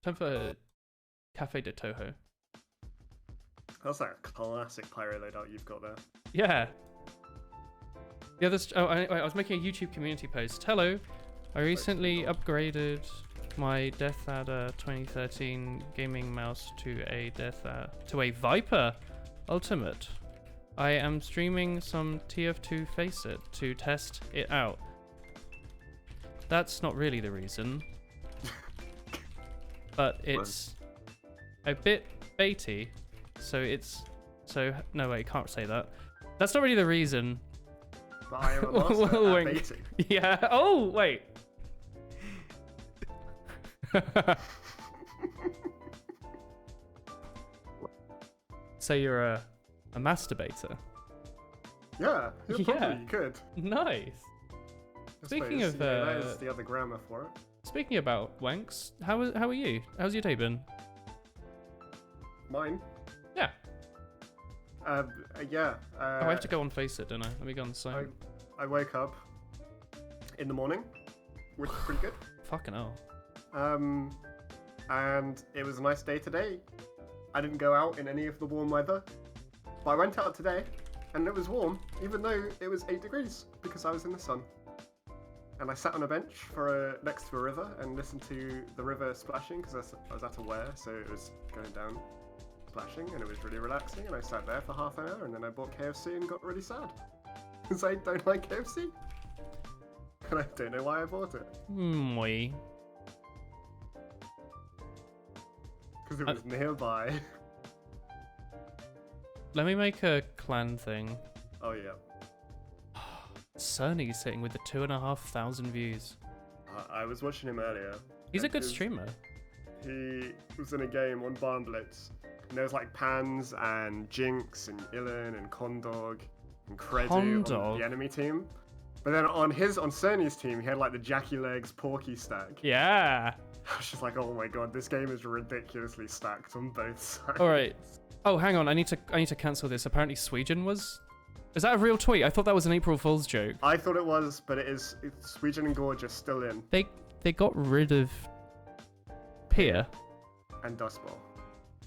Time for Cafe de Toho. That's like a classic pyro loadout you've got there. Yeah. Yeah, I was making a YouTube community post. Hello, I recently upgraded my deathadder 2013 gaming mouse to a Viper Ultimate. I am streaming some TF2 Faceit to test it out. That's not really the reason, but it's a bit baity. No wait, can't say that. That's not really the reason. But I am a master at baiting. Yeah. Oh wait. So you're a masturbator. Yeah, you probably could. Nice. Speaking of, that is the other grammar for it. Speaking about wanks, how are you? How's your day been? Mine? Yeah. Yeah. I have to go on Faceit, don't I? Let me go on the site. I woke up in the morning, which is pretty good. Fucking hell. And it was a nice day today. I didn't go out in any of the warm weather, but I went out today, and it was warm, even though it was 8 degrees, because I was in the sun. And I sat on a bench next to a river and listened to the river splashing, because I was at a weir, so it was going down, splashing, and it was really relaxing, and I sat there for half an hour, and then I bought KFC and got really sad. Because I don't like KFC. And I don't know why I bought it. Moi. Because it was nearby. Let me make a clan thing. Oh yeah. Cerny's sitting with the 2,500 views. I was watching him earlier. He's a good streamer. He was in a game on Barn Blitz. And there was like Pans and Jinx and Illan and Condog and Credu on the enemy team. But then on Cerny's team, he had like the Jackie Legs Porky stack. Yeah. I was just like, oh my god, this game is ridiculously stacked on both sides. All right. Oh, hang on. I need to cancel this. Apparently, Sweden was. Is that a real tweet? I thought that was an April Fool's joke. I thought it was, but it's Sweden and Gorge are still in. They got rid of Pier And Dust Bowl.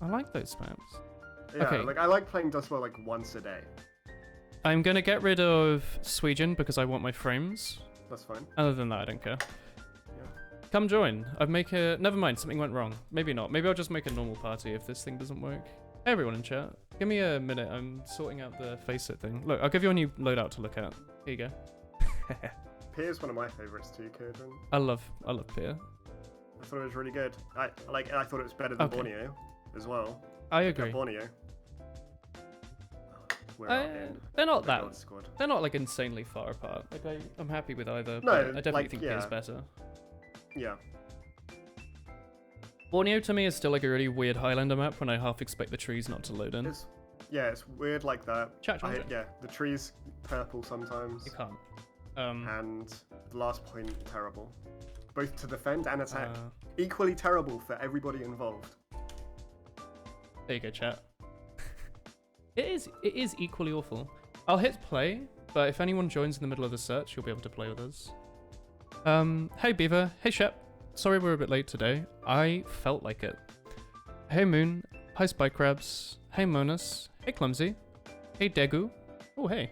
I like those maps. Yeah, okay. like I like playing Dust Bowl like once a day. I'm gonna get rid of Sweden because I want my frames. That's fine. Other than that, I don't care. Yeah. Come join. Never mind, something went wrong. Maybe not. Maybe I'll just make a normal party if this thing doesn't work. Hey everyone in chat. Give me a minute. I'm sorting out the Faceit thing. Look, I'll give you a new loadout to look at. Here you go. Pier's one of my favorites too, Kurden. I love Pier. I thought it was really good. I thought it was better than Borneo as well. I agree. Borneo. They're not They're not like insanely far apart. Like I'm happy with either. No, but I definitely think Pier's better. Yeah. Borneo to me is still like a really weird Highlander map when I half expect the trees not to load in. It's weird like that. Yeah, the trees purple sometimes. You can't. And the last point, terrible. Both to defend and attack. Equally terrible for everybody involved. There you go, chat. It is equally awful. I'll hit play, but if anyone joins in the middle of the search, you'll be able to play with us. Hey Beaver, hey Shep. Sorry we're a bit late today. I felt like it. Hey Moon, hi Spike Crabs, hey Monas, hey Clumsy, hey Degu, oh hey.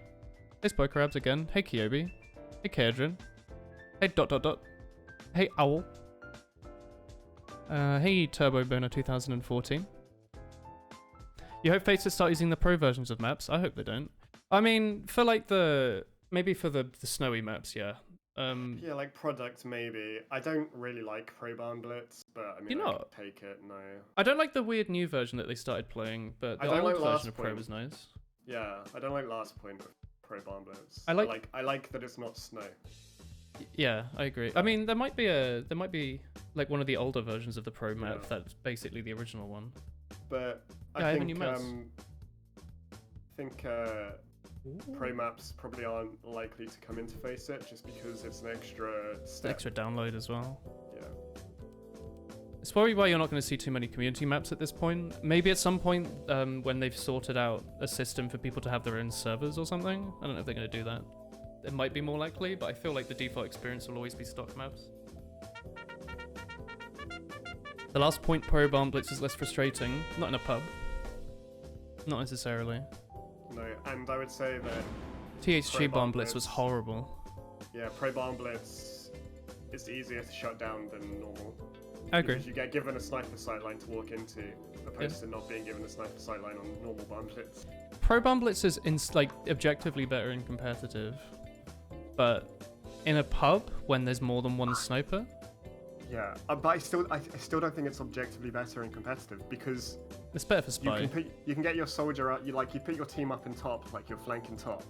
Hey Spike Crabs again, hey Kyobi, hey Kadrin, hey ... hey Owl, hey Turbo Boner 2014. You hope Faceit start using the pro versions of maps? I hope they don't. I mean, for like maybe for the snowy maps, yeah. Yeah, like product maybe. I don't really like Pro Barn Blitz, but I mean, I could take it. No. I don't like the weird new version that they started playing, but the old version of Pro was nice. Yeah, I don't like last point of Pro Barn Blitz. I like that it's not snow. Yeah, I agree. I mean, there might be like one of the older versions of the Pro map that's basically the original one. But I think Pro maps probably aren't likely to come into Faceit just because it's an extra step. Extra download as well. Yeah. It's probably why you're not going to see too many community maps at this point. Maybe at some point when they've sorted out a system for people to have their own servers or something. I don't know if they're going to do that. It might be more likely, but I feel like the default experience will always be stock maps. The last point pro barn blitz is less frustrating. Not in a pub. Not necessarily. No, and I would say that TH2 barn blitz was horrible. Yeah, pro barn blitz is easier to shut down than normal. I agree. Because you get given a sniper sightline to walk into, opposed to not being given a sniper sightline on normal barn blitz. Pro barn blitz is like objectively better in competitive, but in a pub when there's more than one sniper. Yeah, but I still don't think it's objectively better in competitive because it's better for spy. You can get your soldier out. You put your team up in top, like your flanking top,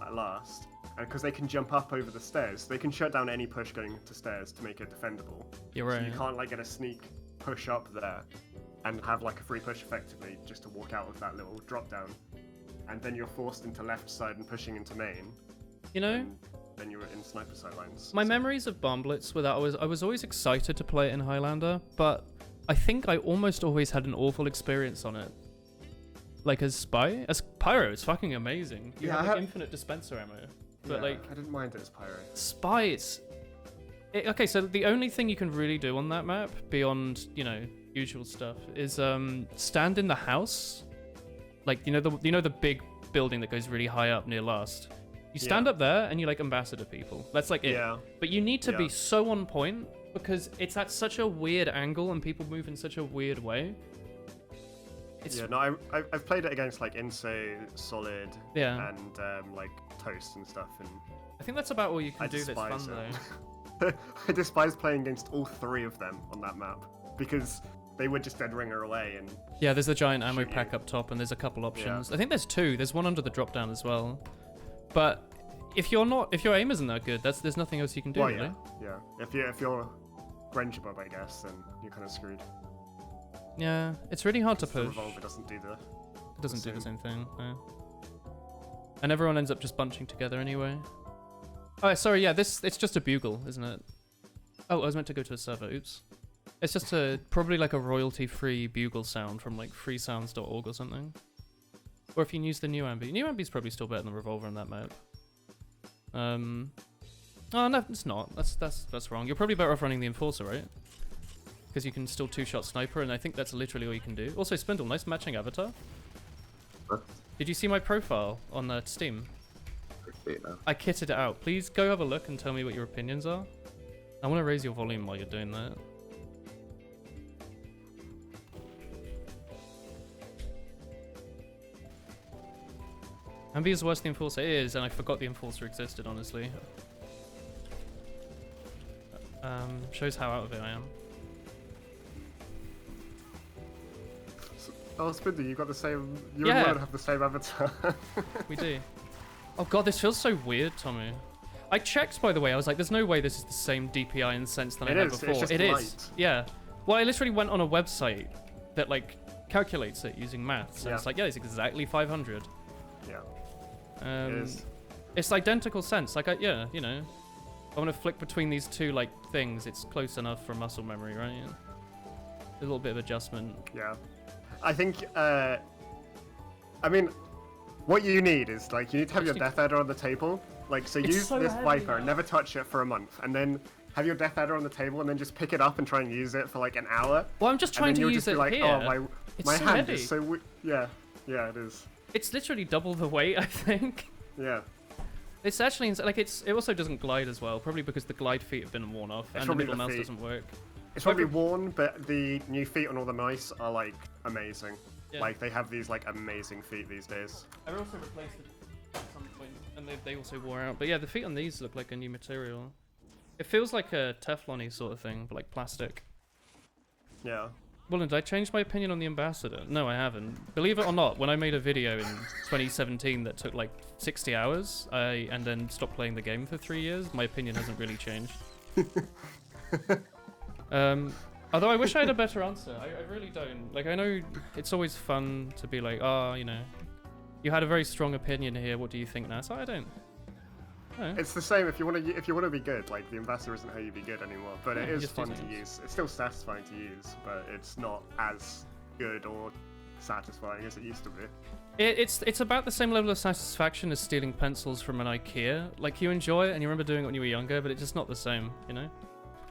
at last, and because they can jump up over the stairs, they can shut down any push going to stairs to make it defendable. You're right. So you can't like get a sneak push up there and have like a free push effectively just to walk out of that little drop down, and then you're forced into left side and pushing into main. You know. Then you were in sniper sightlines. My memories of barn blitz were that I was always excited to play it in Highlander, but I think I almost always had an awful experience on it. Like as spy, as pyro, it's fucking amazing. You have like infinite dispenser ammo, but like I didn't mind it as pyro. Spy, okay. So the only thing you can really do on that map beyond usual stuff is stand in the house, like the big building that goes really high up near last. You stand up there and you like ambassador people. That's like it. Yeah. But you need to be so on point because it's at such a weird angle and people move in such a weird way. I've played it against like Inso, Solid, and like Toast and stuff. And I think that's about all you can do that's fun though. I despise playing against all three of them on that map because they would just dead ringer away and. Yeah, there's a giant ammo pack up top and there's a couple options. Yeah. I think there's two. There's one under the drop down as well. But if your aim isn't that good, there's nothing else you can do. Really. Yeah. If you're range above, I guess, then you're kind of screwed. Yeah, it's really hard to push. The revolver doesn't do the same thing. No. And everyone ends up just bunching together anyway. Oh, sorry. Yeah, it's just a bugle, isn't it? Oh, I was meant to go to a server. Oops. It's just probably like a royalty-free bugle sound from like freesounds.org or something. Or if you use the new ambi. New ambi's probably still better than revolver on that map. Oh no, it's not. That's wrong. You're probably better off running the enforcer, right? Because you can still two-shot sniper, and I think that's literally all you can do. Also, Spindle, nice matching avatar. What? Did you see my profile on Steam? I kitted it out. Please go have a look and tell me what your opinions are. I want to raise your volume while you're doing that. Ambi is worse than the Enforcer is, and I forgot the Enforcer existed, honestly. Shows how out of it I am. Oh, Spindle, you got the same. You and Woolen have the same avatar. We do. Oh god, this feels so weird, Tommy. I checked, by the way. I was like, "There's no way this is the same DPI and sense than I had before." It's just it light. is. Yeah. Well, I literally went on a website that like calculates it using maths, and it's like, yeah, it's exactly 500. Yeah. It is. It's identical sense. Like, I want to flick between these two like things. It's close enough for muscle memory, right? Yeah. A little bit of adjustment. Yeah. I think. I mean, what you need is like you need to have your deathadder on the table. Like, so use this Viper and never touch it for a month, and then have your deathadder on the table, and then just pick it up and try and use it for like an hour. Well, I'm just trying to use it like, here. Oh, my so hand heavy. is so yeah, it is. It's literally double the weight, I think. Yeah. It's actually like it also doesn't glide as well, probably because the glide feet have been worn off and the middle mouse doesn't work. It's probably worn, but the new feet on all the mice are like amazing. Yeah. Like they have these like amazing feet these days. I also replaced it at some point, and they also wore out. But yeah, the feet on these look like a new material. It feels like a Teflon-y sort of thing, but like plastic. Yeah. Well, did I change my opinion on the Ambassador? No, I haven't. Believe it or not, when I made a video in 2017 that took like 60 hours, and then stopped playing the game for 3 years, my opinion hasn't really changed. Although I wish I had a better answer. I really don't. Like, I know it's always fun to be like, oh, you had a very strong opinion here. What do you think now? So I don't. It's the same. If you want to be good, like the Ambassador isn't how you be good anymore. But it is fun to use. It's still satisfying to use, but it's not as good or satisfying as it used to be. It's about the same level of satisfaction as stealing pencils from an IKEA. Like, you enjoy it and you remember doing it when you were younger, but it's just not the same.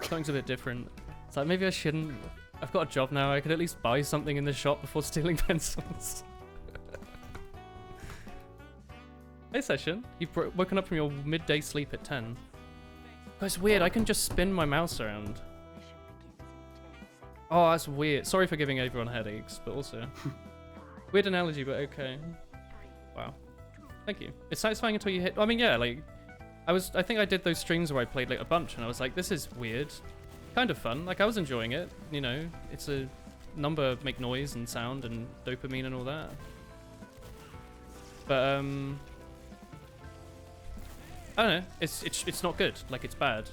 Something's a bit different. It's like, maybe I shouldn't I've got a job now. I could at least buy something in the shop before stealing pencils. Hey, Session. You've woken up from your midday sleep at 10. That's weird. I can just spin my mouse around. Oh, that's weird. Sorry for giving everyone headaches, but also... weird analogy, but okay. Wow. Thank you. It's satisfying until you hit... I mean, yeah, like... I think I did those streams where I played like a bunch, and I was like, this is weird. Kind of fun. Like, I was enjoying it. You know, it's a number make noise and sound and dopamine and all that. But, I don't know. It's not good. Like, it's bad.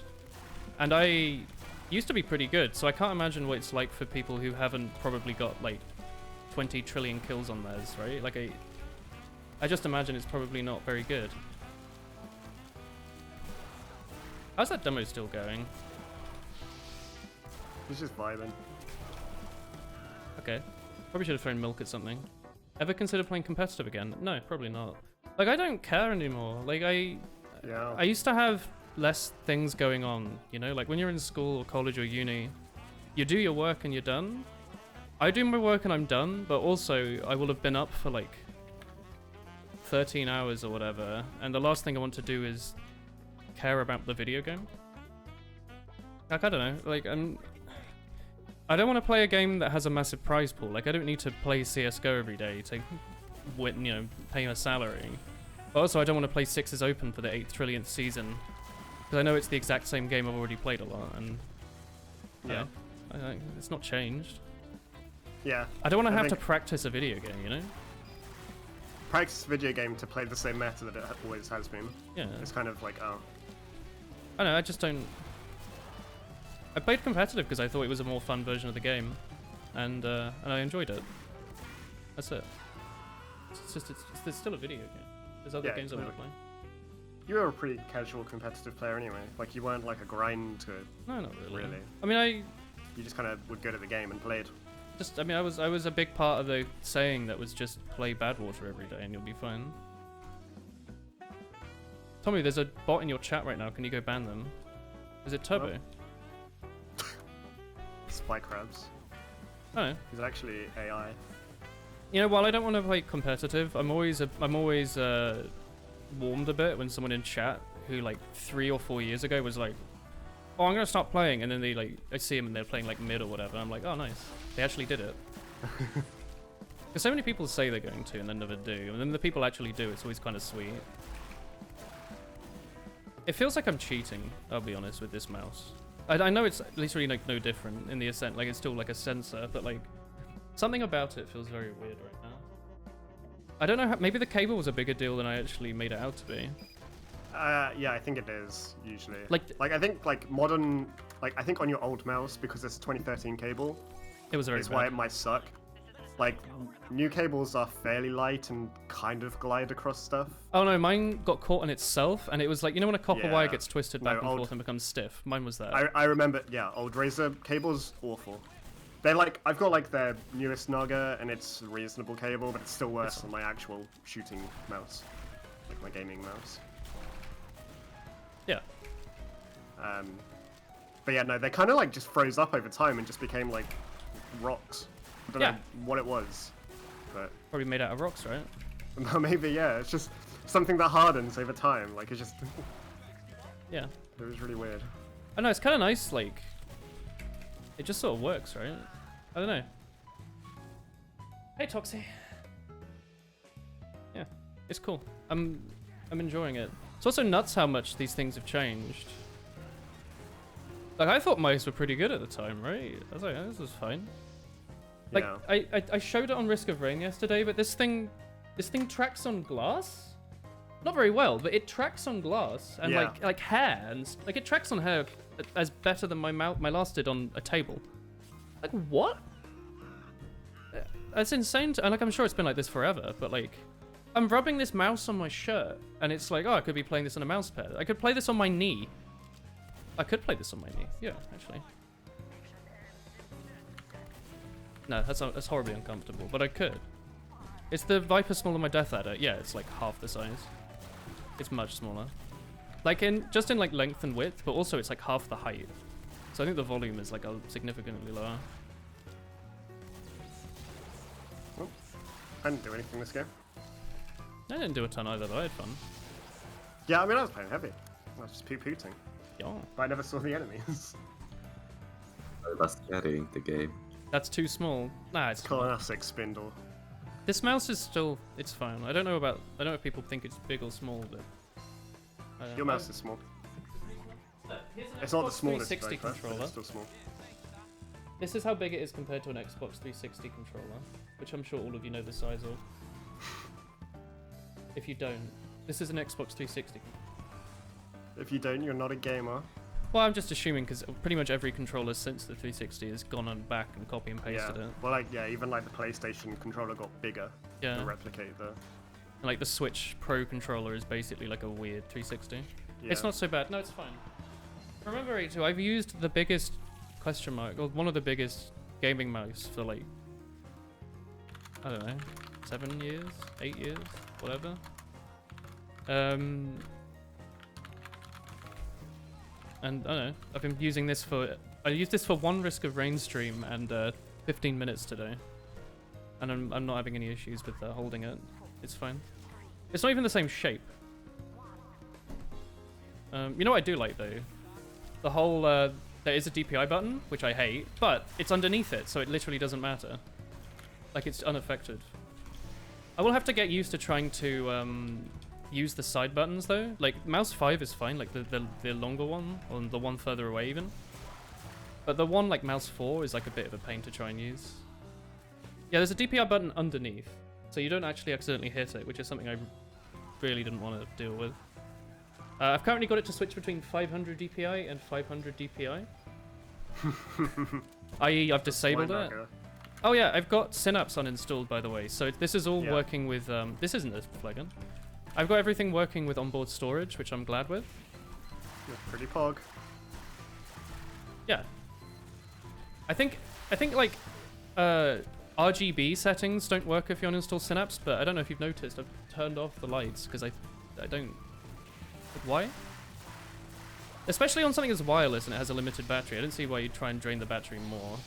And I used to be pretty good, so I can't imagine what it's like for people who haven't probably got, like, 20 trillion kills on theirs, right? Like, I just imagine it's probably not very good. How's that demo still going? It's just vibing. Okay. Probably should have thrown milk at something. Ever consider playing competitive again? No, probably not. Like, I don't care anymore. Like, I used to have less things going on, you know? Like, when you're in school or college or uni, you do your work and you're done. I do my work and I'm done, but also I will have been up for, like, 13 hours or whatever, and the last thing I want to do is care about the video game. Like, I don't know. Like, I don't want to play a game that has a massive prize pool. Like, I don't need to play CSGO every day to, you know, pay a salary. But also, I don't want to play Sixes Open for the 8th trillionth season. Because I know it's the exact same game I've already played a lot, and... Yeah. It's not changed. Yeah. I don't want to have to practice a video game, you know? Practice a video game to play the same meta that it always has been. Yeah. It's kind of like, oh. I don't know, I just don't... I played competitive because I thought it was a more fun version of the game, and I enjoyed it. That's it. It's still a video game. There's other games I want to play. You were a pretty casual competitive player anyway. Like, you weren't like a grind to it. No, not really. Really. I mean, You just kind of were good at the game and played. I mean, I was a big part of the saying that was just play Badwater every day and you'll be fine. Tommy, there's a bot in your chat right now. Can you go ban them? Is it Turbo? Well. Spy crabs. Oh. He's actually AI. You know, while I don't want to play competitive, I'm always warmed a bit when someone in chat who like 3 or 4 years ago was like, "Oh, I'm gonna start playing," and then they like I see them and they're playing like mid or whatever. I'm like, "Oh, nice. They actually did it." Because so many people say they're going to and then never do, and then the people actually do. It's always kind of sweet. It feels like I'm cheating. I'll be honest with this mouse. I know it's literally like no different in the ascent. Like it's still like a sensor, but like something about it feels very weird right now. I don't know how. Maybe the cable was a bigger deal than I actually made it out to be. Yeah, I think it is usually. Like I think like modern, like I think on your old mouse, because it's a 2013 cable, it was very is bad. why it might suck. Like new cables are fairly light and kind of glide across stuff. Oh no, mine got caught in itself, and it was like, you know when a copper wire Yeah. gets twisted back and forth and becomes stiff? Mine was that. I remember, yeah, old Razer cables, awful. They like, I've got like their newest Naga, and it's a reasonable cable, but it's still worse than my actual shooting mouse, like my gaming mouse. Yeah. But yeah, no, they kind of like just froze up over time and just became like rocks. I don't know what it was, but Probably made out of rocks, right? maybe yeah, it's just something that hardens over time. Like it's just, Yeah. it was really weird. I know, it's kind of nice, like, it just sort of works, right? I don't know. Hey, Toxie. Yeah, it's cool. I'm enjoying it. It's also nuts how much these things have changed. Like, I thought mice were pretty good at the time, right? I was like, oh, this is fine. Like, Yeah. I showed it on Risk of Rain yesterday, but this thing tracks on glass. Not very well, but it tracks on glass and Yeah. like hair and like it tracks on hair as better than my last did on a table. Like what? That's insane. And like I'm sure it's been like this forever, but like I'm rubbing this mouse on my shirt and it's like, oh, I could be playing this on a mouse pad. I could play this on my knee. I could play this on my knee. Yeah, actually. No, that's horribly uncomfortable, but I could. It's the Viper smaller than my deathadder. Yeah, it's like half the size. It's much smaller. Like just in like length and width, but also it's like half the height. So I think the volume is like significantly lower. I didn't do anything this game. I didn't do a ton either, though. I had fun. Yeah, I mean, I was playing heavy. I was just poo-pooting. Yeah. But I never saw the enemies. That's carrying the game. That's too small. Nah, it's fine. Classic Spindle. This mouse is still... It's fine. I don't know if people think it's big or small, but... Your mouse is small. It's not the smallest, 360 but controller. it's still small. This is how big it is compared to an Xbox 360 controller, which I'm sure all of you know the size of. If you don't, this is an Xbox 360. If you don't, you're not a gamer. Well, I'm just assuming because pretty much every controller since the 360 has gone on back and copy and pasted it. Well, like, yeah, even like the PlayStation controller got bigger Yeah. to replicate the... And, like the Switch Pro controller is basically like a weird 360. Yeah. It's not so bad. No, it's fine. Remember, A2, I've used the biggest question mark, or one of the biggest gaming mouse for like, I don't know, 7 years, 8 years, whatever. And I don't know, I've been using this I used this for one Risk of Rain stream and 15 minutes today. And I'm not having any issues with holding it. It's fine. It's not even the same shape. You know what I do like though? The whole, there is a DPI button, which I hate, but it's underneath it, so it literally doesn't matter. Like, it's unaffected. I will have to get used to trying to use the side buttons though. Like, mouse 5 is fine, like the longer one, or the one further away even. But the one like mouse 4 is like a bit of a pain to try and use. Yeah, there's a DPI button underneath, so you don't actually accidentally hit it, which is something I really didn't want to deal with. I've currently got it to switch between 500 DPI and 500 DPI. i.e. I've disabled it. Oh yeah, I've got Synapse uninstalled by the way, so this is all working with, this isn't a plugin. I've got everything working with onboard storage, which I'm glad with. You're pretty pog. Yeah. I think like, RGB settings don't work if you uninstall Synapse, but I don't know if you've noticed, I've turned off the lights, because I don't... Why? Especially on something that's wireless and it has a limited battery. I don't see why you'd try and drain the battery more.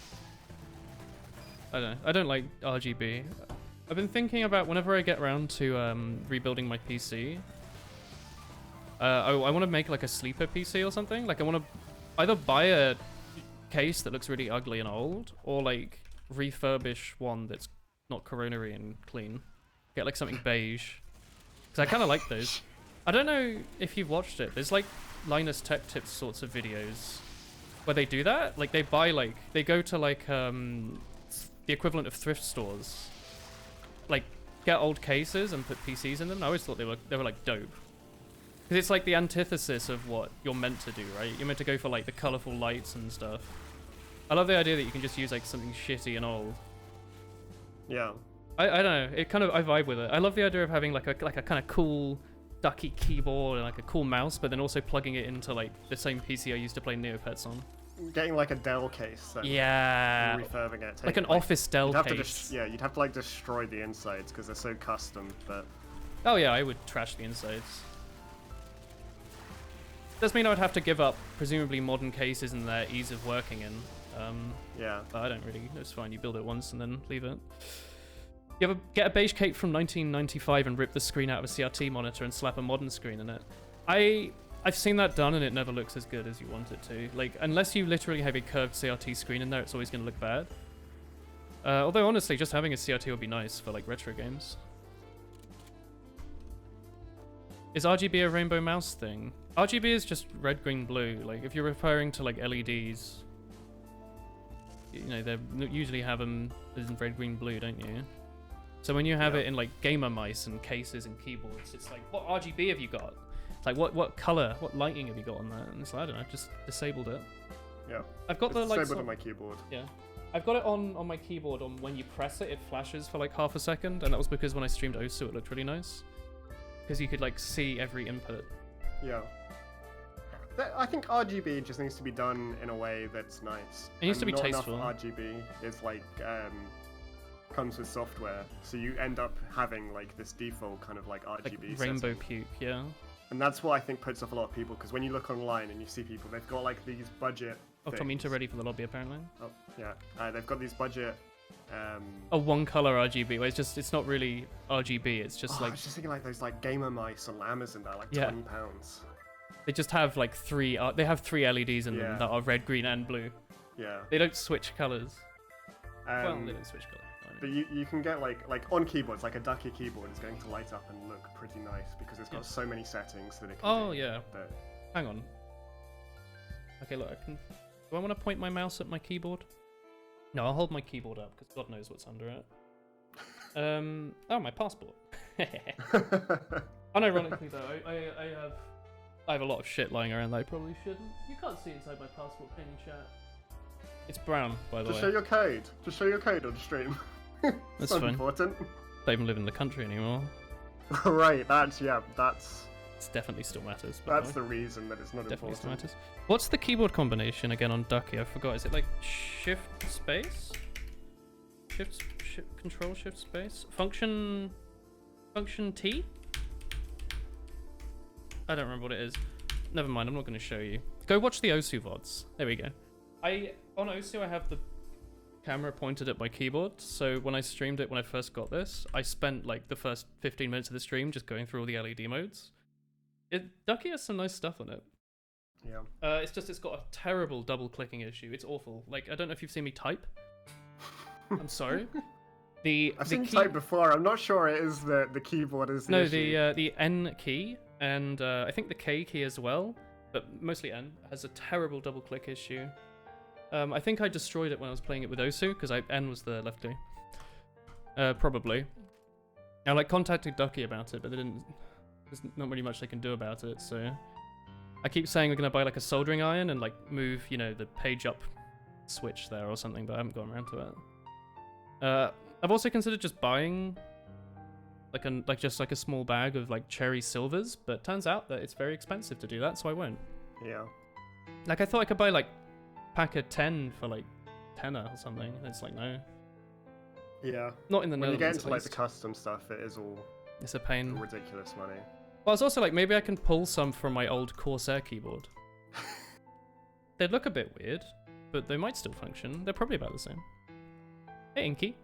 I don't know. I don't like RGB. I've been thinking about whenever I get around to rebuilding my PC. I want to make like a sleeper PC or something. Like I want to either buy a case that looks really ugly and old, or like refurbish one that's not coronary and clean. Get like something beige. Because I kind of like those. I don't know if you've watched it. There's like Linus Tech Tips sorts of videos where they do that. Like they buy like, they go to like the equivalent of thrift stores. Like get old cases and put PCs in them. I always thought they were like dope. Because it's like the antithesis of what you're meant to do, right? You're meant to go for like the colorful lights and stuff. I love the idea that you can just use like something shitty and old. Yeah. I don't know. It kind of, I vibe with it. I love the idea of having like a kind of cool ducky keyboard and like a cool mouse, but then also plugging it into like the same PC I used to play Neopets on. Getting like a Dell case. Yeah. Refurbing it. Like an office Dell case. Yeah, you'd have to like destroy the insides because they're so custom, but... Oh yeah, I would trash the insides. Does mean I would have to give up presumably modern cases and their ease of working in. Yeah. But I don't really, it's fine, you build it once and then leave it. You ever get a beige cape from 1995 and rip the screen out of a CRT monitor and slap a modern screen in it? I've seen that done and it never looks as good as you want it to. Like, unless you literally have a curved CRT screen in there, it's always going to look bad. Although honestly, just having a CRT would be nice for like retro games. Is RGB a rainbow mouse thing? RGB is just red, green, blue. Like, if you're referring to like LEDs, you know, they usually have them as in red, green, blue, don't you? So when you have it in like gamer mice and cases and keyboards, it's like, what RGB have you got? It's like, what color, what lighting have you got on that? And it's like, I don't know, I've just disabled it. Yeah. I've got the like disabled on my keyboard. Yeah. I've got it on my keyboard on when you press it, it flashes for like half a second, and that was because when I streamed Osu it looked really nice. Because you could like see every input. Yeah. I think RGB just needs to be done in a way that's nice. It needs to be not tasteful. Enough RGB is like comes with software, so you end up having like this default kind of like RGB like rainbow setting. puke, yeah. And that's what I think puts off a lot of people, because when you look online and you see people, they've got like these budget Oh, Tom Inter ready for the lobby apparently. Oh, yeah. They've got these budget A one color RGB. Where it's not really RGB. It's just I like was just thinking like those like gamer mice on Amazon that are like Yeah. £20. they just have like they have three LEDs in Yeah. them that are red, green, and blue. Yeah. They don't switch colors. Well, Um, they don't switch colors. But you can get like on keyboards, like a ducky keyboard is going to light up and look pretty nice because it's got so many settings that it can Oh do yeah. that. Hang on. Okay, look. Do I want to point my mouse at my keyboard? No, I'll hold my keyboard up because God knows what's under it. Oh, my passport. Unironically though, I have a lot of shit lying around that I probably shouldn't. You can't see inside my passport, can you, chat? It's brown, by the Just way. show your code. Just show your code on stream. That's not fine. important. Don't even live in the country anymore. Right, that's It definitely still matters. by the that's way. the reason that it's not Definitely still important. matters. What's the keyboard combination again on Ducky? I forgot. Is it like shift space? Shift control shift space? Function T? I don't remember what it is. Never mind, I'm not going to show you. Go watch the Osu VODs. There we go. On Osu I have the camera pointed at my keyboard, so when I streamed it when I first got this, I spent like the first 15 minutes of the stream just going through all the LED modes. Ducky has some nice stuff on it. Yeah. It's got a terrible double clicking issue. It's awful. Like, I don't know if you've seen me type. I'm sorry. I've seen you type before. I'm not sure it is the keyboard is the No, issue. the N key and I think the K key as well, but mostly N has a terrible double click issue. I think I destroyed it when I was playing it with Osu because N was the left key. Probably. I like contacted Ducky about it, but there's not really much they can do about it. So I keep saying we're gonna buy like a soldering iron and like move, the page up switch there or something, but I haven't gone around to it. I've also considered just buying just a small bag of like cherry silvers, but turns out that it's very expensive to do that, so I won't. Yeah. Like I thought I could buy like pack of 10 for like tenner or something. And it's like no, Yeah. not in the When you Netherlands. get into at like the least. custom stuff, it is all It's a pain. Well, ridiculous money. I was also like maybe I can pull some from my old Corsair keyboard. They'd look a bit weird, but they might still function. They're probably about the same. Hey, Inky.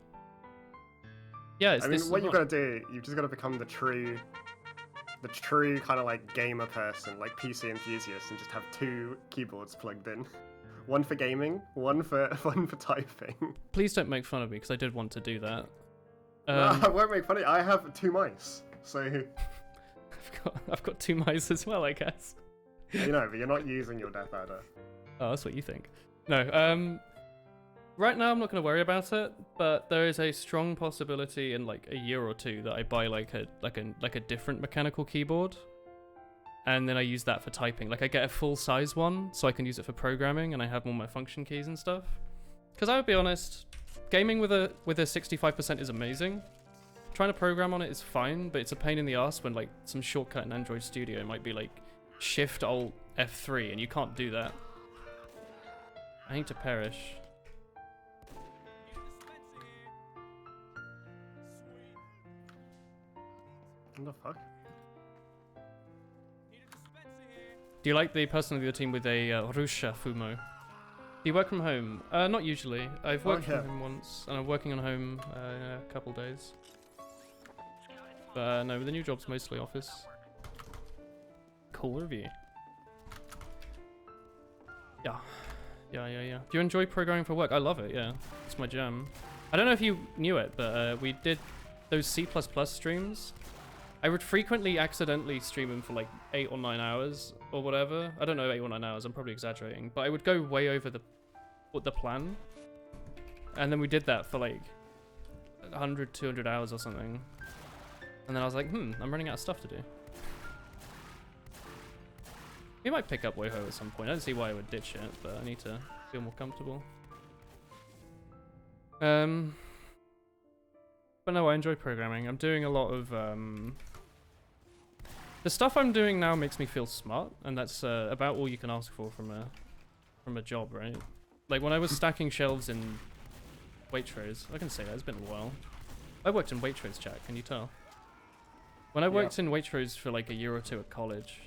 Yeah, I mean, what you've got to do, you've just got to become the true kind of like gamer person, like PC enthusiast, and just have two keyboards plugged in. One for gaming, one for typing. Please don't make fun of me because I did want to do that. No, I won't make fun of you. I have two mice, so I've got two mice as well, I guess. but you're not using your deathadder. Oh, that's what you think. No, right now I'm not going to worry about it, but there is a strong possibility in like a year or two that I buy like a different mechanical keyboard, and then I use that for typing. Like I get a full size one so I can use it for programming, and I have all my function keys and stuff. Because I would be honest, gaming with a 65% is amazing. Trying to program on it is fine, but it's a pain in the ass when like some shortcut in Android Studio might be like Shift Alt F3, and you can't do that. I need to perish. What the fuck? Do you like the person of your team with a Russia Fumo? Do you work from home? Not usually. I've worked yeah. from home once, and I'm working on home in a couple days. But no, the new job's mostly office. Cool review. Yeah. Do you enjoy programming for work? I love it, yeah. It's my jam. I don't know if you knew it, but we did those C++ streams. I would frequently accidentally stream them for like 8 or 9 hours or whatever. I don't know, 8 or 9 hours, I'm probably exaggerating. But I would go way over the plan. And then we did that for like 100, 200 hours or something. And then I was like, I'm running out of stuff to do. We might pick up woolHehe at some point. I don't see why I would ditch it, but I need to feel more comfortable. But no, I enjoy programming. I'm doing a lot of the stuff I'm doing now makes me feel smart, and that's about all you can ask for from a job, right? Like when I was stacking shelves in Waitrose, I can say that it's been a while. I worked in Waitrose, chat. Can you tell? When I worked in Waitrose for like a year or two at college,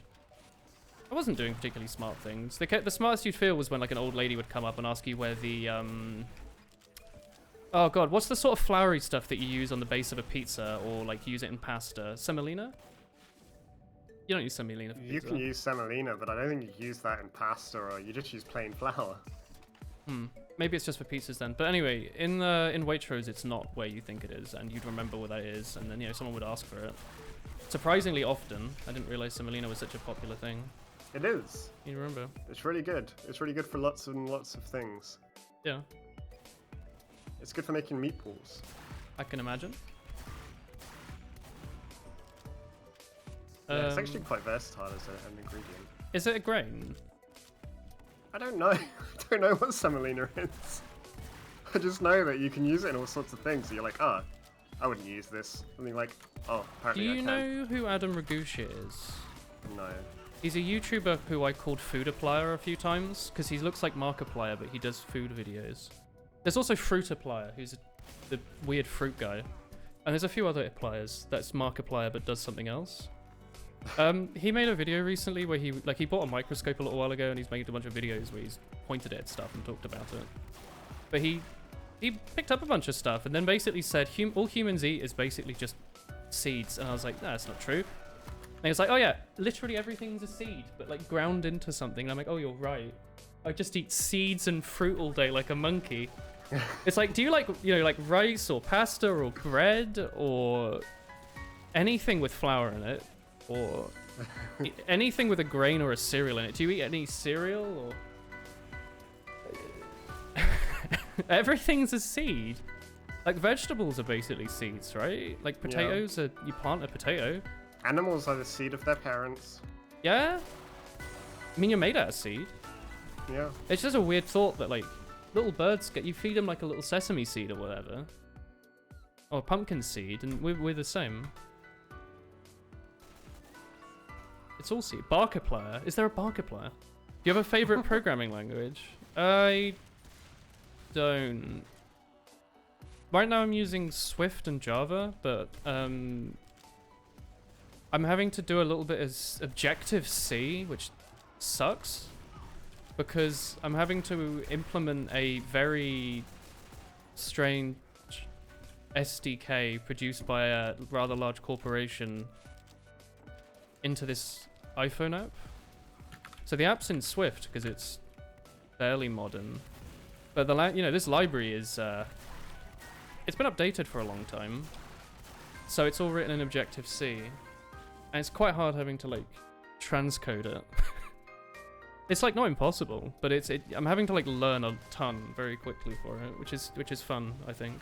I wasn't doing particularly smart things. The smartest you'd feel was when like an old lady would come up and ask you where the Oh god, what's the sort of floury stuff that you use on the base of a pizza or like use it in pasta? Semolina? You don't use semolina for pizza. You can use semolina, but I don't think you use that in pasta, or you just use plain flour. Maybe it's just for pizzas then. But anyway, in Waitrose, it's not where you think it is, and you'd remember where that is, and then someone would ask for it. Surprisingly often. I didn't realize semolina was such a popular thing. It is. You remember? It's really good. It's really good for lots and lots of things. Yeah, It's good for making meatballs. I can imagine. Yeah, it's actually quite versatile as an ingredient. Is it a grain? I don't know. I don't know what semolina is. I just know that you can use it in all sorts of things. So you're like, I wouldn't use this. Something like, Do apparently I you can. know who Adam Ragush is? No. He's a YouTuber who I called Foodiplier a few times, because he looks like Markiplier, but he does food videos. There's also Fruitiplier, who's the weird fruit guy. And there's a few other pliers that's Markiplier, but does something else. He made a video recently where he bought a microscope a little while ago, and he's made a bunch of videos where he's pointed at stuff and talked about it. But he picked up a bunch of stuff and then basically said all humans eat is basically just seeds. And I was like, no, that's not true. And he was like, oh yeah, literally everything's a seed, but like ground into something. And I'm like, oh, you're right. I just eat seeds and fruit all day like a monkey. It's like, do you like, like rice or pasta or bread or anything with flour in it? Or anything with a grain or a cereal in it? Do you eat any cereal or... Everything's a seed. Like vegetables are basically seeds, right? Like potatoes are, you plant a potato. Animals are the seed of their parents. Yeah? I mean, you're made out of seed. Yeah. It's just a weird thought that like little birds you feed them like a little sesame seed or whatever. Or a pumpkin seed, and we're the same. It's all seed. Barkiplier. Is there a Barkiplier? Do you have a favorite programming language? I don't. Right now I'm using Swift and Java, but I'm having to do a little bit of Objective-C, which sucks, because I'm having to implement a very strange SDK produced by a rather large corporation into this iPhone app. So the app's in Swift because it's fairly modern, but this library is it's been updated for a long time, so it's all written in Objective-C, and it's quite hard having to like transcode it. It's like not impossible, but I'm having to like learn a ton very quickly for it, which is fun, I think.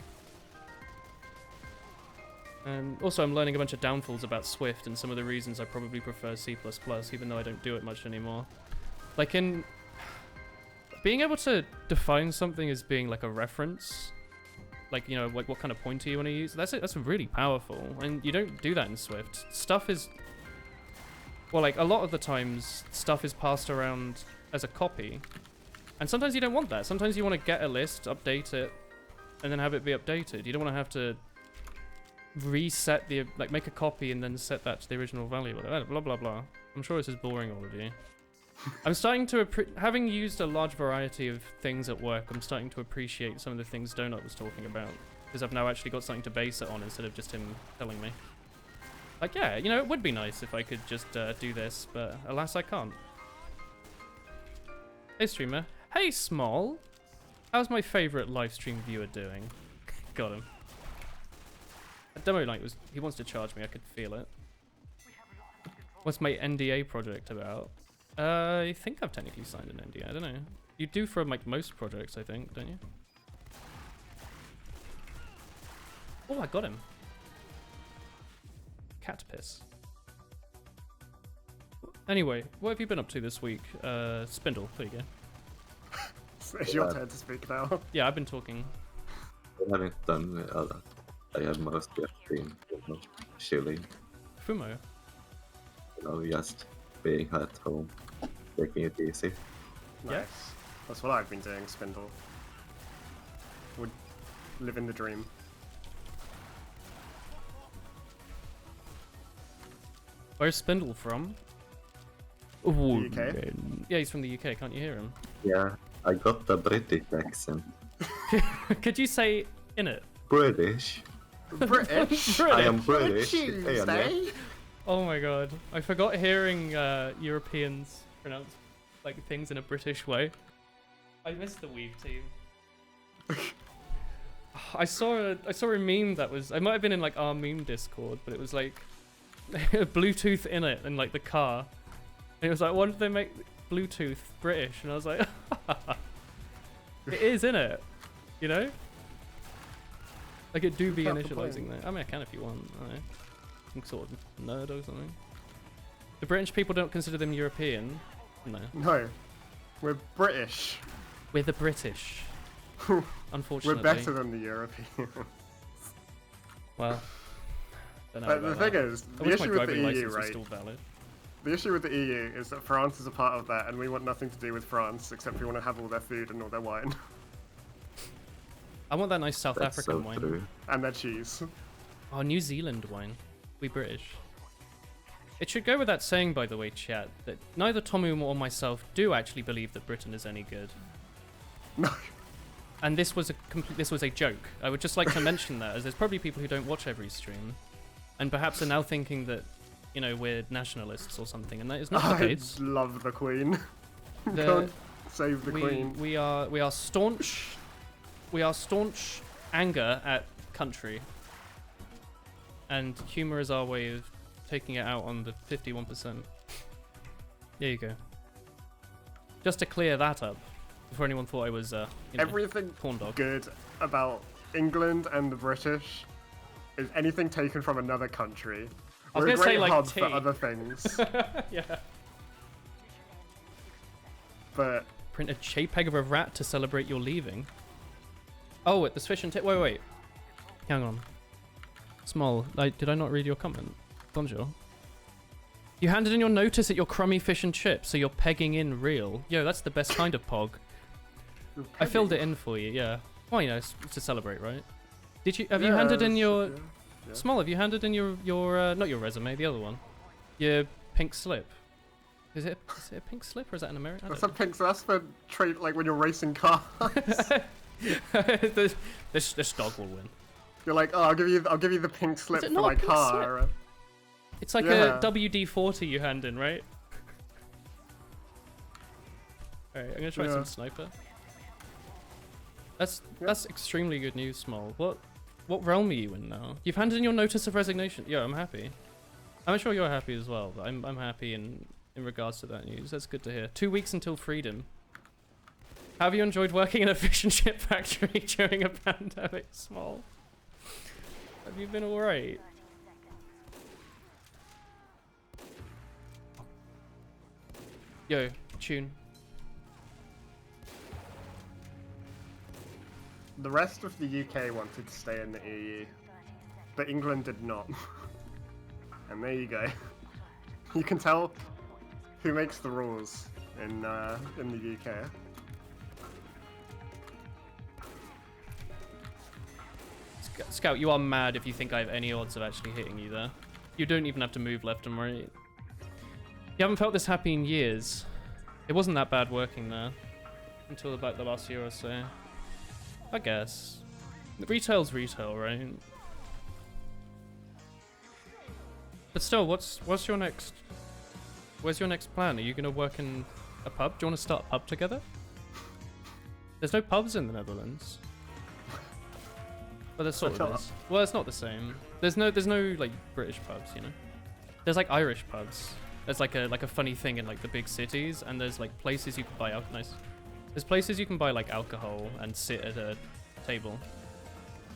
And also I'm learning a bunch of downfalls about Swift and some of the reasons I probably prefer C++, even though I don't do it much anymore. Like in being able to define something as being like a reference, like like what kind of pointer you want to use, that's really powerful, and you don't do that in Swift. Stuff is, well, like a lot of the times stuff is passed around as a copy, and sometimes you don't want that. Sometimes you want to get a list, update it, and then have it be updated. You don't want to have to reset make a copy and then set that to the original value, blah blah blah. I'm sure this is boring all of you. I'm starting to having used a large variety of things at work, I'm starting to appreciate some of the things Donut was talking about, because I've now actually got something to base it on instead of just him telling me. Like, yeah, it would be nice if I could just do this, but alas I can't. Hey streamer. Hey Small. How's my favorite live stream viewer doing? Got him. A demo night he wants to charge me, I could feel it. What's my NDA project about? I think I've technically signed an NDA, I don't know. You do for like most projects, I think, don't you? Oh, I got him. Cat piss. Anyway, what have you been up to this week? Spindle, there you go. It's your turn to speak now. Yeah, I've been talking. I haven't done a lot. I have mostly been chilling. Fumo. Just being at home, taking it easy. Nice. Yeah. That's what I've been doing, Spindle. Would live in the dream. Where's Spindle from? The UK? Yeah, he's from the UK, can't you hear him? Yeah, I got the British accent. Could you say In it. British. British. I am For a British. Hey, Tuesday. Oh my god. I forgot hearing Europeans pronounce like things in a British way. I missed the Weave team. I saw a meme that was, I might have been in like our meme Discord, but it was like Bluetooth in it in like the car. And it was like, why did they make Bluetooth British? And I was like, it is, in it, you know? Like it do be initializing that. I mean, I can if you want. I don't know. Some sort of nerd or something. The British people don't consider them European. No. No, we're British. We're the British. Unfortunately. We're better than the Europeans. Well, don't know But the about thing that. is, I the wish my issue with the driving EU, license was right? still valid. The issue with the EU is that France is a part of that, and we want nothing to do with France except we want to have all their food and all their wine I want that nice South That's African so wine. true. and their cheese. Oh, New Zealand wine. We British. It should go with that saying, by the way, chat, that neither Tomu or myself do actually believe that Britain is any good. No. And this was a joke. I would just like to mention that, as there's probably people who don't watch every stream, and perhaps are now thinking that, you know, we're nationalists or something, and that is not the I case. love the Queen. The- Can't save the Queen. We are staunch. We are staunch anger at country, and humor is our way of taking it out on the 51%. There you go. Just to clear that up, before anyone thought I was, you know, Everything corn dog. good about England and the British is anything taken from another country. I was We're a gonna say, great like, hub tea. for other things, Yeah. but Print a JPEG of a rat to celebrate your leaving. Oh, at the fish and tip. Wait. Hang on. Small. Did I not read your comment? Bonjour. You handed in your notice at your crummy fish and chips, so you're pegging in real. Yo, that's the best kind of pog. I filled it in for you, yeah. Well, you know, it's to celebrate, right? Have you handed in your... Yeah. Small, have you handed in your not your resume, the other one? Your pink slip. Is it a pink slip or is that an American? That's a pink. So that's for trade, like when you're racing cars. this dog will win. You're like, oh, I'll give you the pink slip it for not my a pink car. It's like Yeah. a WD-40 you hand in, right? Alright, I'm gonna try some sniper. That's extremely good news, Small. What realm are you in now? You've handed in your notice of resignation. Yeah, I'm happy. I'm sure you're happy as well, but I'm happy in regards to that news. That's good to hear. 2 weeks until freedom. How have you enjoyed working in a fish and chip factory during a pandemic, Small? Have you been alright? Yo, tune. The rest of the UK wanted to stay in the EU, but England did not. And there you go. You can tell who makes the rules in the UK. Scout, you are mad if you think I have any odds of actually hitting you there. You don't even have to move left and right. You haven't felt this happy in years. It wasn't that bad working there. Until about the last year or so. I guess. Retail's retail, right? But still, what's your next... Where's your next plan? Are you going to work in a pub? Do you want to start a pub together? There's no pubs in the Netherlands. Well, there sort of is. Well, it's not the same. There's no like British pubs, you know. There's like Irish pubs. There's like a funny thing in like the big cities, and there's like places you can buy alcohol. There's places you can buy like alcohol and sit at a table.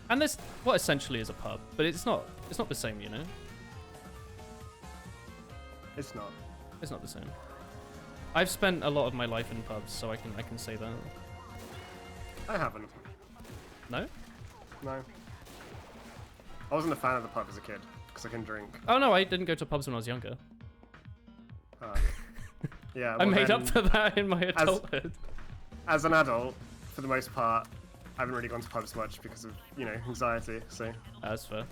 And there's what essentially is a pub, but it's not the same, you know. It's not. It's not the same. I've spent a lot of my life in pubs, so I can say that. I haven't. No? No. I wasn't a fan of the pub as a kid because I can drink. Oh no, I didn't go to pubs when I was younger. Yeah. I well made then, up for that in my adulthood. As an adult, for the most part, I haven't really gone to pubs much because of, you know, anxiety. So. That's fair.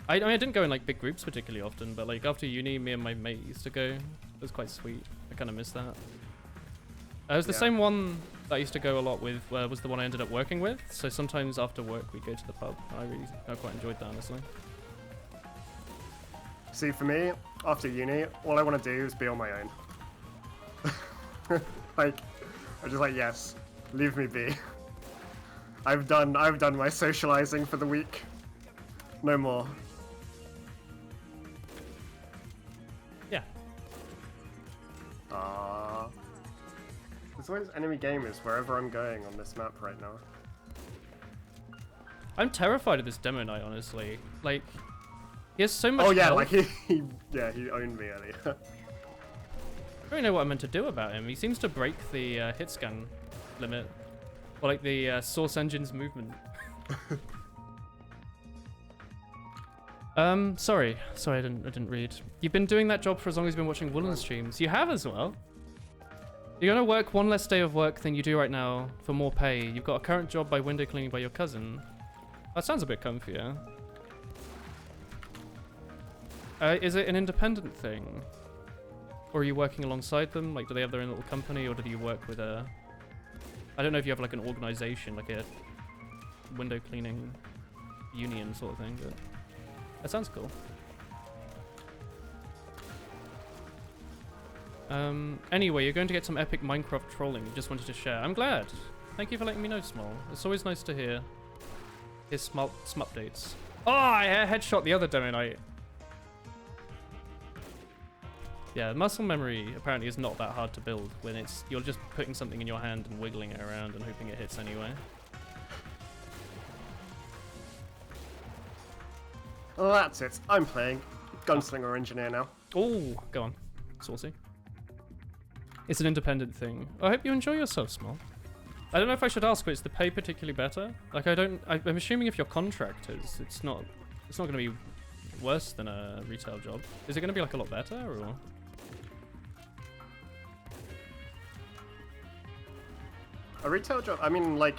I mean, I didn't go in like big groups particularly often, but like after uni, me and my mate used to go. It was quite sweet. I kind of miss that. It was the same one that I used to go a lot with was the one I ended up working with. So sometimes after work we'd go to the pub. I quite enjoyed that, honestly. See, for me, after uni, all I want to do is be on my own. Like, I'm just like, yes, leave me be. I've done my socializing for the week. No more. Yeah. There's always enemy gamers wherever I'm going on this map right now. I'm terrified of this demo night, honestly. Like, he has so much Oh yeah, health. like he owned me earlier. I don't really know what I'm meant to do about him. He seems to break the hit scan limit. Or like the source engine's movement. Sorry I didn't read. You've been doing that job for as long as you've been watching Woolen streams. You have as well. You're gonna work one less day of work than you do right now for more pay. You've got a current job by window cleaning by your cousin. That sounds a bit comfier. Is it an independent thing? Or are you working alongside them? Like, do they have their own little company, or do you work with a... I don't know if you have like an organization, like a window cleaning union sort of thing, but that sounds cool. Anyway, you're going to get some epic Minecraft trolling. Just wanted to share. I'm glad. Thank you for letting me know, Small. It's always nice to hear his small updates. Oh, I headshot the other demo night. Yeah, muscle memory apparently is not that hard to build when you're just putting something in your hand and wiggling it around and hoping it hits anyway. Well, that's it. I'm playing Gunslinger Engineer now. Oh, go on. Saucy. It's an independent thing. I hope you enjoy yourself, Small. I don't know if I should ask, but is the pay particularly better? Like, I'm assuming if you're contractors, it's not going to be worse than a retail job. Is it going to be like a lot better, or? A retail job? I mean, like,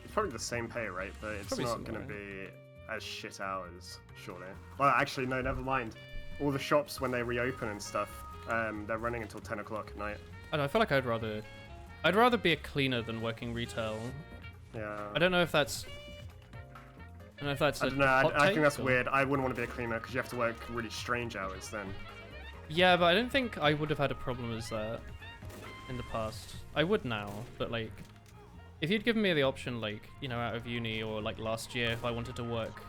it's probably the same pay, right? But it's Probably not going similar. to be as shit hours, surely. Well, actually, no, never mind. All the shops, when they reopen and stuff, they're running until 10 o'clock at night. I don't know, I feel like I'd rather be a cleaner than working retail. Yeah. I don't know if that's... I don't know if that's I don't know, I think that's or... weird. I wouldn't want to be a cleaner because you have to work really strange hours then. Yeah, but I don't think I would have had a problem as that in the past. I would now, but like, if you'd given me the option, like, you know, out of uni or like last year, if I wanted to work,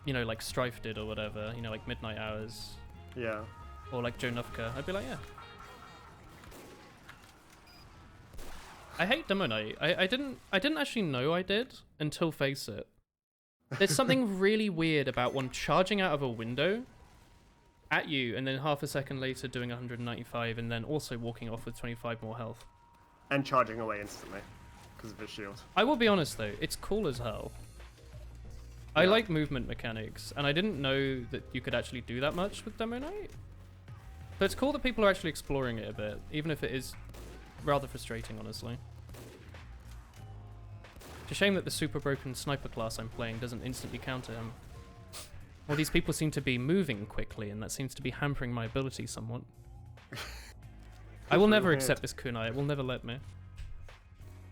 you know, like Strife did or whatever, you know, like midnight hours. Yeah. Or like Joe Nufka, I'd be like, yeah. I hate demo night. I didn't actually know I did until Faceit. There's something really weird about one charging out of a window at you and then half a second later doing 195 and then also walking off with 25 more health. And charging away instantly because of his shield. I will be honest though, it's cool as hell. I like movement mechanics, and I didn't know that you could actually do that much with Demo Night. But it's cool that people are actually exploring it a bit, even if it is rather frustrating, honestly. It's a shame that the super broken sniper class I'm playing doesn't instantly counter him. Well, these people seem to be moving quickly, and that seems to be hampering my ability somewhat. I will never accept this kunai, it will never let me.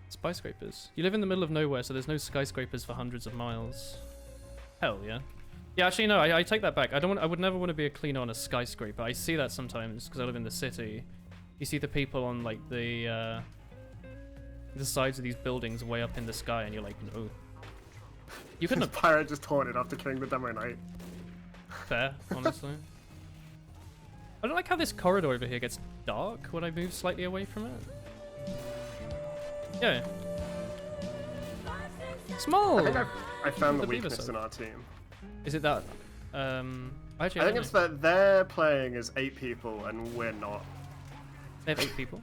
Skyscrapers. You live in the middle of nowhere, so there's no skyscrapers for hundreds of miles. Hell yeah. Yeah, actually, no, I take that back. I would never want to be a cleaner on a skyscraper. I see that sometimes because I live in the city. You see the people on like the sides of these buildings way up in the sky, and you're like, no. You couldn't have. Pirate just taunted after killing the Demo Knight. Fair, honestly. I don't like how this corridor over here gets dark when I move slightly away from it. Yeah. Small. I think I found the The beaver weakness side. in our team. Is it that? Actually, I think don't it's know. that they're playing as 8 people and we're not. They have 8 people.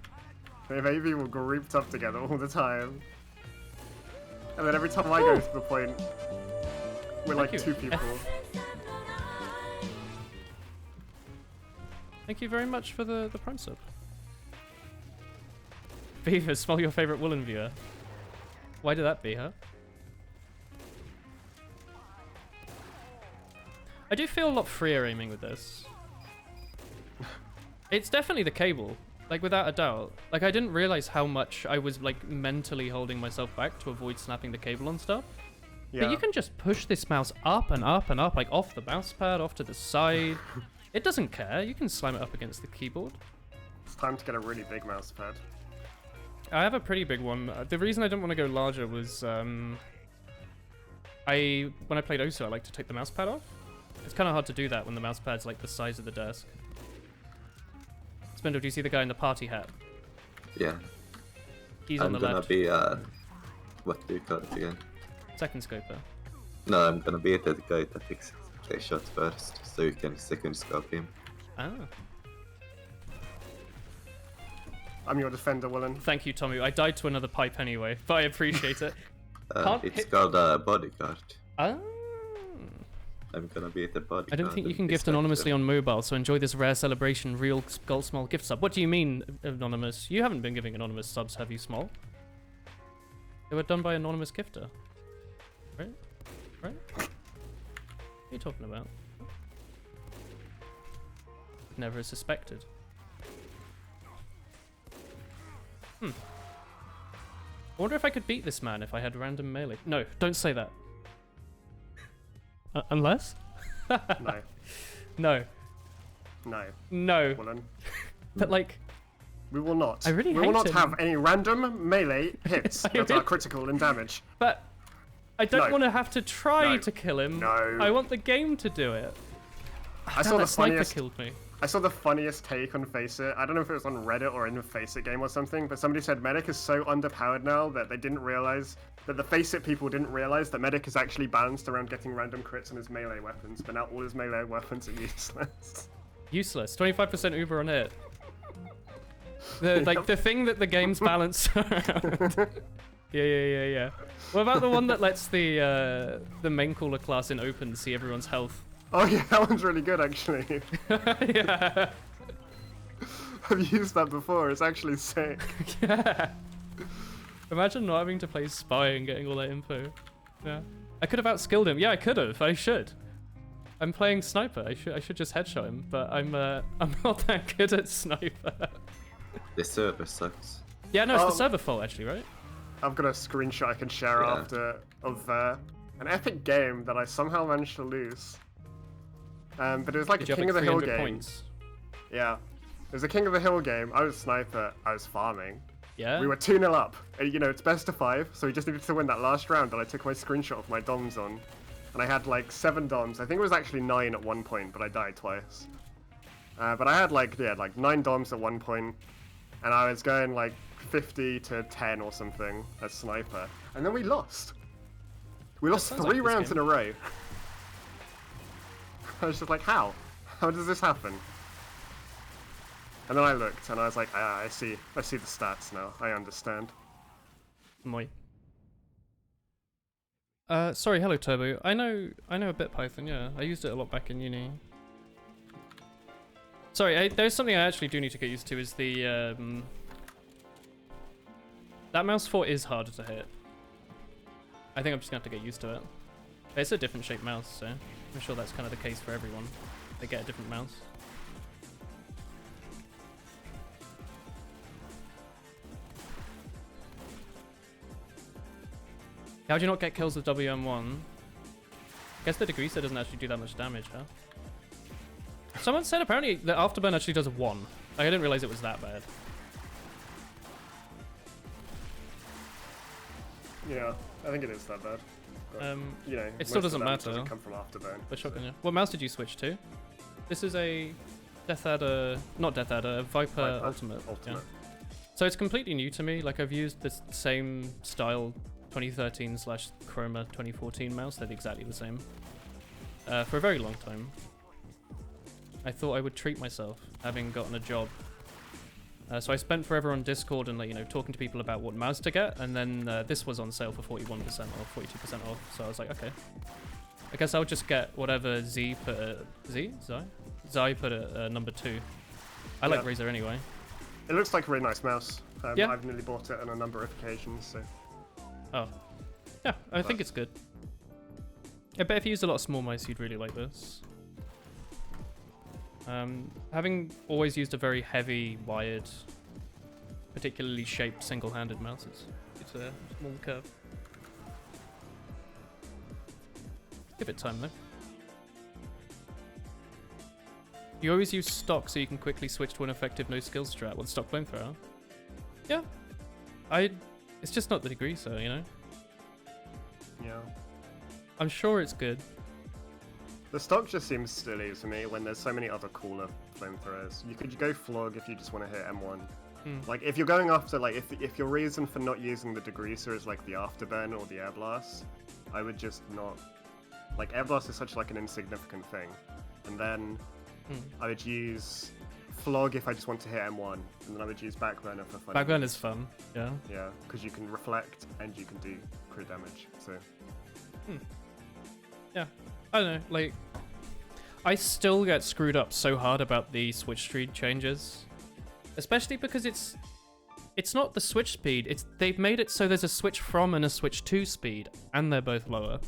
They have 8 people grouped up together all the time. And then every time I go to the point, we're like you. 2 people. Thank you very much for the prime sub. Beaver, smell your favorite Woolen viewer. Why did that be, huh? I do feel a lot freer aiming with this. It's definitely the cable. Like, without a doubt. Like, I didn't realize how much I was, like, mentally holding myself back to avoid snapping the cable on stuff. Yeah. But you can just push this mouse up and up and up, like, off the mouse pad, off to the side. It doesn't care. You can slam it up against the keyboard. It's time to get a really big mouse pad. I have a pretty big one. The reason I didn't want to go larger was, when I played Osu, I like to take the mouse pad off. It's kind of hard to do that when the mouse pad's, like, the size of the desk. Spindle, do you see the guy in the party hat? Yeah. He's on the I'm left. gonna be, what do you call it again? Second scoper. No, I'm gonna be the guy that takes the shot first, so you can second scope him. Ah. I'm your defender, Woolen. Thank you, Tommy. I died to another pipe anyway, but I appreciate it. Can't It's hit- called a bodyguard. Ah. I'm gonna be the bodyguard. I don't think you and can gift distract anonymously them. on mobile, so enjoy this rare celebration. Real Gold Small gift sub. What do you mean, anonymous? You haven't been giving anonymous subs, have you, Small? They were done by anonymous gifter. Right? Right? What are you talking about? Never suspected. I wonder if I could beat this man if I had random melee. No, don't say that. Unless? No. No. No. No. Woolen. But like, We will not. I really We will hate not him. have any random melee hits I that are really- critical in damage. but I don't No. want to have to try No. to kill him. No. I want the game to do it. I Damn, saw the that sniper funniest. killed me. I saw the funniest take on Faceit. I don't know if it was on Reddit or in a Faceit game or something, but somebody said Medic is so underpowered now that they didn't realize that the Faceit people didn't realize that Medic is actually balanced around getting random crits on his melee weapons, but now all his melee weapons are useless. Useless. 25% Uber on it. Like the thing that the game's balanced around. Yeah. What about the one that lets the main caller class in open see everyone's health? Oh yeah, that one's really good actually. Yeah. I've used that before. It's actually sick. Yeah. Imagine not having to play spy and getting all that info. Yeah. I could have outskilled him. Yeah, I could have. I should. I'm playing sniper. I should just headshot him, but I'm not that good at sniper. The server sucks. Yeah, no, it's the Oh. server fault actually, right? I've got a screenshot I can share Yeah. after of an epic game that I somehow managed to lose. But it was like Did a you have King of like the Hill 300 game. points? Yeah. It was a King of the Hill game. I was sniper. I was farming. Yeah. We were 2-0 up. You know, it's best of 5, so we just needed to win that last round, and I took my screenshot of my DOMs on. And I had like 7 DOMs. I think it was actually 9 at one point, but I died twice. But I had like 9 DOMs at one point, and I was going like 50 to 10 or something as sniper. And then we lost. We lost sounds 3 like this rounds game. in a row. I was just like, how? How does this happen? And then I looked, and I was like, I see the stats now. I understand. Moi. Sorry, hello Turbo. I know a bit Python, yeah. I used it a lot back in uni. Sorry, there's something I actually do need to get used to is the, that mouse fort is harder to hit. I think I'm just gonna have to get used to it. It's a different shaped mouse, so I'm sure that's kind of the case for everyone. They get a different mouse. How do you not get kills with WM1? I guess the degreaser doesn't actually do that much damage, huh? Someone said apparently the afterburn actually does 1. Like, I didn't realize it was that bad. Yeah, I think it is that bad. But, you know, it still most of doesn't the damage matter. Doesn't come from afterburn. But shotgun, yeah. What mouse did you switch to? This is a deathadder, not deathadder, a Viper Ultimate. Yeah. So it's completely new to me. Like I've used the same style 2013/Chroma 2014 mouse. They're exactly the same. For a very long time. I thought I would treat myself, having gotten a job. So I spent forever on Discord and, like, you know, talking to people about what mouse to get, and then this was on sale for 41% off, 42% off. So I was like, okay, I guess I'll just get whatever Zai put at number 2. I like Razer anyway. It looks like a really nice mouse. Yeah. I've nearly bought it on a number of occasions. So. Oh, yeah, I think it's good. I bet if you used a lot of small mice, you'd really like this. Having always used a very heavy wired particularly shaped single-handed mouse. It's a small curve. Give it time though. You always use stock so you can quickly switch to an effective no skill strat with stock flamethrower. Yeah. It's just not the degreaser, you know? Yeah. I'm sure it's good. The stock just seems silly to me when there's so many other cooler flamethrowers. You could go flog if you just want to hit M1. Like if you're going after like if your reason for not using the degreaser is like the afterburn or the air blast, I would just not. Like air blast is such like an insignificant thing, and then I would use flog if I just want to hit M1, and then I would use backburner for fun. Backburn is fun, yeah. Yeah, because you can reflect and you can do crit damage. So. Yeah, I don't know. Like, I still get screwed up so hard about the switch speed changes, especially because it's not the switch speed. They've made it so there's a switch from and a switch to speed, and they're both lower.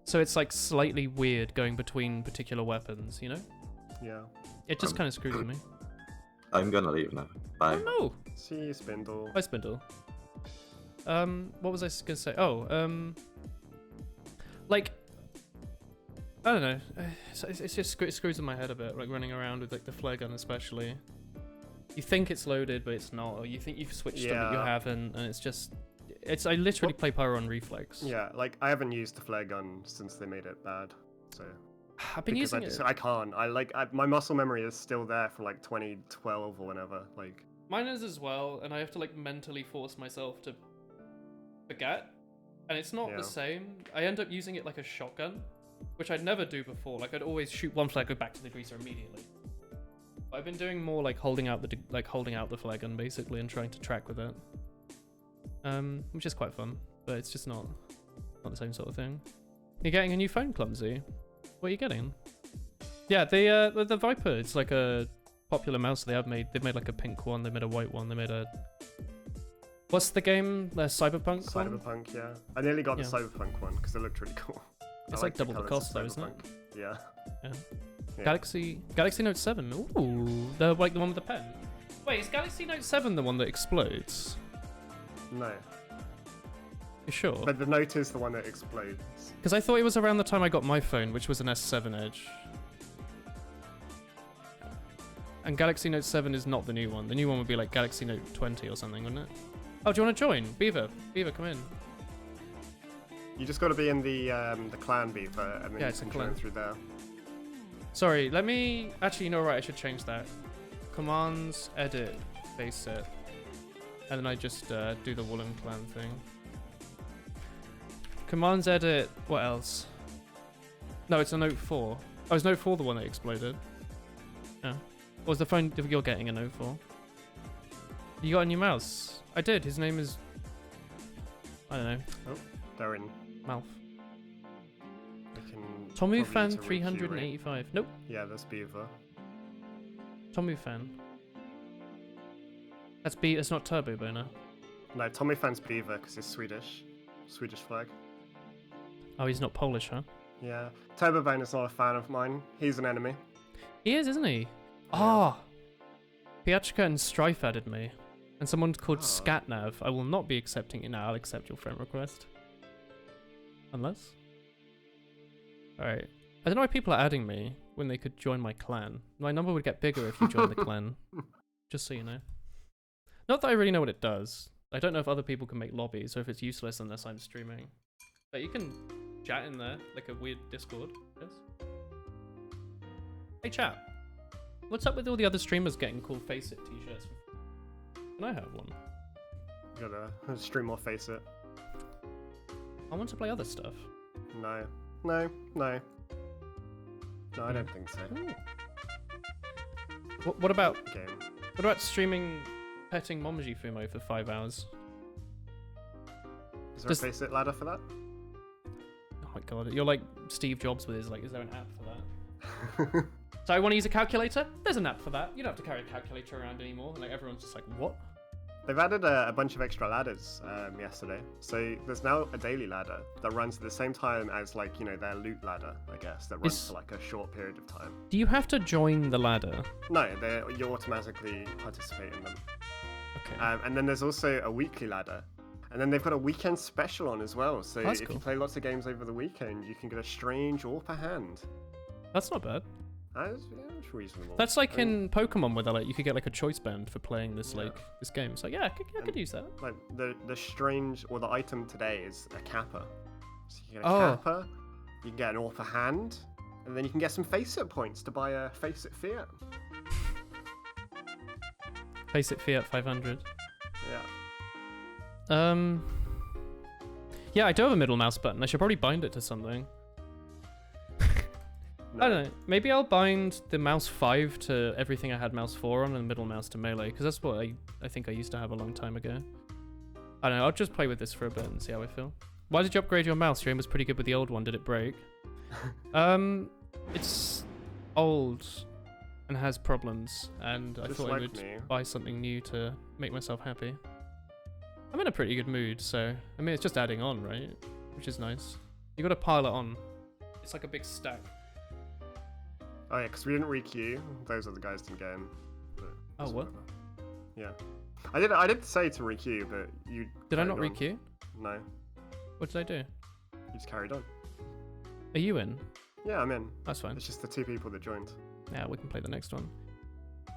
So it's like slightly weird going between particular weapons, you know? Yeah. It just kind of screws with me. I'm gonna leave now. Bye. Oh no! See you, Spindle. Bye, Spindle. What was I gonna say? Oh, like, I don't know. It's just it screws in my head a bit, like running around with like the flare gun especially. You think it's loaded, but it's not. Or you think you've switched them, but you haven't, and it's just... I literally play pyro on reflex. Yeah, like I haven't used the flare gun since they made it bad, so... I've been using it. I can't. My muscle memory is still there from like 2012 or whenever. Like mine is as well, and I have to like mentally force myself to forget, and it's not the same. I end up using it like a shotgun, which I'd never do before. Like I'd always shoot one flare, go back to the degreaser immediately. But I've been doing more like holding out the flare gun basically and trying to track with it, which is quite fun, but it's just not the same sort of thing. You're getting a new phone, Clumsy. What are you getting? Yeah, the Viper. It's like a popular mouse they have made. They've made like a pink one. They made a white one. They made a... What's the game? The Cyberpunk one? Cyberpunk, yeah. I nearly got the Cyberpunk one because it looked really cool. It's like double the cost though, isn't it? Yeah. Galaxy Note 7. Ooh, the one with the pen. Wait, is Galaxy Note 7 the one that explodes? No. You sure? But the Note is the one that explodes. Because I thought it was around the time I got my phone, which was an S7 Edge. And Galaxy Note 7 is not the new one. The new one would be like Galaxy Note 20 or something, wouldn't it? Oh, do you want to join? Beaver, come in. You just got to be in the clan, Beaver, and then you can join through there. Sorry, let me... Actually, you know what? I should change that. Commands, edit, Faceit. And then I just do the Woolen clan thing. Commands, edit, what else? No, it's a Note 4. Oh, is Note 4 the one that exploded? Yeah. Or was the phone you're getting a Note 4? You got a new mouse? I did. His name is... I don't know. Oh, they're in. Mouth. Tomu Fan 385. Nope. Yeah, that's Beaver. Tomu Fan. That's not Turbo Boner. No, Tommy Fan's Beaver because he's Swedish. Swedish flag. Oh, he's not Polish, huh? Yeah. Turbo Boner's not a fan of mine. He's an enemy. He is, isn't he? Ah! Piachka and Strife added me. And someone called Scatnav. I will not be accepting it now. I'll accept your friend request. Unless? Alright. I don't know why people are adding me when they could join my clan. My number would get bigger if you joined the clan. Just so you know. Not that I really know what it does. I don't know if other people can make lobbies or if it's useless unless I'm streaming. But you can chat in there, like a weird Discord. Yes. Hey chat. What's up with all the other streamers getting cool Faceit t-shirts? Can I have one? You gotta stream or Faceit. I want to play other stuff. No, I don't think so. What about game? What about streaming petting Momji Fumo for 5 hours? Is there a Faceit ladder for that? Oh my god, you're like Steve Jobs with his like, is there an app for that? So I want to use a calculator? There's an app for that. You don't have to carry a calculator around anymore. And like everyone's just like, what? They've added a bunch of extra ladders yesterday. So there's now a daily ladder that runs at the same time as like, you know, their loot ladder, I guess, that runs for like a short period of time. Do you have to join the ladder? No, you automatically participate in them. Okay. And then there's also a weekly ladder. And then they've got a weekend special on as well. So That's if cool. you play lots of games over the weekend, you can get a strange AWP hand. That's not bad. That's reasonable. That's like I mean, in Pokemon where you could get like a choice band for playing this Yeah. this game. So yeah, I could use that. like the strange or the item today is a kappa. So you get a Oh. kappa, you can get an AWP hand, and then you can get some Faceit points to buy a Faceit Fiat. Faceit Fiat 500. Yeah. Yeah, I do have a middle mouse button. I should probably bind it to something. I don't know. Maybe I'll bind the mouse 5 to everything I had mouse 4 on and the middle mouse to melee, because that's what I think I used to have a long time ago. I don't know. I'll just play with this for a bit and see how I feel. Why did you upgrade your mouse? Your aim was pretty good with the old one. Did it break? It's old and has problems, and I Just thought like I would me. buy something new to make myself happy. I'm in a pretty good mood, so I mean it's just adding on, right? Which is nice. You got to pile it on. It's like a big stack. Oh yeah, because we didn't re-queue. Those other guys didn't get in. But Oh, it's what? whatever. Yeah. I did say to re-queue, but you Did I carried not on. re-queue? No. What did I do? You just carried on. Are you in? Yeah, I'm in. That's fine. It's just the 2 people that joined. Yeah, we can play the next one.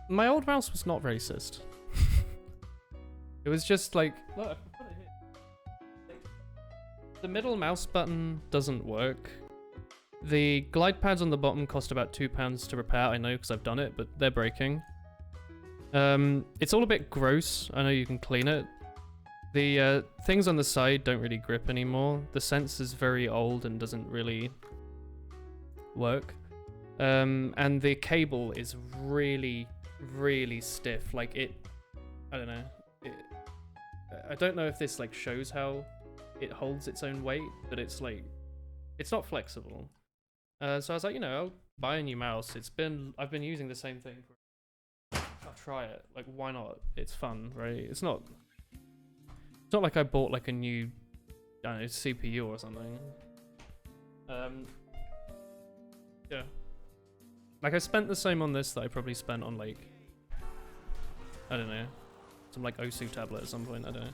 My old mouse was not racist. It was just like, look, I can put it here. The middle mouse button doesn't work. The glide pads on the bottom cost about £2 to repair. I know because I've done it, but they're breaking. It's all a bit gross. I know you can clean it. The things on the side don't really grip anymore. The sense is very old and doesn't really work. And the cable is really, really stiff. Like I don't know. I don't know if this like shows how it holds its own weight, but it's like, it's not flexible. So I was like, I'll buy a new mouse. I've been using the same thing. I'll try it. Like, why not? It's fun, right? It's not like I bought like a new, I don't know, CPU or something. Yeah. Like I spent the same on this that I probably spent on like, I don't know, some like Osu tablet at some point. I don't know.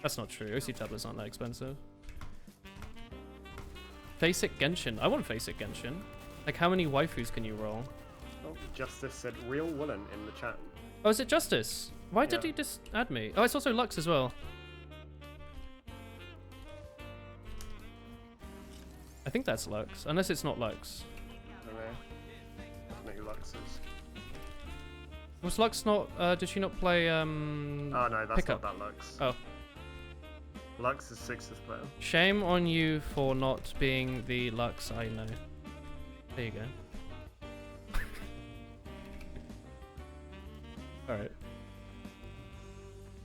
That's not true. Osu tablets aren't that expensive. Faceit Genshin. I want Faceit Genshin. Like, how many waifus can you roll? Oh, Justice said real Woolen in the chat. Oh, is it Justice? Why did Yeah. he just add me? Oh, it's also Lux as well. I think that's Lux, unless it's not Lux. I don't know. I don't know who Lux is. Was Lux not? Did she not play? Oh no, that's Pickup. not that Lux. Oh. Lux is Sixth player. Shame on you for not being the Lux I know. There you go. Alright.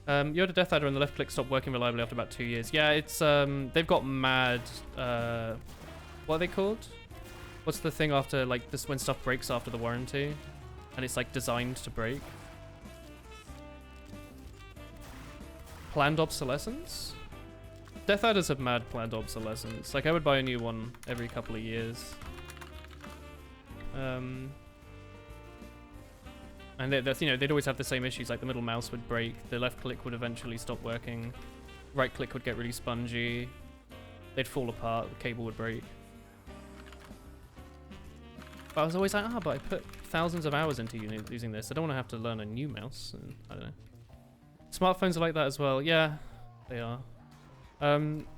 Yoda deathadder and the left click stopped working reliably after about 2 years. Yeah, it's they've got mad what are they called? What's the thing after like this when stuff breaks after the warranty? And it's like designed to break. Planned obsolescence? Death-adders have mad planned obsolescence. Like, I would buy a new one every couple of years. And that's, they'd always have the same issues, like the middle mouse would break, the left click would eventually stop working, right click would get really spongy, they'd fall apart, the cable would break. But I was always like, but I put thousands of hours into using this, I don't want to have to learn a new mouse, and I don't know. Smartphones are like that as well, yeah, they are.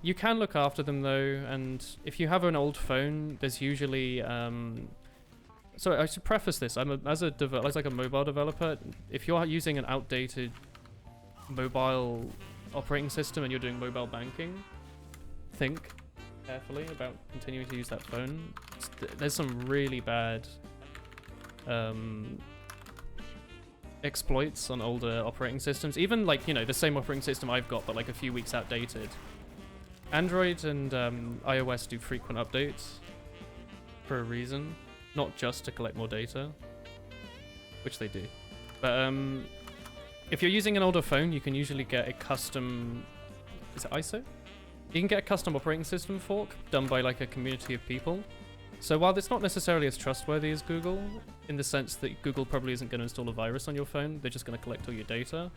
You can look after them though, and if you have an old phone, there's usually so I should preface this. As like a mobile developer, if you're using an outdated mobile operating system and you're doing mobile banking, think carefully about continuing to use that phone. There's some really bad exploits on older operating systems. Even like the same operating system I've got, but like a few weeks outdated. Android and iOS do frequent updates for a reason, not just to collect more data, which they do. But if you're using an older phone, you can usually get a custom, is it ISO? You can get a custom operating system fork done by like a community of people. So while it's not necessarily as trustworthy as Google, in the sense that Google probably isn't going to install a virus on your phone, they're just going to collect all your data.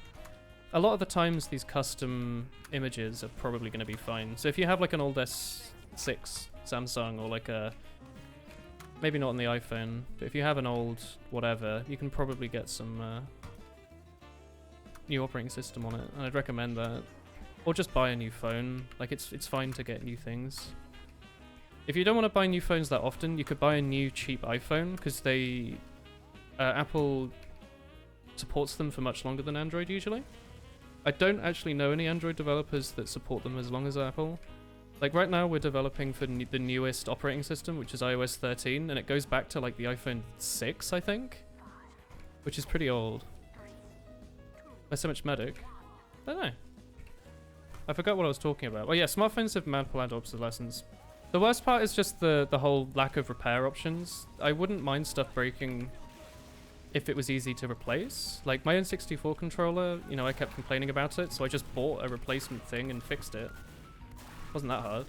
a lot of the times these custom images are probably going to be fine. So if you have like an old S6 Samsung or like a, maybe not on the iPhone, but if you have an old whatever, you can probably get some new operating system on it, and I'd recommend that. Or just buy a new phone. Like it's fine to get new things. If you don't want to buy new phones that often, you could buy a new cheap iPhone, because they Apple supports them for much longer than Android usually. I don't actually know any Android developers that support them as long as Apple. Like right now we're developing for the newest operating system, which is iOS 13, and it goes back to like the iPhone 6, I think, which is pretty old. There's so much medic. I don't know. I forgot what I was talking about. Well, yeah, smartphones have mad planned obsolescence. The worst part is just the whole lack of repair options. I wouldn't mind stuff breaking if it was easy to replace. Like my N64 controller, you know, I kept complaining about it, so I just bought a replacement thing and fixed it. Wasn't that hard.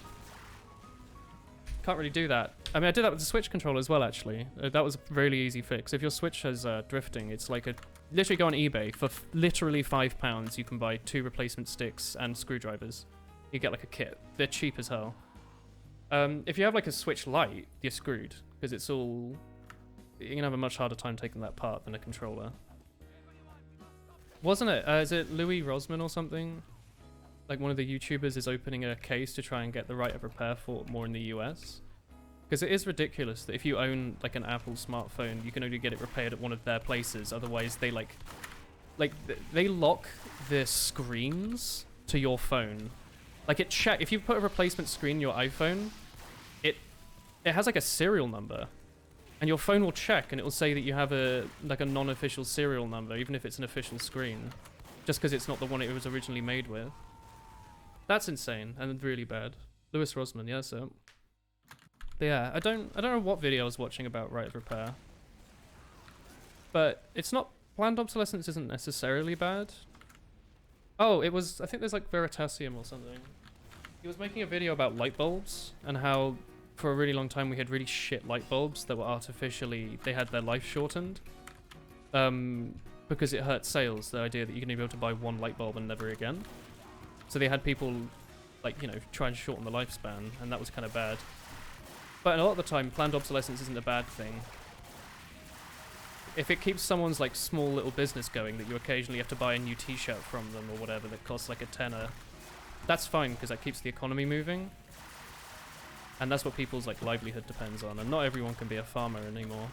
Can't really do that. I mean, I did that with the Switch controller as well, actually. That was a really easy fix. If your Switch has drifting, it's like literally go on eBay. For literally £5, you can buy 2 replacement sticks and screwdrivers. You get like a kit. They're cheap as hell. If you have like a Switch Lite, you're screwed, because it's all... You're gonna have a much harder time taking that apart than a controller. Wasn't it? Is it Louis Rosman or something? Like one of the YouTubers is opening a case to try and get the right of repair for more in the US. Because it is ridiculous that if you own like an Apple smartphone, you can only get it repaired at one of their places. Otherwise, they they lock the screens to your phone. Like if you put a replacement screen in your iPhone, it has like a serial number. And your phone will check, and it will say that you have a non-official serial number, even if it's an official screen, just because it's not the one it was originally made with. That's insane and really bad. Louis Rosman, yeah, so. But yeah, I don't know what video I was watching about right of repair, but it's not, planned obsolescence isn't necessarily bad. Oh, it was, I think there's like Veritasium or something. He was making a video about light bulbs and how for a really long time we had really shit light bulbs that were artificially, they had their life shortened. Because it hurt sales, the idea that you're going to be able to buy one light bulb and never again. So they had people, like, you know, try and shorten the lifespan, and that was kind of bad. But a lot of the time, planned obsolescence isn't a bad thing. If it keeps someone's, like, small little business going, that you occasionally have to buy a new t-shirt from them or whatever that costs, like, a tenner, that's fine, because that keeps the economy moving. And that's what people's, like, livelihood depends on, and not everyone can be a farmer anymore.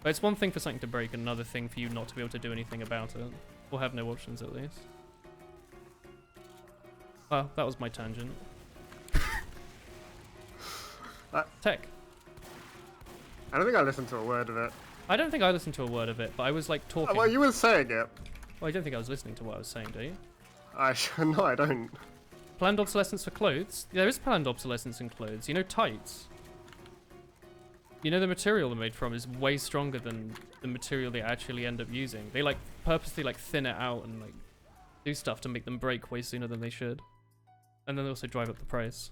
But it's one thing for something to break, and another thing for you not to be able to do anything about it. Or have no options, at least. Well, that was my tangent. Tech. I don't think I listened to a word of it. I don't think I listened to a word of it, but I was, like, talking. Well, you were saying it. Well, I don't think I was listening to what I was saying, do you? No, I don't. Planned obsolescence for clothes? There is planned obsolescence in clothes. You know tights? You know the material they're made from is way stronger than the material they actually end up using. They, like, purposely, like, thin it out and, like, do stuff to make them break way sooner than they should. And then they also drive up the price.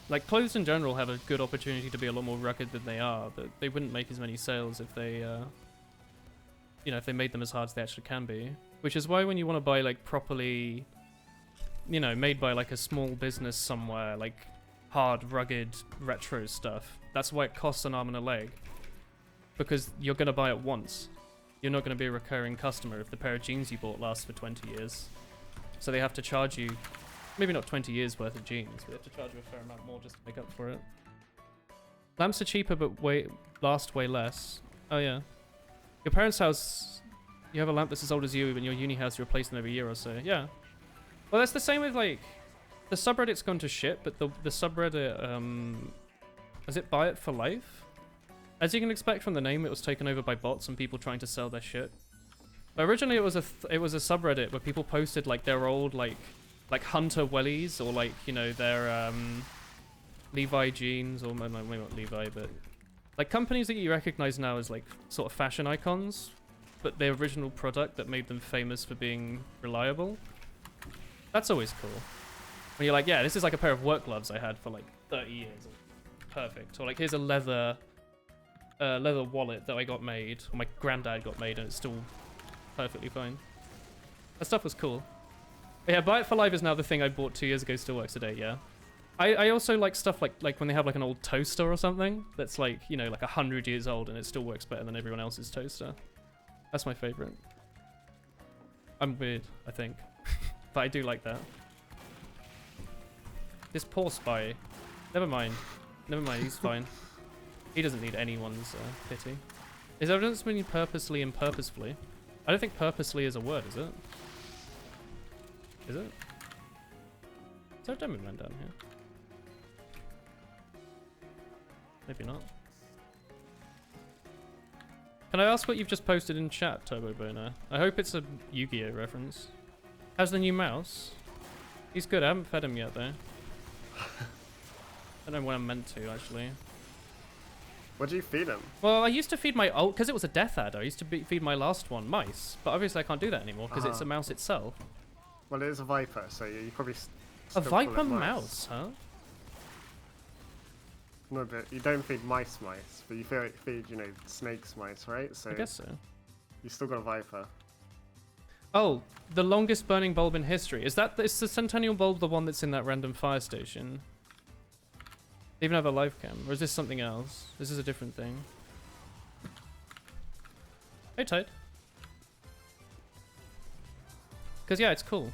Like, clothes in general have a good opportunity to be a lot more rugged than they are, but they wouldn't make as many sales if they, you know, if they made them as hard as they actually can be. Which is why when you want to buy, like, properly, you know, made by, like, a small business somewhere, like, hard, rugged, retro stuff, that's why it costs an arm and a leg. Because you're going to buy it once. You're not going to be a recurring customer if the pair of jeans you bought lasts for 20 years. So they have to charge you, maybe not 20 years worth of jeans, but they have to charge you a fair amount more just to make up for it. Lamps are cheaper but last way less. Oh yeah. Your parents' house, you have a lamp that's as old as you, and your uni house you replace them every year or so. Yeah. Well, that's the same with, like, the subreddit's gone to shit, but the subreddit, is it Buy It For Life? As you can expect from the name, it was taken over by bots and people trying to sell their shit. But originally it was a subreddit where people posted, like, their old, like Hunter wellies, or, like, you know, their Levi jeans, or maybe not Levi, but like companies that you recognize now as, like, sort of fashion icons, but their original product that made them famous for being reliable. That's always cool. When you're like, yeah, this is like a pair of work gloves I had for like 30 years. Perfect. Or like, here's a leather leather wallet that I got made, or my granddad got made, and it's still perfectly fine. That stuff was cool. But yeah, Buy It for Life is now the thing I bought 2 years ago, still works today, yeah. I also like stuff like when they have like an old toaster or something that's like, you know, like 100 years old and it still works better than everyone else's toaster. That's my favorite. I'm weird, I think. But I do like that. This poor spy. Never mind. Never mind, he's fine. He doesn't need anyone's pity. Is evidence mean purposely and purposefully? I don't think purposely is a word, is it? Is it? Is there a Diamond Man down here? Maybe not. Can I ask what you've just posted in chat, Turbo Boner? I hope it's a Yu-Gi-Oh reference. How's the new mouse? He's good, I haven't fed him yet though. I don't know when I'm meant to, actually. What do you feed him? Well, I used to feed my old, because it was a deathadder, I used to feed my last one mice, but obviously I can't do that anymore because it's a mouse itself. Well, it is a viper, so you probably A viper mouse, huh? No, but you don't feed mice, but you feed, you know, snakes mice, right? So I guess so. You still got a viper. Oh, the longest burning bulb in history. Is the Centennial bulb the one that's in that random fire station? They even have a live cam, or is this something else? This is a different thing. Hey, Tide. Because yeah, it's cool.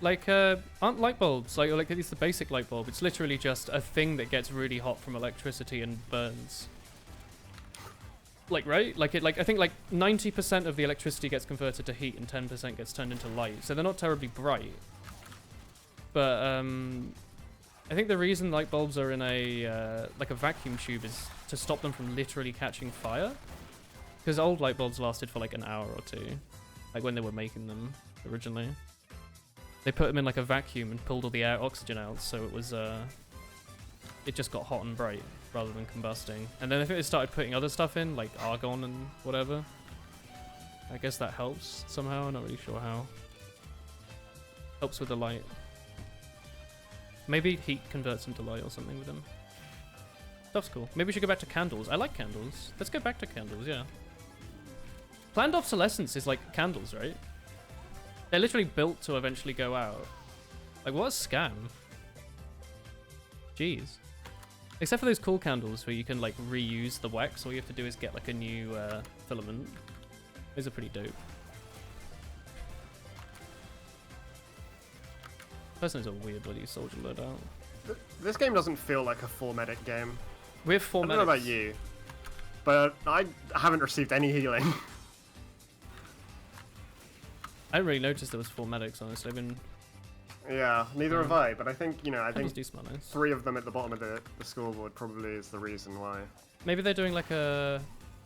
Like, aren't light bulbs, like it's the basic light bulb, it's literally just a thing that gets really hot from electricity and burns. Like, right? Like, I think like 90% of the electricity gets converted to heat and 10% gets turned into light, so they're not terribly bright. But, I think the reason light bulbs are in a, like a vacuum tube is to stop them from literally catching fire. Because old light bulbs lasted for like an hour or two, like when they were making them originally. They put them in like a vacuum and pulled all the air oxygen out, so it was it just got hot and bright rather than combusting. And then I think they started putting other stuff in, like argon and whatever. I guess that helps somehow. I'm not really sure how. Helps with the light. Maybe heat converts into light or something with them. Stuff's cool. Maybe we should go back to candles. I like candles. Let's go back to candles. Yeah. Planned obsolescence is like candles, right? They're literally built to eventually go out. Like, what a scam. Jeez. Except for those cool candles where you can, like, reuse the wax. All you have to do is get, like, a new filament. Those are pretty dope. Person is a weird bloody soldier loadout. This game doesn't feel like a 4-medic game. We have 4 I medics. don't know about you, but I haven't received any healing. I didn't really notice there was 4 medics, honestly. I've been... Yeah, neither have I, but I think, you know, I think do smell nice. 3 of them at the bottom of the scoreboard probably is the reason why. Maybe they're doing like a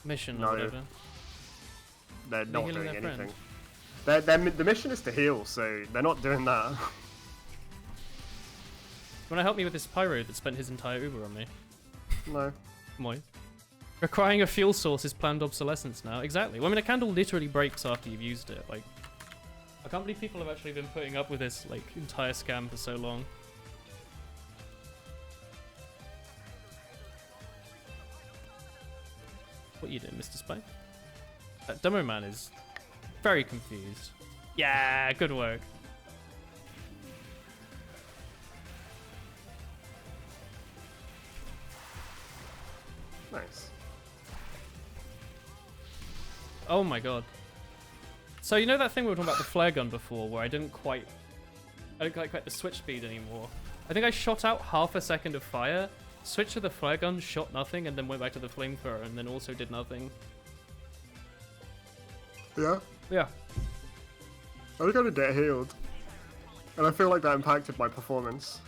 mission or whatever. They're not doing their anything. friend. The mission is to heal, so they're not doing that. Wanna help me with this pyro that spent his entire Uber on me? No. Moi. Requiring a fuel source is planned obsolescence now. Exactly. Well, I mean, a candle literally breaks after you've used it. Like, I can't believe people have actually been putting up with this, like, entire scam for so long. What you doing, Mr. Spy? That demo man is very confused. Yeah, good work. Nice. Oh my god. So you know that thing we were talking about the flare gun before, where I didn't quite the switch speed anymore. I think I shot out half a second of fire, switched to the flare gun, shot nothing, and then went back to the flamethrower, and then also did nothing. Yeah? Yeah. I was going to get healed. And I feel like that impacted my performance.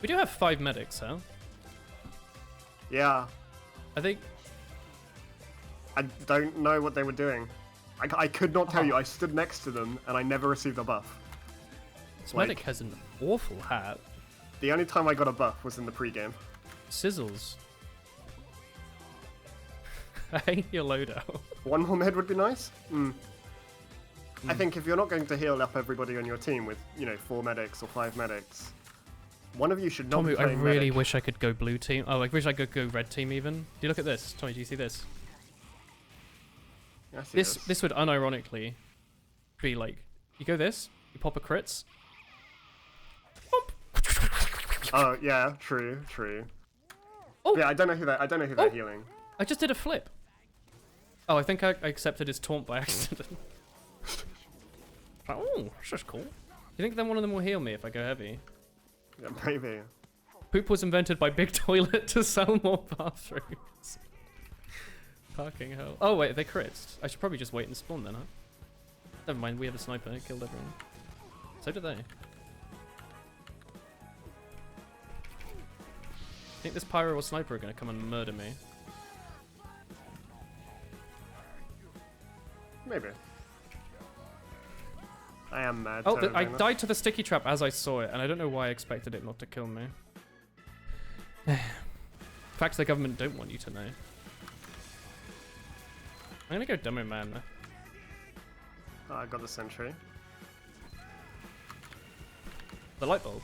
We do have 5 medics, huh? Yeah. I think... I don't know what they were doing. I could not tell you. I stood next to them, and I never received a buff. This medic has an awful hat. The only time I got a buff was in the pregame. Sizzles. I hate your loadout. 1 more med would be nice. I think if you're not going to heal up everybody on your team with, you know, 4 medics or 5 medics, One of you should not Tommy, be I playing really medic. wish I could go blue team. Oh, I wish I could go red team even. Do you look at this? Tommy, do you see this? Yeah, I see This would unironically be like, you go this, you pop a crits. Oh yeah, true. Oh! Yeah, I don't know who they're healing. I just did a flip. Oh, I think I accepted his taunt by accident. Oh, that's just cool. Do you think then one of them will heal me if I go heavy? Yeah, maybe. Poop was invented by Big Toilet to sell more bathrooms. Fucking hell. Oh wait, they crits. I should probably just wait and spawn then, huh? Never mind, we have a sniper. It killed everyone. So do they. I think this pyro or sniper are gonna come and murder me. Maybe. I am mad. Oh, I died to the sticky trap as I saw it, and I don't know why I expected it not to kill me. Facts the government don't want you to know. I'm gonna go demo man. Oh, I got the sentry. The light bulb.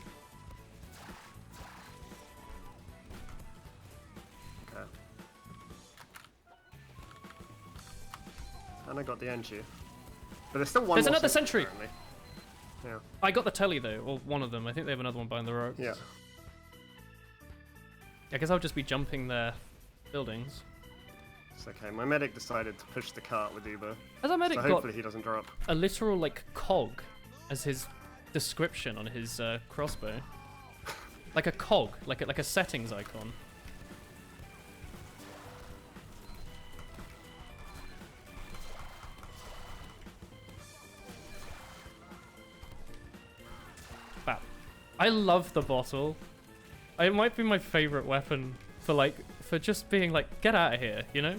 Okay. And I got the NG. But there's still one There's more another sentry! apparently. Yeah. I got the telly though, or one of them. I think they have another one behind the ropes. Yeah. I guess I'll just be jumping their buildings. It's okay. My medic decided to push the cart with Uber. Has our medic So got hopefully he doesn't drop. a literal like cog as his description on his crossbow? Like a cog, like a settings icon. Wow. I love the bottle. It might be my favorite weapon for just being like, get out of here, you know?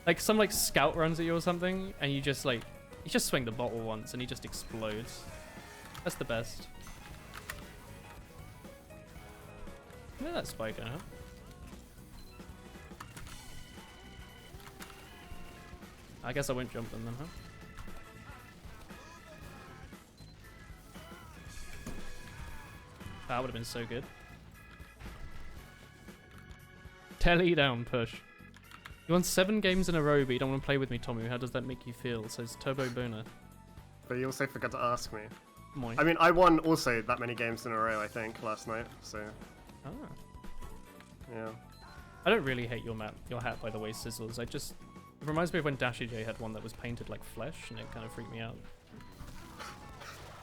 Like some like scout runs at you or something, and you just swing the bottle once and he just explodes. That's the best. Where's that spike going? I guess I won't jump them then, huh? That would have been so good. Telly down, push. You won 7 games in a row, but you don't want to play with me, Tommy. How does that make you feel? Says Turbo Boner. But you also forgot to ask me. Moi. I mean, I won also that many games in a row, I think, last night. So, Ah. yeah. I don't really hate your hat, by the way, Sizzles. It reminds me of when Dashy J had one that was painted like flesh, and it kind of freaked me out.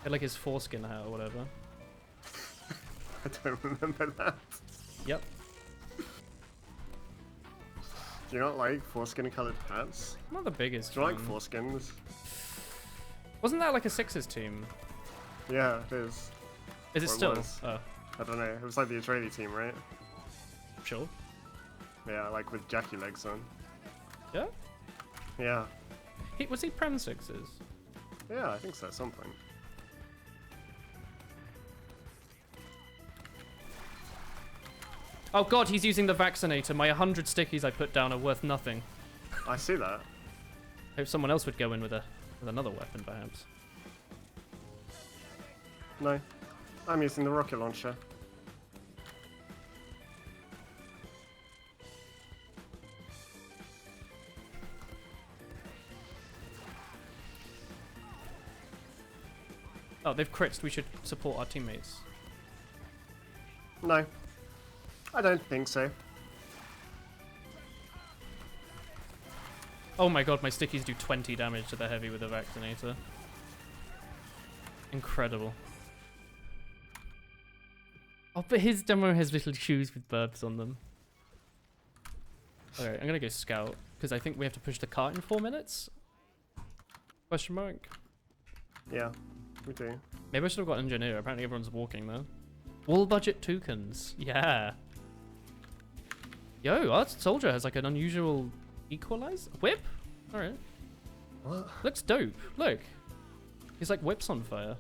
Had like his foreskin hat or whatever. I don't remember that. Yep. Do you not like foreskin coloured hats? Not the biggest. Do you like fan. foreskins? Wasn't that like a Sixers team? Yeah, it is. Is it Or it still? was. Oh, I don't know. It was like the Israeli team, right? sure. Yeah, like with Jackie legs on. Yeah. Yeah. Was he Prem Sixers? Yeah, I think so at some point. Oh god, he's using the vaccinator. My 100 stickies I put down are worth nothing. I see that. Hope someone else would go in with another weapon, perhaps. No. I'm using the rocket launcher. Oh, they've crits. We should support our teammates. No. I don't think so. Oh my god, my stickies do 20 damage to the heavy with the vaccinator. Incredible. Oh, but his demo has little shoes with burbs on them. Alright, I'm gonna go scout, because I think we have to push the cart in 4 minutes? Question mark? Yeah, we do. Maybe I should have got engineer. Apparently everyone's walking though. Wool budget toucans. Yeah. Yo, our soldier has like an unusual equalize whip. All right. What? Looks dope. Look. He's like whips on fire.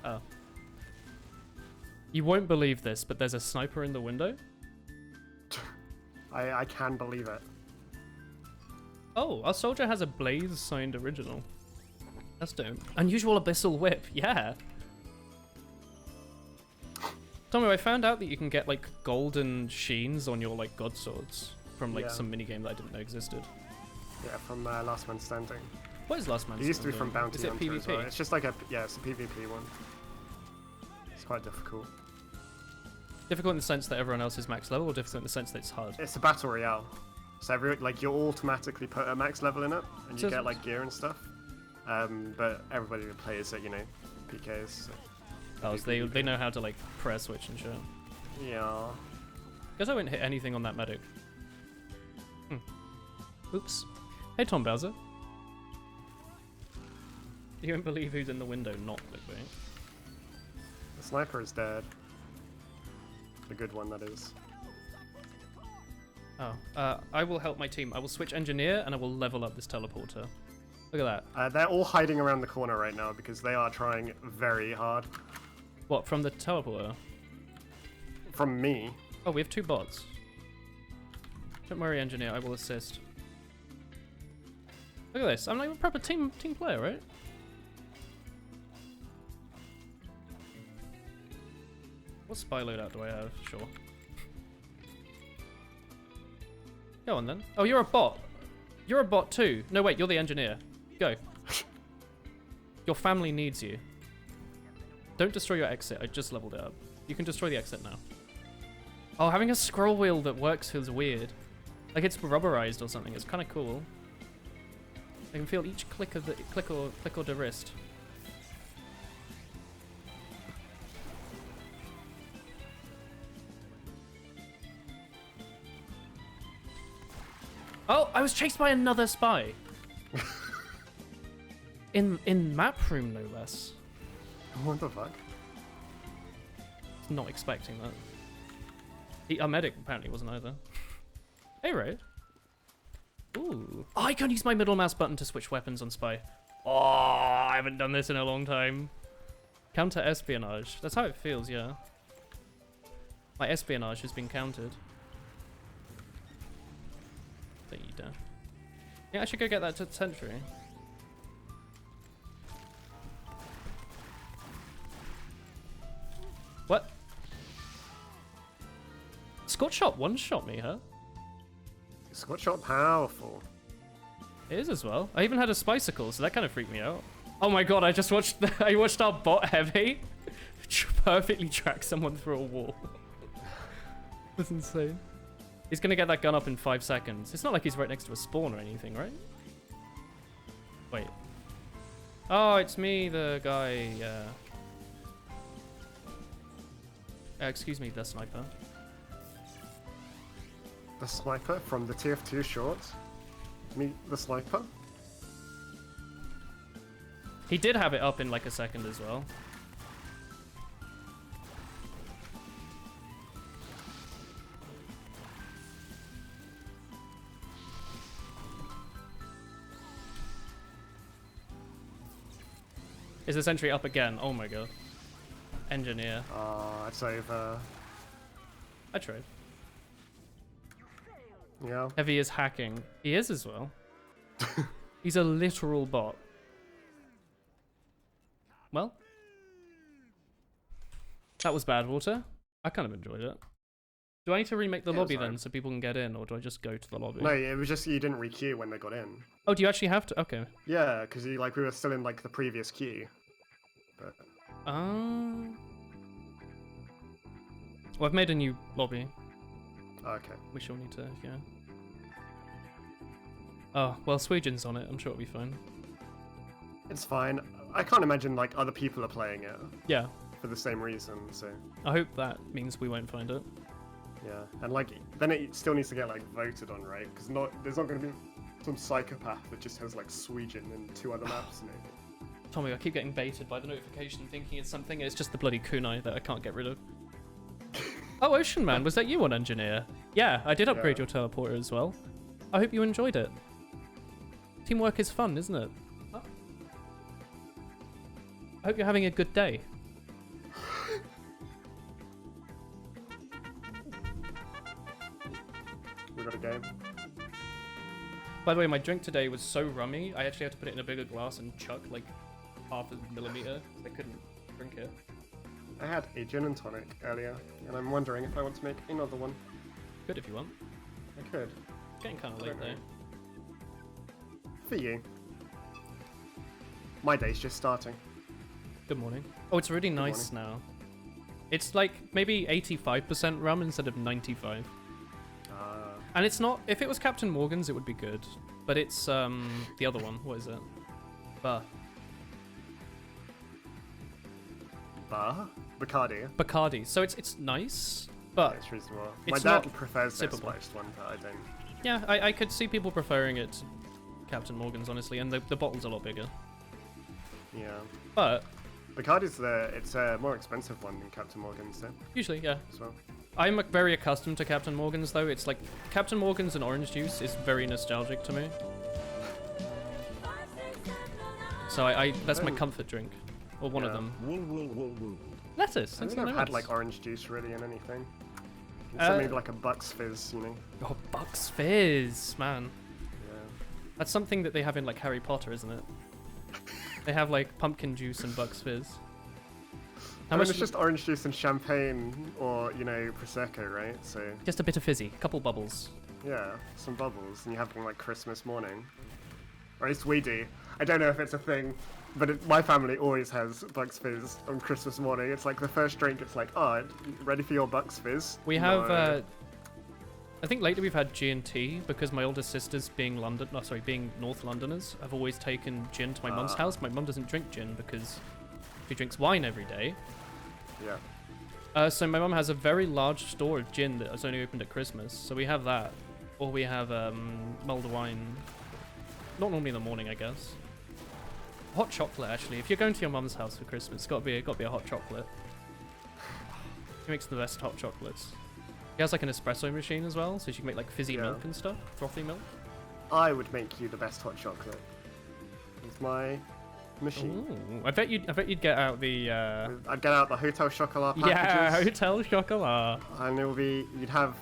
Oh. You won't believe this, but there's a sniper in the window. I can believe it. Oh, our soldier has a Blaze signed original. That's dope. Unusual Abyssal Whip, yeah. Tommy, I found out that you can get like golden sheens on your like god swords from like some minigame that I didn't know existed. Yeah, from Last Man Standing. What is Last Man It used to be Standing? from Bounty Is it Hunter as well. PvP? It's just like a it's a PvP one. It's quite difficult. Difficult in the sense that everyone else is max level, or difficult in the sense that it's hard? It's a battle royale, so you'll automatically put a max level in it, and you get like gear and stuff. But everybody who plays it, PKs. So Oh, so they know how to like press switch and shit. yeah. Guess I wouldn't hit anything on that medic. Oops. Hey Tom Bowser. You won't believe who's in the window, not clickbait. The sniper is dead. The good one, that is. Oh, I will help my team. I will switch engineer and I will level up this teleporter. Look at that. They're all hiding around the corner right now because they are trying very hard. What, from the teleporter? From me. Oh, we have 2 bots. Don't worry, engineer. I will assist. Look at this. I'm like a proper team player, right? What spy loadout do I have? Sure. Go on then. Oh, you're a bot. You're a bot too. No, wait, you're the engineer. Go. Your family needs you. Don't destroy your exit. I just leveled it up. You can destroy the exit now. Oh, having a scroll wheel that works feels weird. Like it's rubberized or something. It's kind of cool. I can feel each click of the click or the wrist. Oh, I was chased by another spy. in map room, no less. What the fuck? Not expecting that. Our medic apparently wasn't either. Hey, Raid. Ooh. Oh, I can't use my middle mouse button to switch weapons on spy. Oh, I haven't done this in a long time. Counter espionage. That's how it feels, yeah. My espionage has been countered. Don't you dare. Yeah, I should go get that to sentry. What? Scott shot one-shot me, huh? Scott shot powerful. It is as well. I even had a spicicle, so that kind of freaked me out. Oh my god, I just watched I watched our bot Heavy perfectly track someone through a wall. That's insane. He's gonna get that gun up in 5 seconds. It's not like he's right next to a spawn or anything, right? Wait. Oh, it's me, the guy, excuse me, the sniper. The sniper from the TF2 short. Meet the sniper. He did have it up in like a second as well. Is the sentry up again? Oh my god. Engineer. It's over. I tried. Yeah. Heavy is hacking. He is as well. He's a literal bot. Well. That was bad, Water. I kind of enjoyed it. Do I need to remake the lobby then so people can get in, or do I just go to the lobby? No, it was just you didn't requeue when they got in. Oh, do you actually have to? Okay. Yeah, because we were still in like the previous queue. But Well, I've made a new lobby. okay. We shall need to, yeah. Oh, well, Sweden's on it. I'm sure it'll be fine. It's fine. I can't imagine like other people are playing it Yeah. for the same reason. So I hope that means we won't find it. yeah, and like then it still needs to get like voted on, right? Because there's not going to be some psychopath that just has like Sweden and 2 other maps in it. Tommy, I keep getting baited by the notification thinking it's something. It's just the bloody kunai that I can't get rid of. Oh, Ocean Man, was that you on Engineer? Yeah, I did upgrade your teleporter as well. I hope you enjoyed it. Teamwork is fun, isn't it? I hope you're having a good day. we got a game. By the way, my drink today was so rummy, I actually had to put it in a bigger glass and chuck like half a millimeter. I couldn't drink it. I had a gin and tonic earlier, and I'm wondering if I want to make another one. Good if you want. I could. It's getting kind of late though. For you. My day's just starting. Good morning. Oh, it's really nice now. It's like maybe 85% rum instead of 95. And it's not. If it was Captain Morgan's, it would be good. But it's the other one. What is it? Bacardi. Bacardi. So it's nice, but It's reasonable. it's My dad not prefers the sippable. spiced one, but I don't. yeah, I could see people preferring it to Captain Morgan's honestly, and the bottle's a lot bigger. Yeah. But Bacardi's it's a more expensive one than Captain Morgan's, though, usually, yeah. as well. I'm very accustomed to Captain Morgan's though. It's like Captain Morgan's and orange juice is very nostalgic to me. So I that's my comfort drink, or one of Yeah. them. Lettuce. I Thanks think for I've the had notes. like orange juice really in anything. Except maybe like a Bucks Fizz, you know. Oh, Bucks Fizz, man. Yeah. That's something that they have in like Harry Potter, isn't it? They have like pumpkin juice and Bucks Fizz. I mean, it's just orange juice and champagne, or you know, prosecco, right? So Just a bit of fizzy, couple bubbles. yeah, some bubbles, and you have them like Christmas morning. Or at least we do. I don't know if it's a thing, but my family always has Bucks Fizz on Christmas morning. It's like the first drink. It's like, oh, ready for your Bucks Fizz? We have, No. I think lately we've had G&T because my older sisters, being being North Londoners, have always taken gin to my mum's house. My mum doesn't drink gin because she drinks wine every day. Yeah. So my mum has a very large store of gin that is only opened at Christmas. So we have that, or we have mulled wine. Not normally in the morning, I guess. Hot chocolate, actually. If you're going to your mum's house for Christmas, it's got to be a hot chocolate. She makes the best hot chocolates. She has like an espresso machine as well, so she can make like fizzy milk and stuff, frothy milk. I would make you the best hot chocolate with my machine. Ooh, I bet you'd get out the I'd get out the Hotel Chocolat packages. yeah, Hotel Chocolat. And it will be, you'd have,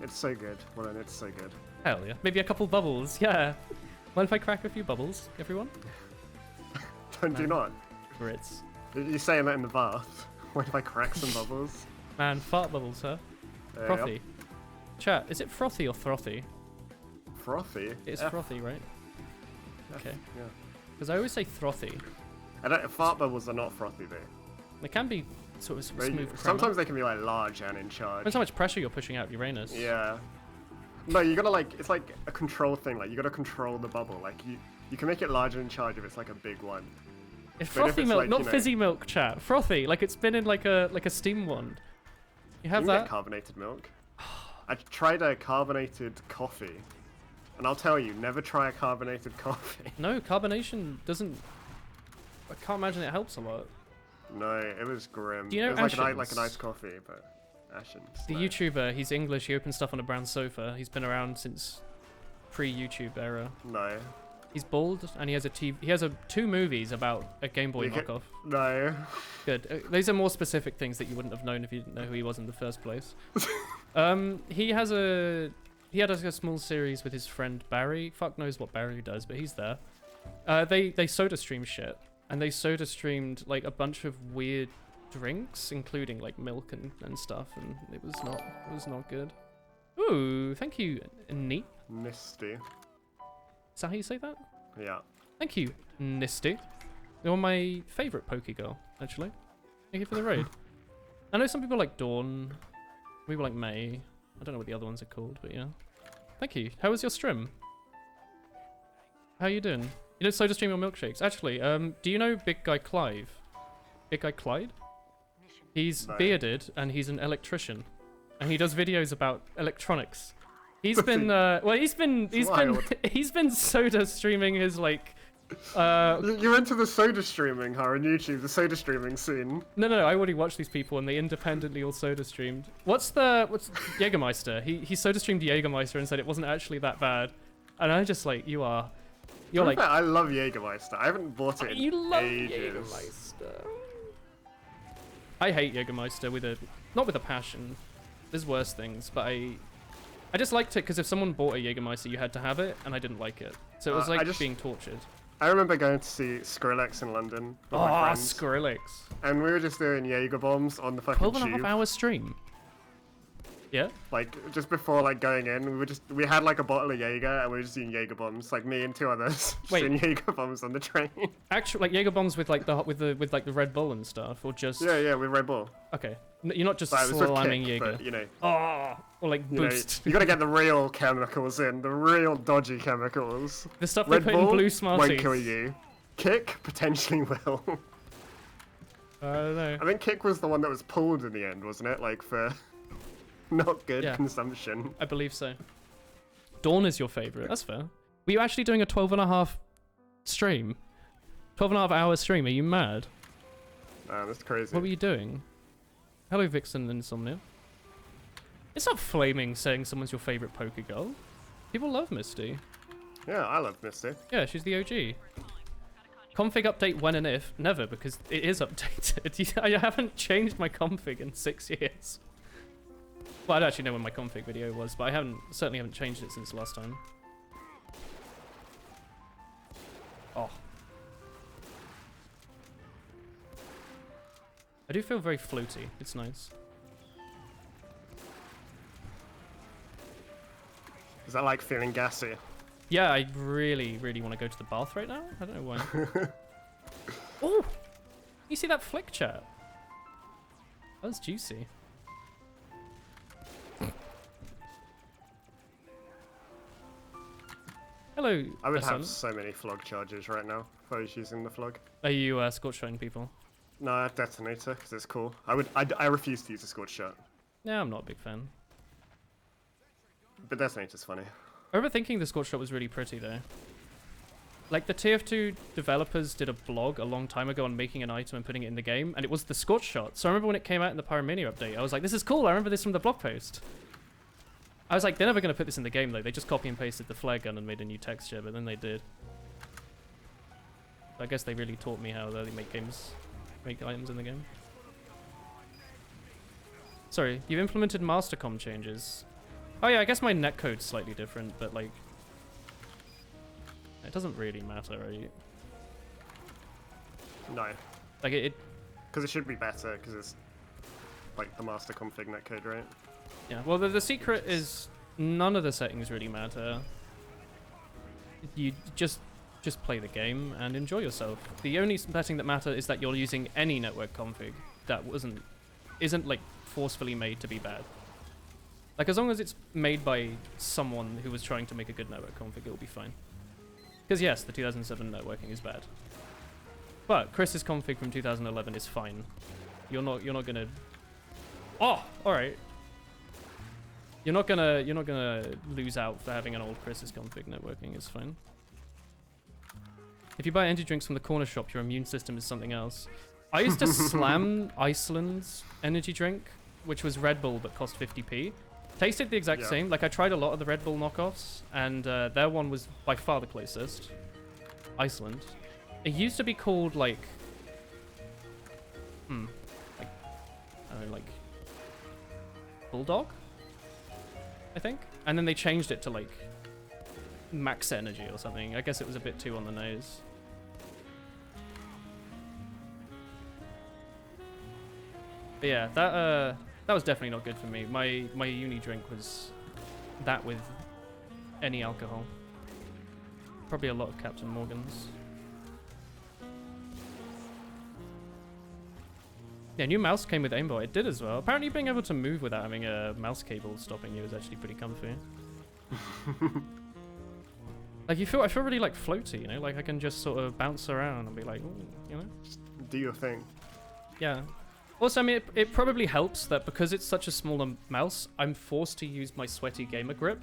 it's so good. Well, it's so good. Hell yeah, maybe a couple bubbles. Yeah. Mind if I crack a few bubbles, everyone? Do not. Grits. You're saying that in the bath. What if I crack some bubbles? Man, fart bubbles, huh? Frothy. Chat, is it frothy or frothy? Frothy? It's F- frothy, right? F- Okay. Yeah. Because I always say frothy. Fart bubbles are not frothy though. They can be sort of They- smooth. sometimes they can be like large and in charge. Depends how much pressure you're pushing out of Uranus. Yeah. No, you gotta like, it's like a control thing. Like you gotta control the bubble. Like you can make it larger in charge if it's like a big one. It's But if frothy it's milk, like, not you know- fizzy milk, chat. Frothy, like it's been in like a steam wand. You have You can that? get carbonated milk. I tried a carbonated coffee, and I'll tell you, never try a carbonated coffee. No, carbonation doesn't. I can't imagine it helps a lot. No, it was grim. Do you know it was like an Ashens? iced coffee, but Ashens. The no. YouTuber, he's English. He opens stuff on a brown sofa. He's been around since pre-YouTube era. No. He's bald and he has a TV. He has 2 movies about a Game Boy You can- knockoff. No. Good. These are more specific things that you wouldn't have known if you didn't know who he was in the first place. He had a small series with his friend Barry. Fuck knows what Barry does, but he's there. They soda stream shit, and they soda streamed like a bunch of weird drinks, including like milk and stuff, and it was not good. Ooh, thank you, Neat. Misty. Is that how you say that? Yeah. Thank you, Nisty. You're my favourite Pokegirl, actually. Thank you for the raid. I know some people like Dawn. People like May. I don't know what the other ones are called, but yeah. Thank you. How was your stream? How you doing? You did soda stream your milkshakes. Actually, do you know Big Guy Clive? Big Guy Clyde? He's No. bearded and he's an electrician. And he does videos about electronics. He's Does been he? he's been soda streaming his like You're into the soda streaming, huh? On YouTube, the soda streaming scene. No, I already watched these people and they independently all soda streamed. What's Jägermeister? He soda streamed Jägermeister and said it wasn't actually that bad. And I just like, you're To be like, fair, I love Jägermeister. I haven't bought it in you love ages. Jägermeister. I hate Jägermeister not with a passion. There's worse things, but I just liked it because if someone bought a Jägermeister, you had to have it, and I didn't like it. So it was like being tortured. I remember going to see Skrillex in London with my Oh, friends, Skrillex. and we were just doing Jaeger bombs on the fucking 12.5 tube. hour stream. Yeah? Like, just before, like, going in, we had, like, a bottle of Jaeger, and we were just doing Jaeger bombs, like, me and 2 others, just Wait. doing Jaeger bombs on the train. Actually, like Jaeger bombs with like the Red Bull and stuff, or just Yeah, with Red Bull. okay. You're not just But it was with slamming kick, Jaeger. but, you know, Oh, or like you know, boost. you gotta get the real chemicals in, the real dodgy chemicals. The stuff Red they put Bull in blue Smarties. won't kill you. Kick potentially will. I don't know. I think Kick was the one that was pulled in the end, wasn't it? Like, for not good Yeah. consumption. I believe so. Dawn is your favorite. That's fair. Were you actually doing a 12.5 stream? 12.5 hour stream? Are you mad? That's crazy. What were you doing? Hello, Vixen Insomnia. It's not flaming saying someone's your favorite poker girl. People love Misty. Yeah, I love Misty. Yeah, she's the OG. Config update when and if? Never, because it is updated. I haven't changed my config in 6 years. Well, I don't actually know when my config video was, but I certainly haven't changed it since last time. Oh. I do feel very floaty. It's nice. Is that like feeling gassy? Yeah, I really, really want to go to the bath right now. I don't know why. Oh! You see that flick chat? That was juicy. Hello, I would Hassan. have so many flog charges right now if I was using the flog. Are you scorch shotting people? No, I have detonator because it's cool. I refuse to use a scorch shot, Yeah, I'm not a big fan. but detonator's funny. I remember thinking the scorch shot was really pretty though. Like the TF2 developers did a blog a long time ago on making an item and putting it in the game, and it was the scorch shot. So I remember when it came out in the Pyromania update, I was like, this is cool, I remember this from the blog post. I was like, they're never going to put this in the game though, they just copy and pasted the flare gun and made a new texture, but then they did. So I guess they really taught me how they make items in the game. Sorry, you've implemented mastercom changes. Oh yeah, I guess my netcode's slightly different, but like... It doesn't really matter, right? No, Like it because it should be better because it's like the master config netcode, right? yeah, well the secret is none of the settings really matter. You just play the game and enjoy yourself. The only setting that matters is that you're using any network config that isn't like forcefully made to be bad. Like as long as it's made by someone who was trying to make a good network config, it'll be fine. Because yes, the 2007 networking is bad. But Chris's config from 2011 is fine. You're not gonna... Oh! Alright. You're not gonna lose out for having an old Chris's config networking, it's fine. If you buy energy drinks from the corner shop, your immune system is something else. I used to slam Iceland's energy drink, which was Red Bull but cost 50p. Tasted the exact same. Like I tried a lot of the Red Bull knockoffs, and their one was by far the closest. Iceland. It used to be called like, I don't know, like Bulldog, I think. And then they changed it to like Max Energy or something. I guess it was a bit too on the nose. But yeah, that was definitely not good for me. My uni drink was that with any alcohol. Probably a lot of Captain Morgan's. Yeah, new mouse came with aimbot. It did as well. Apparently being able to move without having a mouse cable stopping you is actually pretty comfy. Like I feel really like floaty, you know? Like I can just sort of bounce around and be like, ooh, you know? Just do your thing. Yeah. Also, I mean, it probably helps that because it's such a smaller mouse, I'm forced to use my sweaty gamer grip,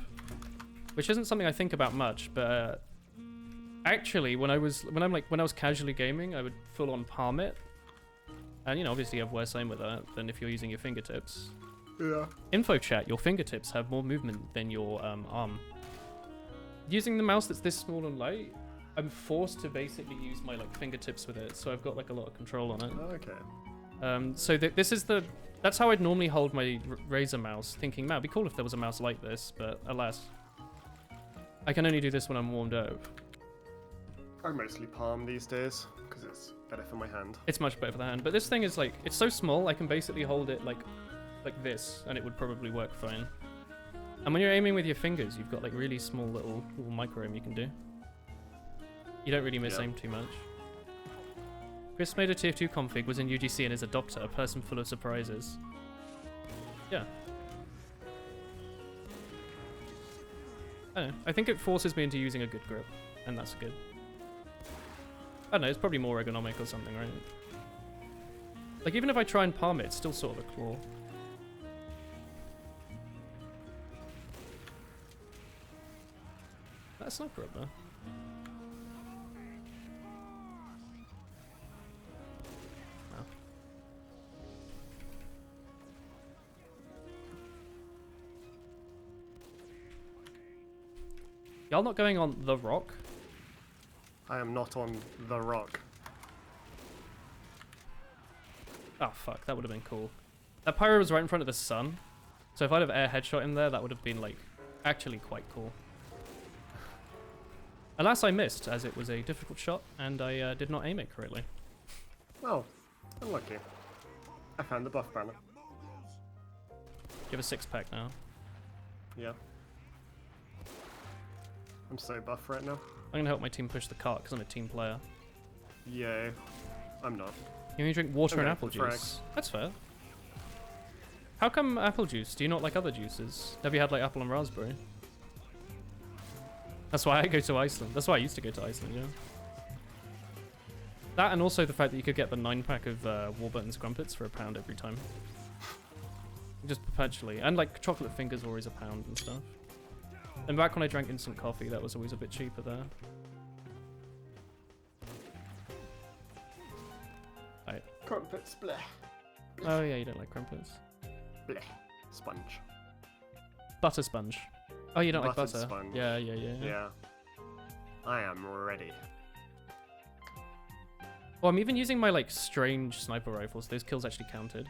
which isn't something I think about much. But actually, when I was casually gaming, I would full on palm it, and you know, obviously, you have worse aim with that than if you're using your fingertips. Yeah. Info chat: your fingertips have more movement than your arm. Using the mouse that's this small and light, I'm forced to basically use my like fingertips with it, so I've got like a lot of control on it. Okay. So this is the That's how I'd normally hold my Razer mouse, thinking, man, it'd be cool if there was a mouse like this, but alas. I can only do this when I'm warmed up. I mostly palm these days, because it's better for my hand. It's much better for the hand, but this thing is like, it's so small, I can basically hold it like this, and it would probably work fine. And when you're aiming with your fingers, you've got like really small little micro aim you can do. You don't really miss aim too much. Chris made a TF2 config, was in UGC and is a doctor, a person full of surprises. Yeah. I don't know. I think it forces me into using a good grip, and that's good. I don't know, it's probably more ergonomic or something, right? Like, even if I try and palm it, it's still sort of a claw. That's not good, though. Y'all not going on the rock? I am not on the rock. Oh fuck, that would have been cool. That pyro was right in front of the sun, so if I'd have air headshot him there, that would have been like actually quite cool. Alas, I missed, as it was a difficult shot, and I did not aim it correctly. Oh, unlucky. I found the buff banner. You have a 6-pack now. Yeah. I'm so buff right now. I'm gonna help my team push the cart because I'm a team player. Yay. I'm not. You only drink water Okay, and apple frag. juice. That's fair. How come apple juice? Do you not like other juices? Have you had like apple and raspberry? That's why I go to Iceland. That's why I used to go to Iceland, yeah. That and also the fact that you could get the 9-pack of Warburton's Crumpets for £1 every time. Just perpetually. And like chocolate fingers were always £1 and stuff. And back when I drank instant coffee, that was always a bit cheaper there. Right. Crumpets, bleh. Oh yeah, you don't like crumpets. Bleh. Sponge. Butter sponge. Oh, you don't like Buttered butter? sponge. Yeah. Yeah. I am ready. Well, I'm even using my like strange sniper rifles. Those kills actually counted.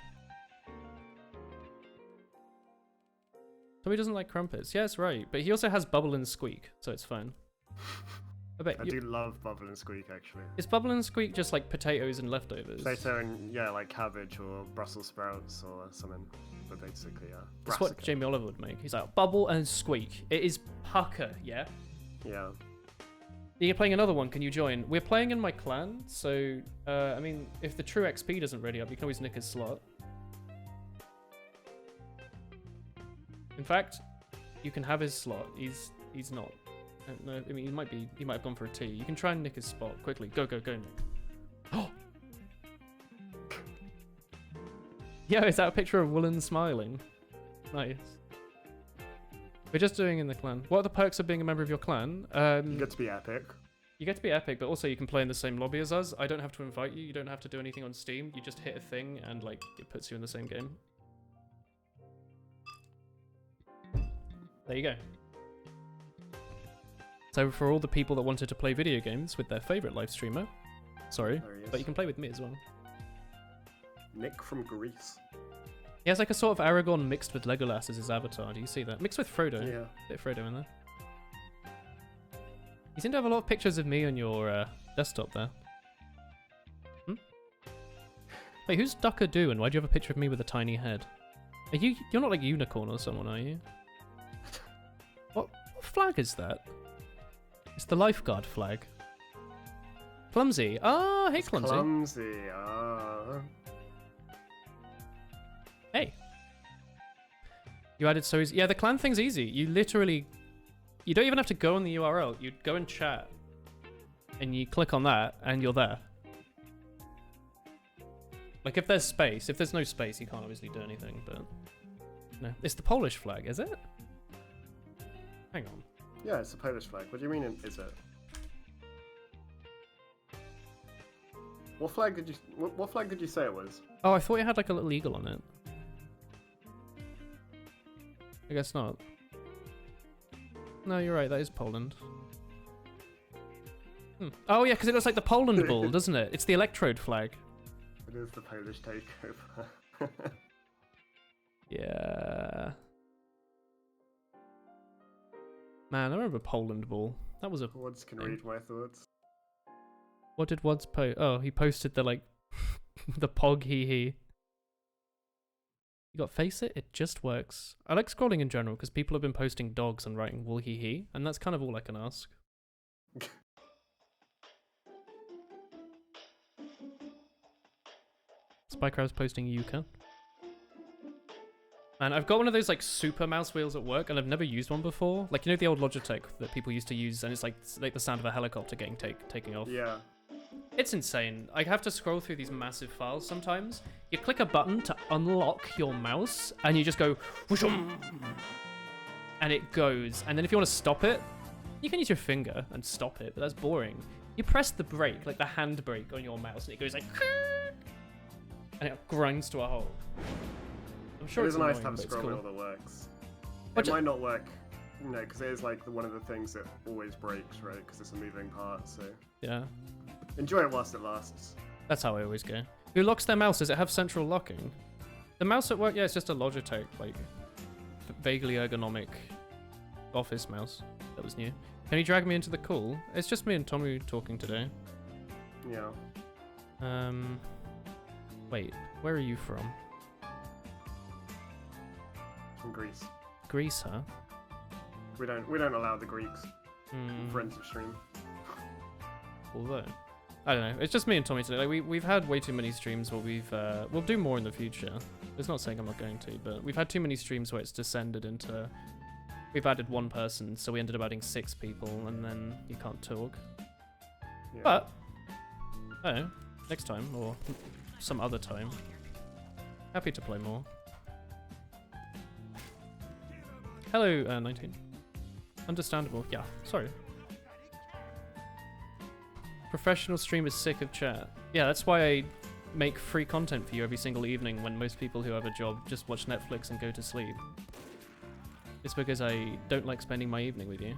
Tommy doesn't like crumpets. Yeah, that's right. But he also has bubble and squeak, so it's fine. I bet I do love bubble and squeak, actually. Is bubble and squeak just like potatoes and leftovers? Potato and, yeah, like cabbage or Brussels sprouts or something. But basically, yeah. That's what Jamie Oliver would make. He's like, bubble and squeak. It is pucker, yeah? Yeah. You're playing another one, can you join? We're playing in my clan, so, I mean, if the true XP doesn't ready up, you can always nick his slot. In fact, you can have his slot. He's not. No, I mean, he might have gone for a T. You can try and nick his spot quickly. Go, Nick. Oh! Yo, is that a picture of Woolen smiling? Nice. We're just doing in the clan. What are the perks of being a member of your clan? You get to be epic. You get to be epic, but also you can play in the same lobby as us. I don't have to invite you. You don't have to do anything on Steam. You just hit a thing and like it puts you in the same game. There you go. So for all the people that wanted to play video games with their favorite live streamer, sorry, but you can play with me as well. Nick from Greece. He has like a sort of Aragorn mixed with Legolas as his avatar. Do you see that? Mixed with Frodo. Yeah. Bit of Frodo in there. You seem to have a lot of pictures of me on your desktop there. Hmm? Wait, who's Ducker Do and why do you have a picture of me with a tiny head? You're not like Unicorn or someone, are you? What flag is that? It's the lifeguard flag. Clumsy. Ah, hey, Clumsy. Clumsy. Hey. You added so easy. Yeah, the clan thing's easy. You literally... You don't even have to go on the URL. You go and chat. And you click on that, and you're there. Like, if there's space. If there's no space, you can't obviously do anything, but... No. It's the Polish flag, is it? Hang on. Yeah, it's a Polish flag. What do you mean, is it? What flag did you... What flag did you say it was? Oh, I thought it had like a little eagle on it. I guess not. No, you're right. That is Poland. Oh yeah, because it looks like the Poland ball, doesn't it? It's the electrode flag. It is the Polish takeover. Yeah. Man, I remember Poland Ball. That was a... Words can thing. read my thoughts. What did Wads post? Oh, he posted the, like, the woolHehe. You got Faceit? It just works. I like scrolling in general because people have been posting dogs and writing woolHehe, and that's kind of all I can ask. Spycrow's posting Yuka. And I've got one of those like super mouse wheels at work, and I've never used one before. Like, you know the old Logitech that people used to use, and it's like the sound of a helicopter getting taking off. Yeah. It's insane. I have to scroll through these massive files sometimes. You click a button to unlock your mouse, and you just go, whooshum, and it goes. And then if you want to stop it, you can use your finger and stop it, but that's boring. You press the brake, like the hand brake on your mouse, and it goes like, and it grinds to a halt. I'm sure It is it's nice annoying, to have a but it's scroll cool. wheel that works. What It might not work, you know, because it is like one of the things that always breaks, right? Because it's a moving part, so Yeah, enjoy it whilst it lasts. that's how I always go. Who locks their mouse? Does it have central locking? The mouse at work, yeah, it's just a Logitech, like, vaguely ergonomic office mouse. That was new. Can you drag me into the call? It's just me and Tommy talking today. Yeah. Wait, where are you from? From Greece. Greece, huh? We don't allow the Greeks Hmm. friends of stream. Although, I don't know. It's just me and Tommy today. Like we've had way too many streams where we'll do more in the future. It's not saying I'm not going to, but we've had too many streams where it's descended into. We've added one person, so we ended up adding 6 people, and then you can't talk. Yeah. But I don't know. Next time or some other time. Happy to play more. Hello, 19. Understandable. Yeah, sorry. Professional streamers sick of chat. Yeah, that's why I make free content for you every single evening when most people who have a job just watch Netflix and go to sleep. It's because I don't like spending my evening with you.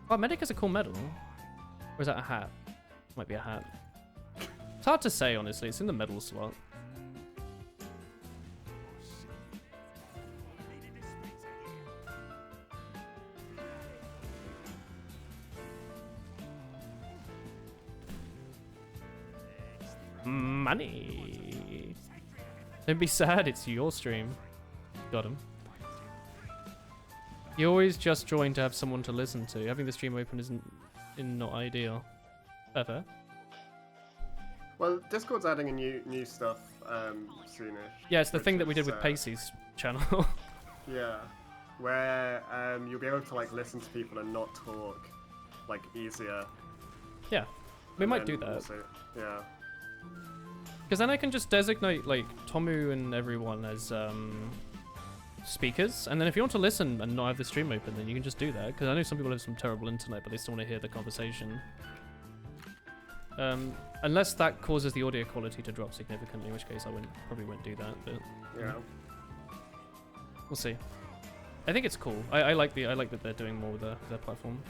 Oh, Medic is a cool medal. Or is that a hat? Might be a hat. It's hard to say, honestly. It's in the medal slot. Money. Don't be sad, it's your stream. Got him. You always just join to have someone to listen to. Having the stream open isn't not ideal. Ever. Well, Discord's adding a new stuff soonish. Yeah, it's the which thing that we did is, with Pacey's channel. Yeah, where you'll be able to like listen to people and not talk, like easier. Yeah, we And might do then that. also- yeah. Because then I can just designate like Tomu and everyone as speakers, and then if you want to listen and not have the stream open, then you can just do that. Because I know some people have some terrible internet, but they still want to hear the conversation. Unless that causes the audio quality to drop significantly, in which case I probably won't do that. But Yeah. we'll see. I think it's cool. I like that they're doing more with their platform.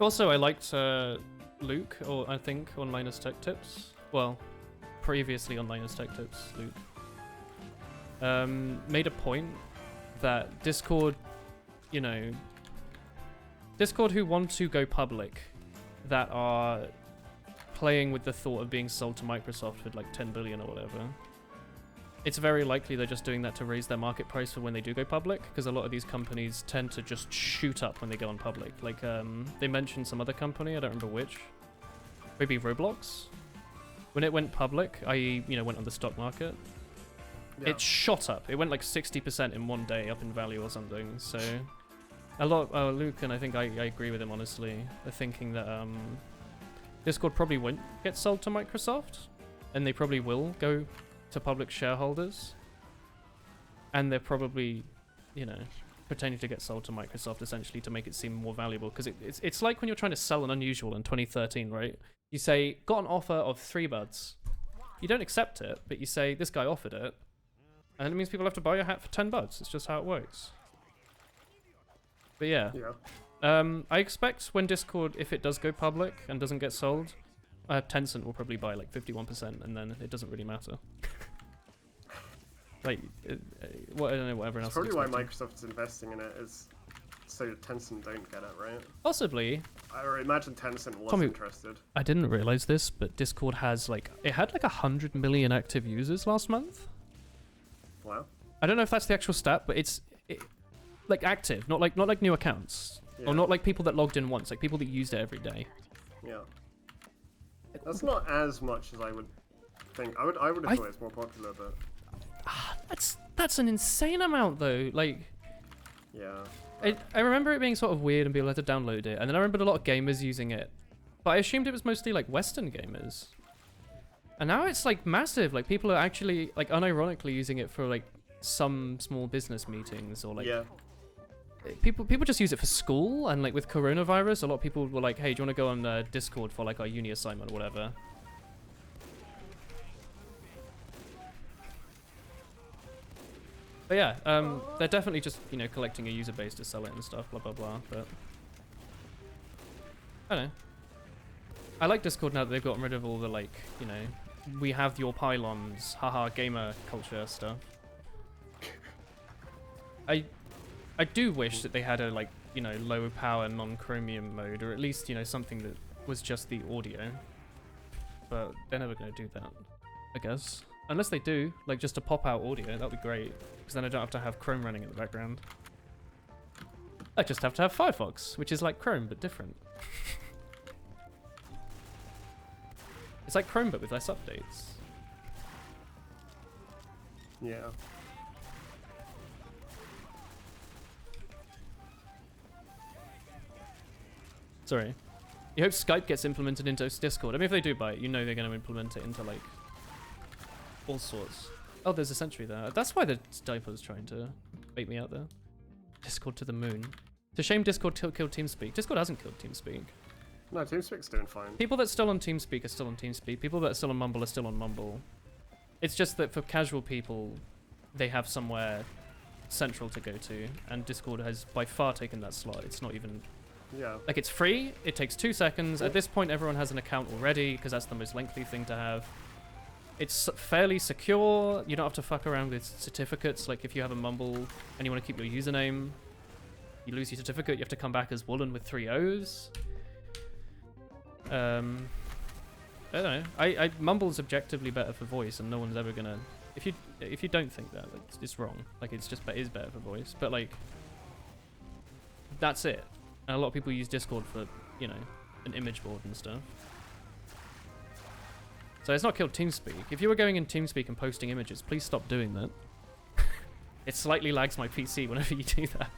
Also, I liked Luke, or I think on Linus Tech Tips. Well, previously on Linus Tech Tips, Luke made a point that Discord, you know, Discord who want to go public, that are playing with the thought of being sold to Microsoft with like 10 billion or whatever. It's very likely they're just doing that to raise their market price for when they do go public, because a lot of these companies tend to just shoot up when they go on public. Like, they mentioned some other company, I don't remember which. Maybe Roblox? When it went public, went on the stock market, Yeah. it shot up. It went like 60% in one day up in value or something, so... A lot, Luke, and I think I agree with him, honestly, are thinking that, Discord probably won't get sold to Microsoft, and they probably will go to public shareholders, and they're probably, you know, pretending to get sold to Microsoft essentially to make it seem more valuable, because it's like when you're trying to sell an unusual in 2013, right? You say, got an offer of 3 buds. You don't accept it, but you say, this guy offered it, and it means people have to buy your hat for 10 buds. It's just how it works. But yeah. Yeah. I expect when Discord, if it does go public and doesn't get sold, Tencent will probably buy like 51%, and then it doesn't really matter. Like, what I don't know what everyone else. Probably is why expecting. Microsoft's investing in it is so Tencent don't get it, right? Possibly. I imagine Tencent was Tommy, interested. I didn't realize this, but Discord has like it had like 100 million active users last month. Wow. I don't know if that's the actual stat, but it's like active, not like new accounts, Yeah. or not like people that logged in once, like people that used it every day. Yeah. That's not as much as I would think. I would have thought it's more popular, but That's an insane amount though. Like, yeah. I remember it being sort of weird and being able to download it, and then I remembered a lot of gamers using it, but I assumed it was mostly like Western gamers. And now it's like massive. Like people are actually like unironically using it for like some small business meetings or like Yeah. people just use it for school. And like with coronavirus, a lot of people were like, hey, do you want to go on Discord for like our uni assignment or whatever? But yeah, they're definitely just, you know, collecting a user base to sell it and stuff, blah blah blah. But I don't know. I like Discord now that they've gotten rid of all the like, you know, we have your pylons, haha, gamer culture stuff. I do wish that they had a like, you know, low power non-chromium mode, or at least, you know, something that was just the audio. But they're never going to do that, I guess. Unless they do, like just a pop-out audio, that'd be great. Because then I don't have to have Chrome running in the background. I just have to have Firefox, which is like Chrome, but different. It's like Chrome, but with less updates. Yeah. Sorry. You hope Skype gets implemented into Discord. I mean, if they do buy it, you know they're going to implement it into, like, all sorts. Oh, there's a sentry there. That's why the diaper's trying to bait me out there. Discord to the moon. It's a shame Discord killed TeamSpeak. Discord hasn't killed TeamSpeak. No, TeamSpeak's doing fine. People that are still on TeamSpeak are still on TeamSpeak. People that are still on Mumble are still on Mumble. It's just that for casual people, they have somewhere central to go to, and Discord has by far taken that slot. It's not even... Yeah. Like, it's free, it takes 2 seconds. At this point, everyone has an account already, because that's the most lengthy thing to have. It's fairly secure. You don't have to fuck around with certificates. Like, if you have a Mumble and you want to keep your username, you lose your certificate, you have to come back as Woolen with 3 O's. I don't know. Mumble's objectively better for voice, and no one's ever gonna... If you don't think that, it's wrong. Like, it's just is better for voice. But, like, that's it. And a lot of people use Discord for, you know, an image board and stuff. So it's not killed TeamSpeak. If you were going in TeamSpeak and posting images, please stop doing that. It slightly lags my PC whenever you do that.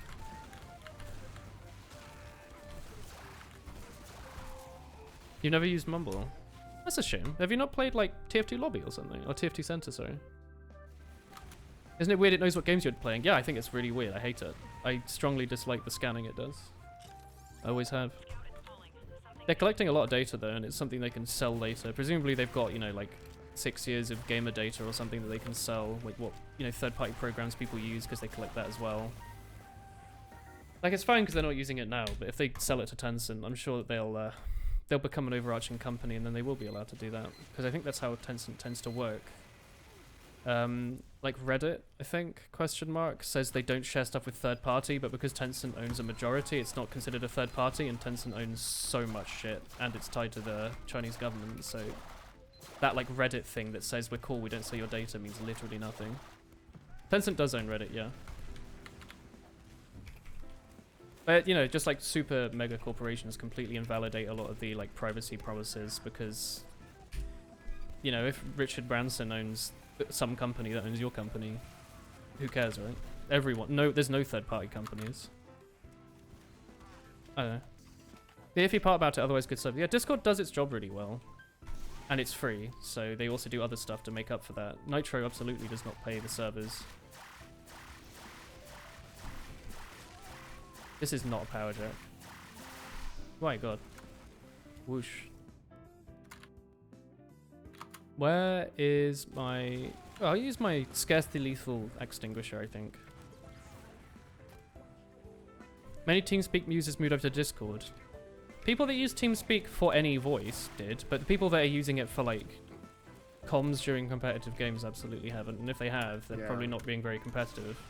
You've never used Mumble? That's a shame. Have you not played, like, TF2 Lobby or something? Or TF2 Center, sorry. Isn't it weird it knows what games you're playing? Yeah, I think it's really weird. I hate it. I strongly dislike the scanning it does. I always have. They're collecting a lot of data though, and it's something they can sell later. Presumably they've got, you know, like 6 years of gamer data or something that they can sell, like what, you know, third-party programs people use because they collect that as well. Like, it's fine because they're not using it now, but if they sell it to Tencent, I'm sure that they'll become an overarching company, and then they will be allowed to do that, because I think that's how Tencent tends to work. Like Reddit, I think, says they don't share stuff with third party, but because Tencent owns a majority, it's not considered a third party, and Tencent owns so much shit, and it's tied to the Chinese government, so that like Reddit thing that says we're cool, we don't sell your data means literally nothing. Tencent does own Reddit, yeah. But, you know, just like super mega corporations completely invalidate a lot of the like privacy promises, because, you know, if Richard Branson owns some company that owns your company, who cares, right? Everyone. No, there's no third-party companies. I don't know. The iffy part about it, otherwise good stuff. Yeah, Discord does its job really well. And it's free, so they also do other stuff to make up for that. Nitro absolutely does not pay the servers. This is not a power jack. My god. Whoosh. Where is my... Oh, I'll use my scarcely lethal extinguisher, I think. Many TeamSpeak users moved over to Discord. people that use TeamSpeak for any voice did, but the people that are using it for like comms during competitive games absolutely haven't. And if they have, they're probably not being very competitive.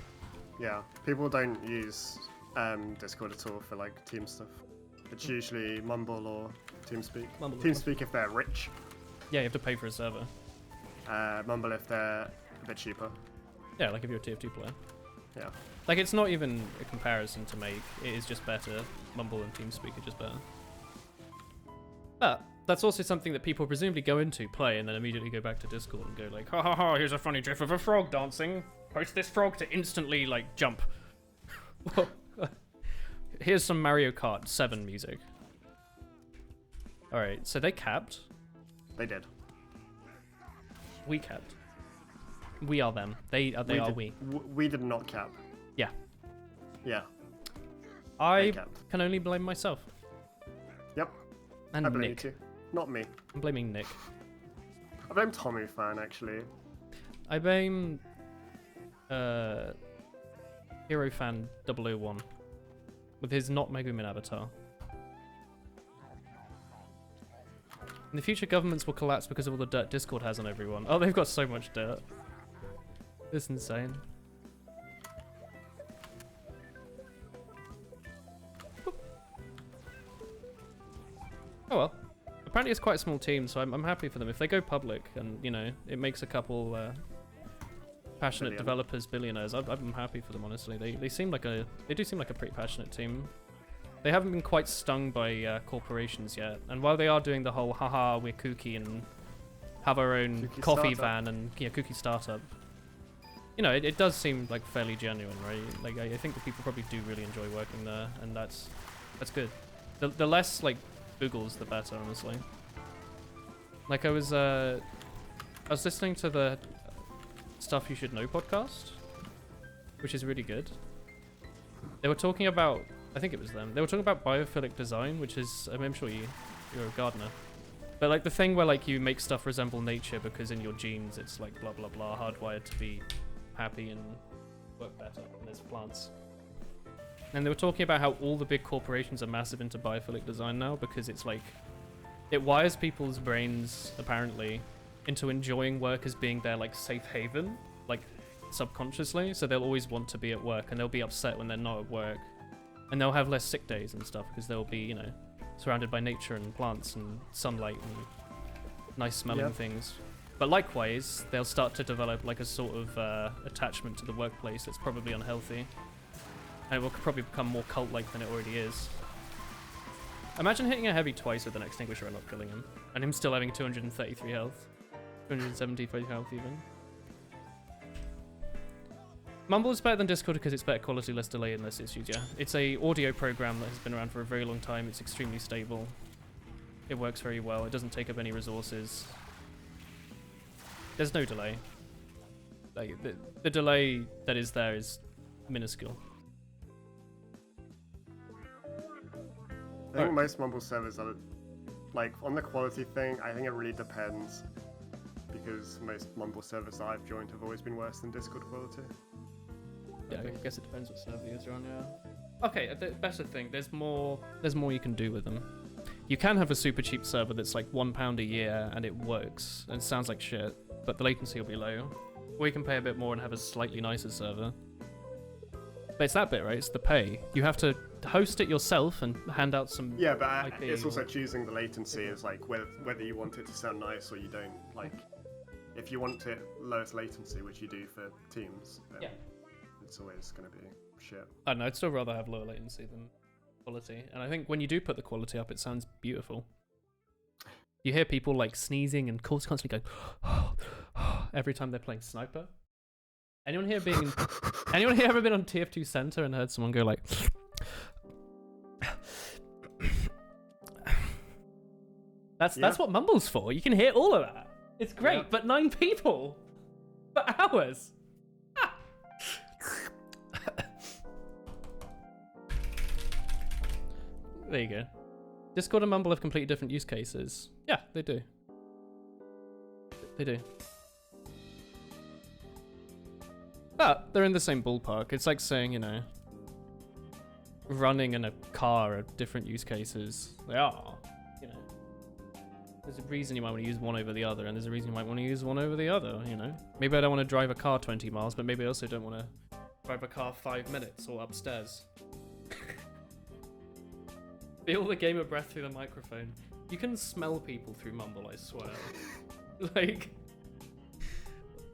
Yeah, people don't use Discord at all for like team stuff. It's usually Mumble or TeamSpeak. TeamSpeak if they're rich. Yeah, you have to pay for a server. Mumble if they're a bit cheaper. Yeah, like if you're a TF2 player. Yeah. Like, it's not even a comparison to make. It is just better. Mumble and TeamSpeak are just better. But that's also something that people presumably go into, play, and then immediately go back to Discord and go like, ha ha ha, here's a funny gif of a frog dancing. Post this frog to instantly, like, jump. Here's some Mario Kart 7 music. Alright, so they capped. They did. We capped. We are them. They are we. We did not cap. Yeah. Yeah. I can only blame myself. Yep. And I blame Nick. you too. Not me. I'm blaming Nick. I blame Tommy Fan actually. I blame Hero Fan 001 with his not Megumin avatar. In the future, governments will collapse because of all the dirt Discord has on everyone. Oh, they've got so much dirt. It's insane. Oh well. Apparently it's quite a small team, so I'm happy for them. If they go public and, you know, it makes a couple passionate developers billionaires, I'm happy for them, honestly. They do seem like a pretty passionate team. They haven't been quite stung by corporations yet. And while they are doing the whole haha, we're kooky and have our own coffee van and kooky startup, you know, it does seem like fairly genuine, right? Like I think the people probably do really enjoy working there, and that's good. The less like boogles, the better, honestly. Like I was listening to the Stuff You Should Know podcast, which is really good. They were talking about, I think it was them, they were talking about biophilic design, which is, I'm sure you're a gardener. But like the thing where like you make stuff resemble nature because in your genes it's like blah blah blah, hardwired to be happy and work better, and there's plants. And they were talking about how all the big corporations are massive into biophilic design now because it's like, it wires people's brains, apparently, into enjoying work as being their like safe haven, like subconsciously, so they'll always want to be at work and they'll be upset when they're not at work. And they'll have less sick days and stuff because they'll be, you know, surrounded by nature and plants and sunlight and nice smelling things. But likewise, they'll start to develop like a sort of attachment to the workplace that's probably unhealthy. And it will probably become more cult-like than it already is. Imagine hitting a heavy twice with an extinguisher and not killing him. And him still having 233 health. 273 health even. Mumble is better than Discord because it's better quality, less delay, and less issues, yeah. It's a audio program that has been around for a very long time. It's extremely stable. It works very well. It doesn't take up any resources. There's no delay. Like, the delay that is there is minuscule. I think most Mumble servers are, like, on the quality thing, I think it really depends. Because most Mumble servers that I've joined have always been worse than Discord quality. Yeah, I guess it depends what server you're on, yeah. Okay, the better thing, there's more you can do with them. You can have a super cheap server that's like £1 a year and it works, and it sounds like shit, but the latency will be low. Or you can pay a bit more and have a slightly nicer server. But it's that bit, right? It's the pay. You have to host it yourself and hand out some Yeah, but IP it's also choosing the latency is like whether you want it to sound nice or you don't. Like, if you want it lowest latency, which you do for Teams, then it's always going to be shit. I don't know, I'd still rather have lower latency than quality. And I think when you do put the quality up, it sounds beautiful. You hear people like sneezing and constantly going every time they're playing Sniper. Anyone here ever been on TF2 Center and heard someone go like That's what Mumble's for. You can hear all of that. It's great, but 9 people for hours. There you go. Discord and Mumble have completely different use cases. Yeah, they do. They do. But they're in the same ballpark. It's like saying, you know, running and a car are different use cases. They are, you know. There's a reason you might want to use one over the other, and there's a reason you might want to use one over the other, you know. Maybe I don't want to drive a car 20 miles, but maybe I also don't want to drive a car 5 minutes or upstairs. Feel the gamer breath through the microphone. You can smell people through mumble, I swear. Like,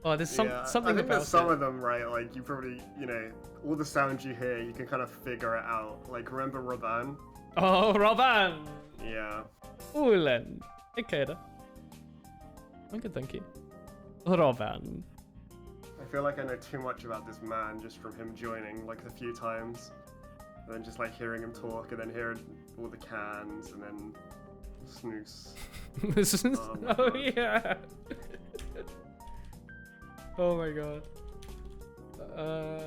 oh, there's something I think about there's some it. of them, right? Like, you probably, you know, all the sounds you hear, you can kind of figure it out. Like, remember Raban? Oh, Robin! Yeah. Woolen. Okay, then. I'm good, thank you. Robin. I feel like I know too much about this man just from him joining, like, a few times. And then just, like, hearing him talk, and then hearing all the cans, and then snooze. This is... Oh my Oh, God. yeah! Oh my god. I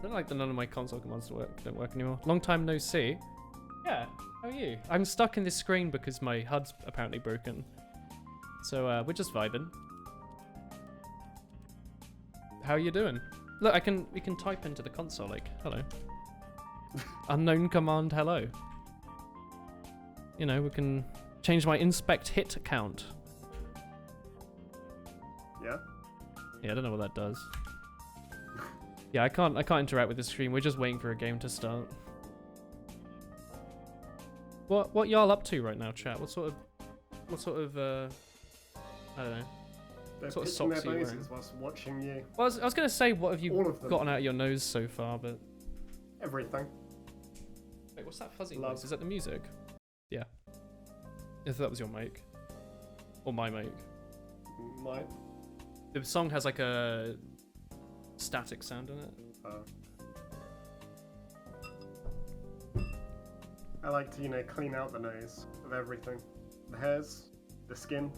don't like that none of my console commands don't work anymore. Long time no see. Yeah, how are you? I'm stuck in this screen because my HUD's apparently broken. So we're just vibing. How are you doing? Look, we can type into the console like, hello. Unknown command, hello. You know, we can change my inspect hit count. Yeah? Yeah, I don't know what that does. Yeah, I can't interact with the screen. We're just waiting for a game to start. What y'all up to right now, chat? What sort of I don't know. They're Sort of picking socks are their you wearing? noses whilst watching you. Well, I was gonna say, what have you All of them. gotten out of your nose so far? But Everything. wait, what's that fuzzy Love. noise? Is that the music? Yeah. If that was your mic, or my mic. Mine. The song has like a static sound in it. I like to, you know, clean out the nose of everything. The hairs, the skin,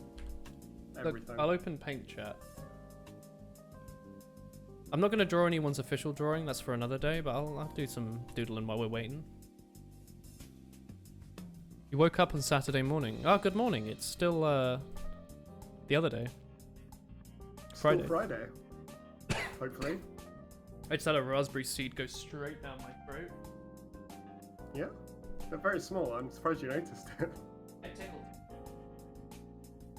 Look, everything. I'll open Paint Chat. I'm not gonna draw anyone's official drawing. That's for another day. But I'll do some doodling while we're waiting. You woke up on Saturday morning. Oh, good morning. It's still the other day. Still Friday. Friday. Hopefully. I just had a raspberry seed go straight down my throat. Yeah. They're very small. I'm surprised you noticed it. It tickled.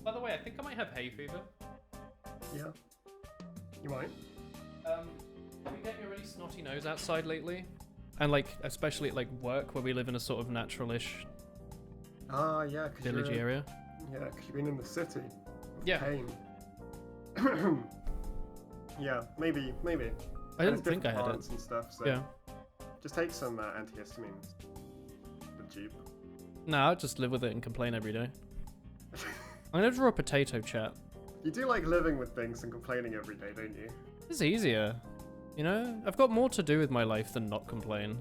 By the way, I think I might have hay fever. Yeah. You might. Have you getting a really snotty nose outside lately? And like, especially at like work, where we live in a sort of natural-ish Ah, yeah, because village area. Yeah, because you've been in the city. Yeah. Pain. Yeah, maybe. I didn't think I had it. plants and stuff. So Yeah. just take some antihistamines. The Jeep. Nah, I'll just live with it and complain every day. I'm gonna draw a potato, chat. You do like living with things and complaining every day, don't you? It's easier. You know, I've got more to do with my life than not complain.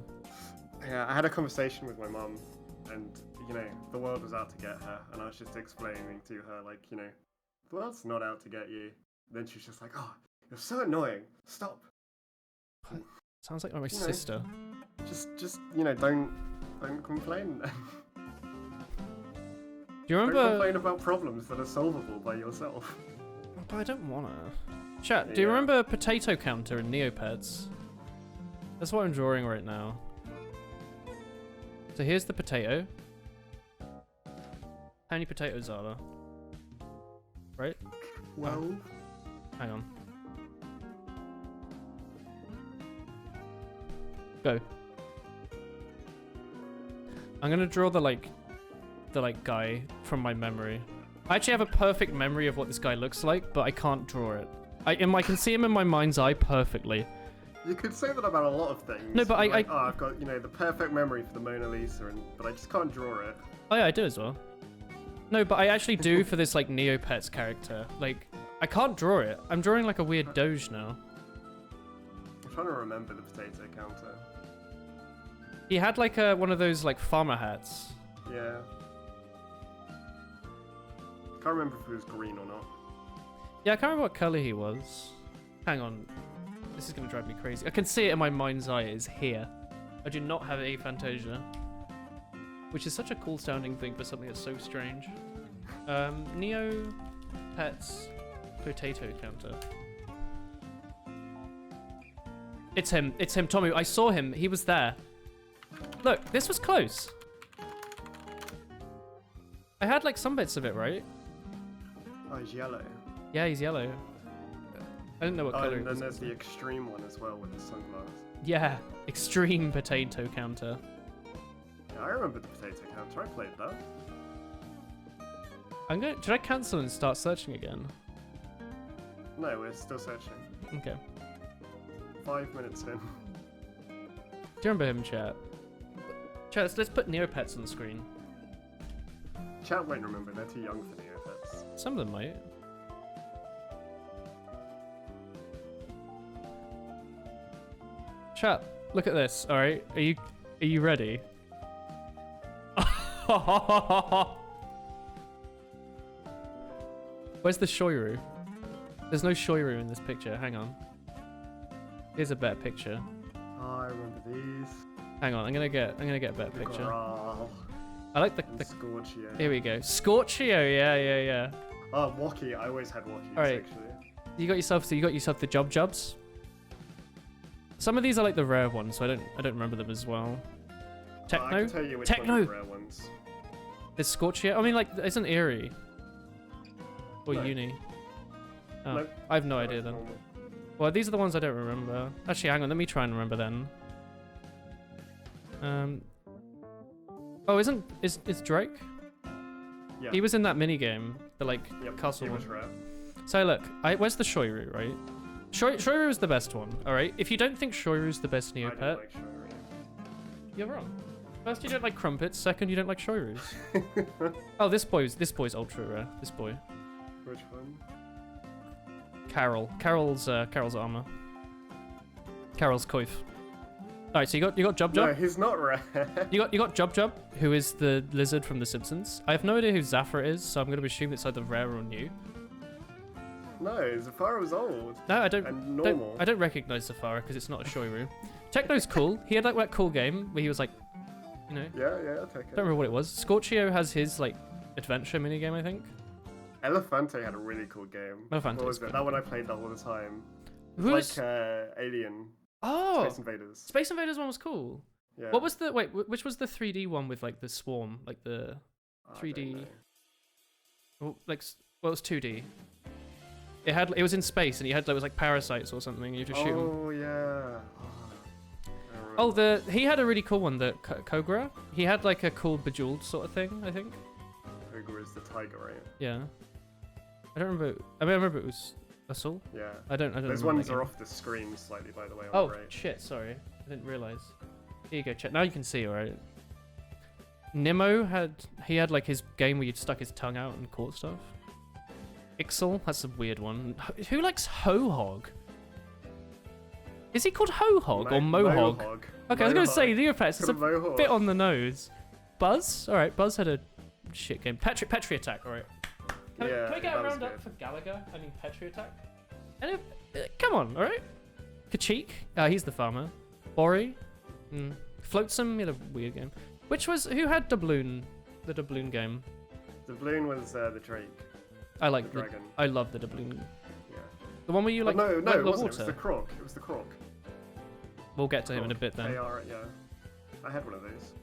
Yeah, I had a conversation with my mum, and you know, the world was out to get her, and I was just explaining to her, like, you know, the world's not out to get you. Then she was just like, "Oh, you're so annoying. Stop." Sounds like my know. sister. Just you know, don't complain. Do you Don't remember? complain about problems that are solvable by yourself. But I don't wanna. Chat, do you Yeah. remember Potato Counter in Neopets? That's what I'm drawing right now. So here's the potato. How many potatoes are there? Right? Well, Hang on. Go. I'm gonna draw the guy from my memory. I actually have a perfect memory of what this guy looks like, but I can't draw it. I can see him in my mind's eye perfectly. you could say that about a lot of things. No, but You're like, oh, I've got, you know, the perfect memory for the Mona Lisa, but I just can't draw it. Oh yeah, I do as well. No, but I actually do for this like Neopets character. Like, I can't draw it. I'm drawing like a weird doge now. I'm trying to remember the potato counter. He had like one of those like farmer hats. Yeah. Can't remember if it was green or not. Yeah, I can't remember what color he was. Hang on. This is going to drive me crazy. I can see it in my mind's eye. It is here. I do not have aphantasia. Which is such a cool sounding thing for something that's so strange. Neo Pets Potato Counter. It's him. It's him, Tommy. I saw him. He was there. Look, this was close. I had like some bits of it, right? Oh, he's yellow. Yeah, he's yellow. I didn't know what color And it was. then there's the extreme one as well with the sunglasses. Yeah, extreme potato counter. Yeah, I remember the potato counter. I played that. Should I cancel and start searching again? No, we're still searching. Okay. 5 minutes in. Do you remember him, chat? Chat, let's put Neopets on the screen. Chat won't remember. They're too young for Neopets. Some of them might. Chat, look at this. All right, are you ready? Where's the Shoiru? There's no Shoiru in this picture. Hang on. Here's a better picture. Oh, I remember these. Hang on, I'm gonna get a better picture. Growl. I like the Scorchio. Here we go. Scorchio, yeah. Oh, Woki. I always had Wokies, All right. actually. You got yourself the Jobs. Some of these are like the rare ones, so I don't remember them as well. I Techno? can tell you which Techno! ones are the rare ones. Is Scorchio? I mean, like, isn't Eerie? Or No. Uni? Oh, Nope. I have no No, idea it's then. normal. Well, these are the ones I don't remember. Actually, hang on, let me try and remember then. Oh, is Drake? Yeah. He was in that mini game, the like Yep, castle it one. was rare. So look, where's the Shoiru, right? Shoiru is the best one, all right? If you don't think Shoiru is the best I Neopet, don't like Shoiru. you're wrong. First, you don't like crumpets. Second, you don't like Shoirus. Oh, this boy's ultra rare. This boy, Which one? Carol's armor. Carol's coif. All right, so you got Jub. No, he's not rare. You got Jub, who is the lizard from The Simpsons. I have no idea who Zafra is, so I'm going to assume it's either rare or new. No, Zafara was old. No, I And normal. I don't recognize Zafara because it's not a Shoiru. Techno's cool. He had like that cool game where he was like, you know, Yeah, I'll take it. don't remember what it was. Scorchio has his like adventure minigame, I think. Elefante had a really cool game. Elefante What was was it? good. That one I played all the time. Who's Like Alien. oh Space Invaders. Space Invaders one was cool. Yeah. What was the which was the 3D one with like the swarm, like the I don't 3D? know. Well, it was 2D. It was in space and it was like parasites or something. You just shoot 'em. Oh, yeah. Oh, he had a really cool one, the Kogra. He had like a cool bejeweled sort of thing, I think. Ogre is the tiger, right? Yeah. I don't remember. I mean, I remember it was Assault. Yeah. I don't. Those remember ones that are game. off the screen slightly, by the way. On Oh the right. shit! Sorry, I didn't realize. Here you go. Check. Now you can see, all right. Nemo had like his game where you stuck his tongue out and caught stuff. Ixel, that's a weird one. Who likes Ho-Hog? Is he called Ho-Hog or Mohog? Mohog. Okay, I was gonna say Neopets. It's a Mohog. bit on the nose. Buzz, all right. Buzz had a shit game. Petri Attack, all right. Can we get a that was round up good. for Gallagher? I mean Petri Attack. And come on, all right. Kachik, he's the farmer. Bori, Flotsam, he had a weird game. Who had Doubloon? The Doubloon game. The balloon was the Drake. I like The dragon. I love the Doubloon. Yeah. The one where you like no, went it in the wasn't. It was water. the Croc. It was the Croc. We'll get to him in a bit then. Yeah. I had one of those.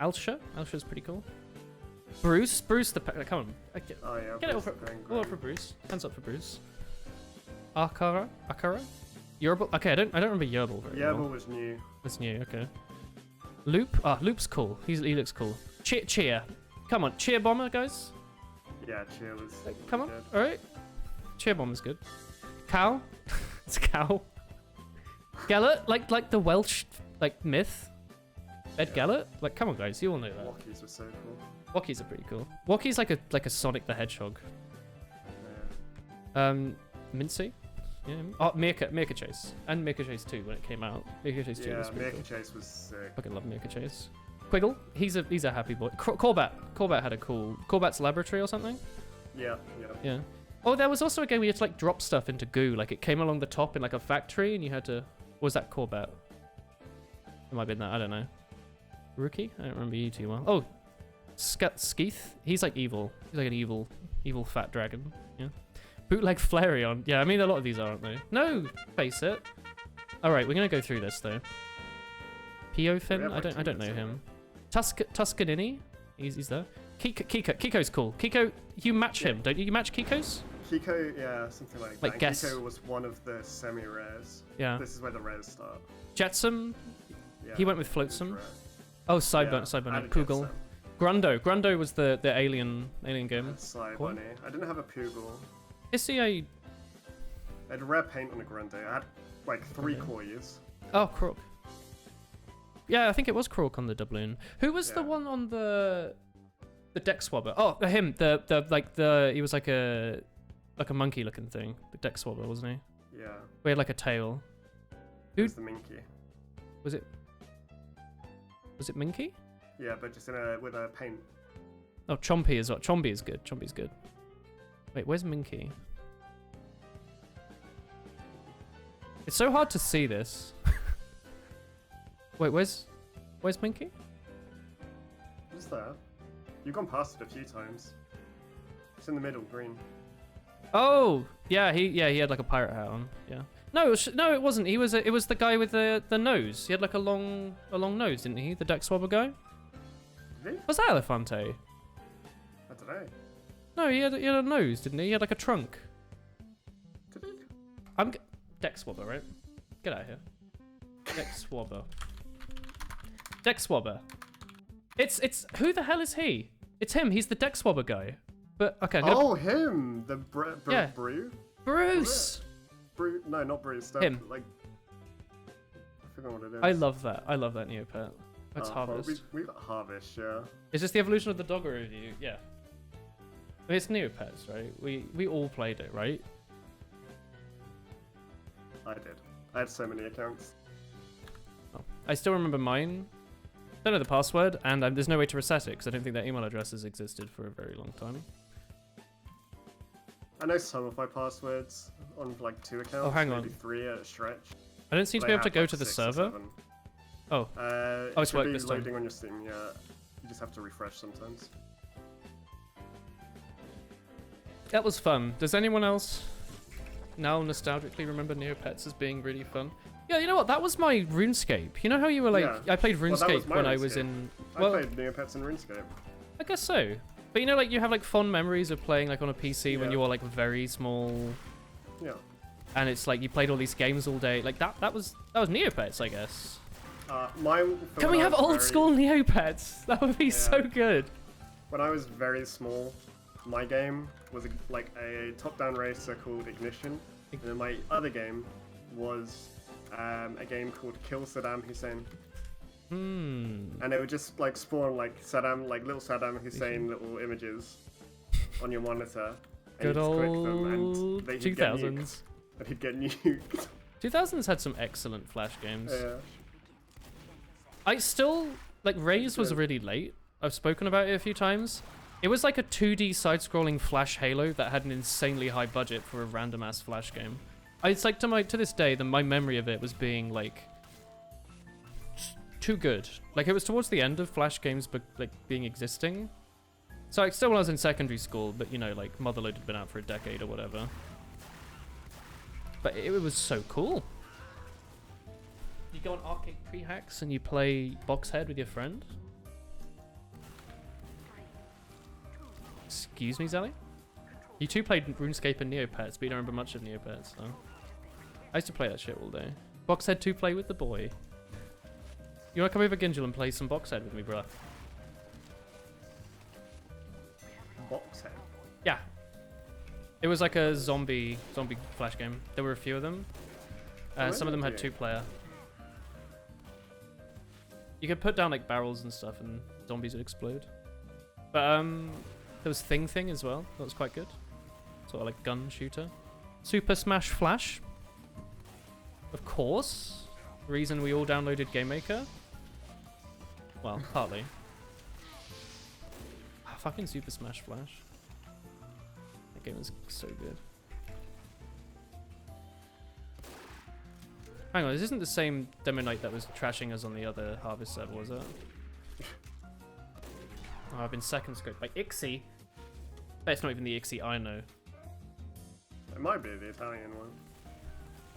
Alsha's pretty cool. Bruce the come on. Oh yeah. Get it Bruce up the Penguin. all up for Bruce. Hands up for Bruce. Akara? Yerbal? Okay, I don't remember Yerbal very well. Yerbal was new. That's new, okay. Loop? Loop's cool. He looks cool. Cheer. Come on, Cheer Bomber, guys. Yeah, Cheer was. Come on, good. alright. Cheer Bomber's good. Cow? It's a cow. Gellert? Like the Welsh, like, myth? Ed Gellert? Like, come on, guys, you all know that. Walkies were so cool. Walkies are pretty cool. Walkies like a Sonic the Hedgehog. Yeah. Mincy? Yeah. Oh, Meerka Chase. And Meerka Chase 2 when it came out. Meerka Chase 2 Yeah, was pretty Meerka cool. Chase was sick. Fucking love Meerka Chase. Quiggle? He's a happy boy. Corbat had a cool... Corbat's Laboratory or something? Yeah. Yeah. Oh, there was also a game where you had to like drop stuff into goo. Like it came along the top in like a factory and you had to... Or was that Corbat? It might have been that, I don't know. Rookie? I don't remember you too well. Oh, Skeeth? He's like evil. He's like an evil fat dragon. Yeah. Bootleg Flareon. Yeah, I mean a lot of these are, aren't they? No! Faceit. All right, we're gonna go through this though. Piofin, have, I like, don't 2 know minutes him. Tuscanini, he's there. Kiko's cool. Kiko, you match him, don't you? You match Kiko's? Kiko, yeah, something like that. Like, guess. Kiko was one of the semi-rares. Yeah. This is where the rares start. Jetsam, Yeah, he went with he's Flotsam. rare. Oh, Side Yeah, Bunny, I had a Poogle. Jetsam. Grundo was the alien game. Side Cool. Bunny. I didn't have a Poogle. Is he a... I had rare paint on a Grande. I had like 3 Okay. Koyas. Oh, Crook. Yeah, I think it was Crook on the doubloon. Who was the Yeah. one on the deck swabber? Oh, him. He was like a monkey looking thing. The deck swabber, wasn't he? Yeah. We had like a tail. It was the Minky. Was it Minky? Yeah, but just with a paint. Oh, Chompy as well. Chompy is good. Chompy's good. Wait, where's Minky? It's so hard to see this. Wait, where's Minky? What's that? You've gone past it a few times. It's in the middle, green. Oh, yeah, he had like a pirate hat on. Yeah. No, it wasn't. It was the guy with the nose. He had like a long nose, didn't he? The deck swabber guy. Did he? Was that Elefante? I don't know. No, he had a nose, didn't he? He had like a trunk. Did he? Deck swabber, right? Get out of here. Deck swabber. Deck swabber. It's who the hell is he? It's him. He's the deck swabber guy. But okay. Oh, him! The Yeah. Brew? Bruce. Brew? No, not Bruce. That, Him. Like, I forgot what it is. I love that. I love that Neopet. That's Well, Harvest. we got Harvest, yeah. Is this the evolution of the Dogger review? Yeah. I mean, it's Neopets, right? We all played it, right? I did. I had so many accounts. Oh. I still remember mine. Don't know the password, and there's no way to reset it because I don't think that email address has existed for a very long time. I know some of my passwords on like 2 accounts. Oh, hang maybe on. 3 at a stretch. I don't seem to But be I able to have, go like, to the 6 or server. 7. Oh. It it's should worked be this time. loading on your Steam, yeah. You just have to refresh sometimes. That was fun. Does anyone else now nostalgically remember Neopets as being really fun? Yeah, you know what? That was my RuneScape. You know how you were like, Yeah. I played Well, that was RuneScape my when I was RuneScape. in. I Well, played Neopets and RuneScape. I guess so. But you know, like you have like fond memories of playing like on a PC when Yeah. you were like very small, Yeah. and it's like you played all these games all day. Like that was Neopets, I guess. Can we have old school Neopets? That would be so good. When I was very small, my game was like a top-down racer called Ignition, and then my other game was a game called Kill Saddam Hussein. And it would just like spawn like Saddam, like little Saddam Hussein little images on your monitor. And Good you just click them old and he'd get 2000s. nuked. And he'd get nuked. 2000s had some excellent Flash games. Yeah. I still like Raze was really late. I've spoken about it a few times. It was like a 2D side-scrolling Flash Halo that had an insanely high budget for a random ass Flash game. It's like to this day, my memory of it was being like too good. Like it was towards the end of Flash games, but like being existing. So like still when I was in secondary school, but you know, like Motherload had been out for a decade or whatever. But it was so cool. You go on arcade pre-hacks and you play Boxhead with your friend. Excuse me, Zally? You two played RuneScape and Neopets, but you don't remember much of Neopets, so. I used to play that shit all day. Boxhead 2 play with the boy. You wanna come over, Gingel, and play some Boxhead with me, bruh? Boxhead. Yeah. It was like a zombie Flash game. There were a few of them. Some of them had 2-player. You could put down like barrels and stuff and zombies would explode. But there was Thing as well. That was quite good. Sort of like gun shooter. Super Smash Flash. Of course. Reason we all downloaded Game Maker. Well, partly. Fucking Super Smash Flash. That game was so good. Hang on, this isn't the same Demo Knight that was trashing us on the other Harvest server, was it? Oh, I've been second scoped by Ixie. But it's not even the Ixie I know. It might be the Italian one.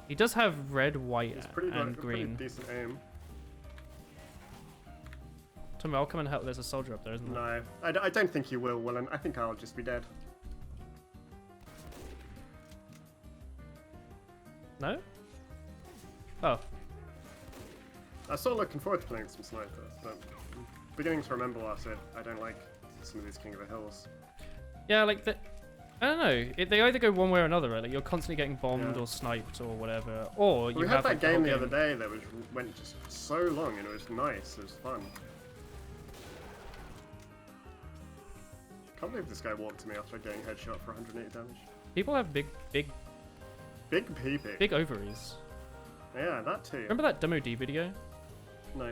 He does have red, white, He's pretty and pretty green. decent aim. Tommy, I'll come and help. There's a soldier up there, isn't there? No, I don't think you will, Woolen. I think I'll just be dead. No? Oh. I was sort of looking forward to playing some sniper, but I'm beginning to remember last year I don't like some of these King of the Hills. Yeah, like, I don't know. They either go one way or another, right? Like, you're constantly getting bombed Yeah. or sniped or whatever. Or you We have had like, that game whole the other day that went just so long and it was nice, it was fun. Can't believe this guy walked to me after getting headshot for 180 damage. People have big Big ovaries. Yeah, that too. Remember that Demo D video? No.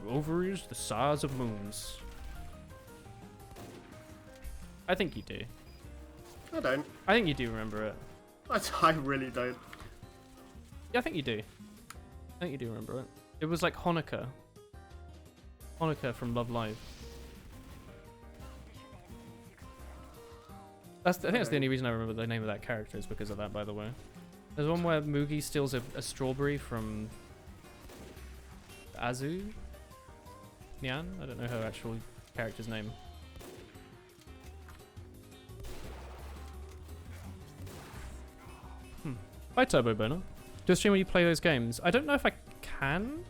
Ovaries the size of moons. I think you do. I don't. I think you do remember it. I really don't. Yeah, I think you do. I think you do remember it. It was like Honoka. Honoka from Love Live. I think that's the only reason I remember the name of that character is because of that, by the way. There's one where Mugi steals a strawberry from Azu? Nyan? I don't know her actual character's name. Hi Turbo Boner. Do a stream when you play those games. I don't know if I can.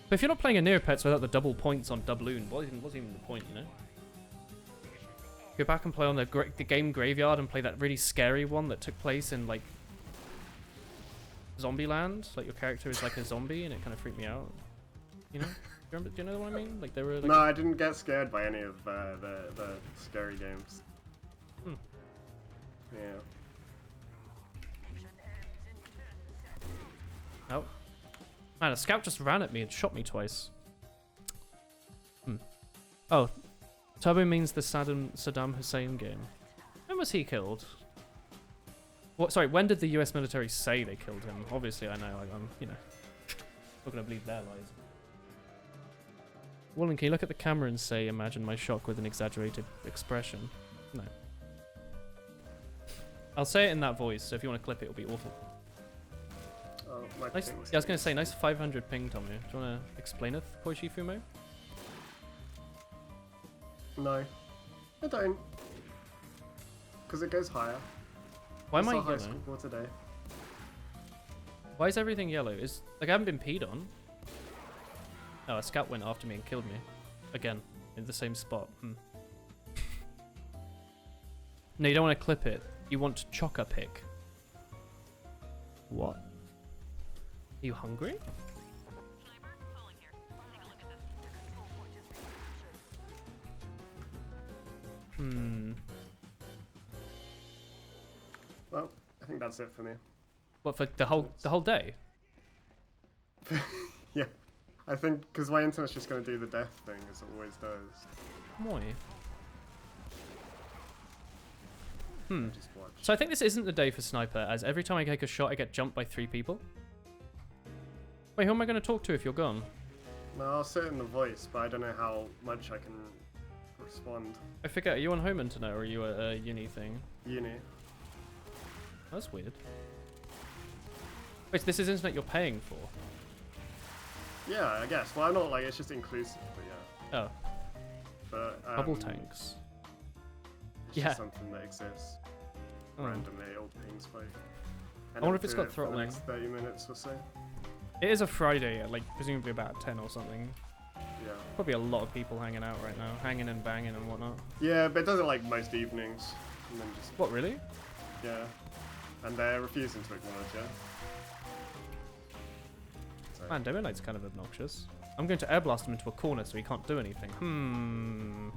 But if you're not playing a Neopets without the double points on Doubloon, what's even the point, you know? Go back and play on the game Graveyard and play that really scary one that took place in, like, Zombieland. Like, your character is like a zombie and it kind of freaked me out. You know? Do you know what I mean? Like, they were like... No, I didn't get scared by any of the scary games. Hmm. Yeah. Oh. Man, a scout just ran at me and shot me twice. Oh. Turbo means the Saddam Hussein game. When was he killed? What? Sorry, when did the US military say they killed him? Obviously, I know. I'm, you know, not gonna believe their lies. Woolen, can you look at the camera and say, "Imagine my shock" with an exaggerated expression? No. I'll say it in that voice. So if you want to clip it, it'll be awful. Oh, my Nice. ping's Yeah, I was gonna say, nice 500 ping, Tommy. Do you want to explain it, Koichi Fumo? No, I don't. Because it goes higher. Why am I saw high yellow? school for today. Why is everything yellow? Is like I haven't been peed on. Oh, a scout went after me and killed me. Again, in the same spot. No, you don't want to clip it. You want to chocker pick. What? Are you hungry? Well, I think that's it for me. What, for the whole day? Yeah, I think because my internet's just going to do the death thing as it always does. Why? Just watch. So I think this isn't the day for sniper, as every time I take a shot, I get jumped by 3 people. Wait, who am I going to talk to if you're gone? No, I'll sit in the voice, but I don't know how much I can respond. I forget, are you on home internet or are you a uni thing? Uni. That's weird. Wait, so this is internet you're paying for? Yeah, I guess. Well, I'm not like it's just inclusive, but yeah. Oh, But bubble tanks. It's Yeah. just something that exists Oh. randomly. Old ping spike. I wonder if it's got for the throttling. next 30 minutes or so. It is a Friday at like presumably about 10 or something. Yeah. Probably a lot of people hanging out right now, hanging and banging and whatnot. Yeah, but it does it like most evenings, and then just What, really? yeah, and they're refusing to acknowledge it. So, Man, Demo Knight's kind of obnoxious. I'm going to air blast him into a corner so he can't do anything.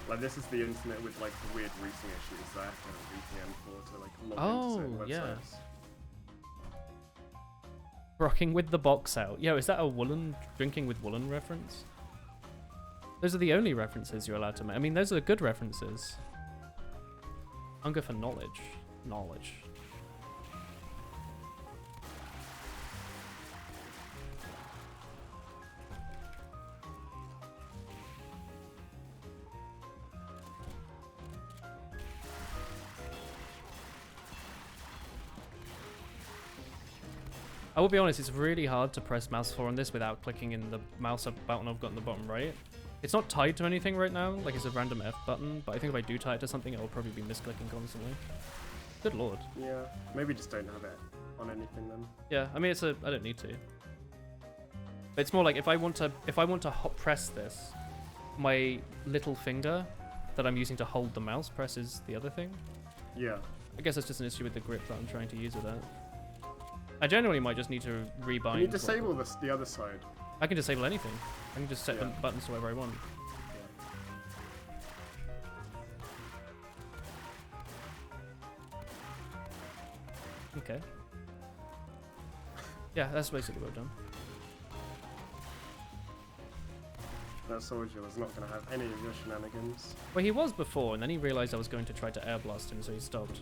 like this is the internet with like the weird routing issues that I have to VPN for to like log into certain yeah. websites. Rocking with the box out. Yo, is that a Woolen, drinking with Woolen reference? Those are the only references you're allowed to make. I mean, those are good references. Hunger for knowledge. Knowledge. I will be honest, it's really hard to press mouse 4 on this without clicking in the mouse button I've got in the bottom right. It's not tied to anything right now, like it's a random F button, but I think if I do tie it to something, it'll probably be misclicking constantly. Good lord. Yeah, maybe just don't have it on anything then. Yeah, I mean, I don't need to. But it's more like if I want to hot press this, my little finger that I'm using to hold the mouse presses the other thing. Yeah. I guess that's just an issue with the grip that I'm trying to use it at. I genuinely might just need to rebind. Can you disable the other side? I can disable anything. I can just set the buttons to whatever I want. Okay. Yeah, that's basically what I've done. That soldier was not going to have any of your shenanigans. Well, he was before, and then he realized I was going to try to air blast him, so he stopped.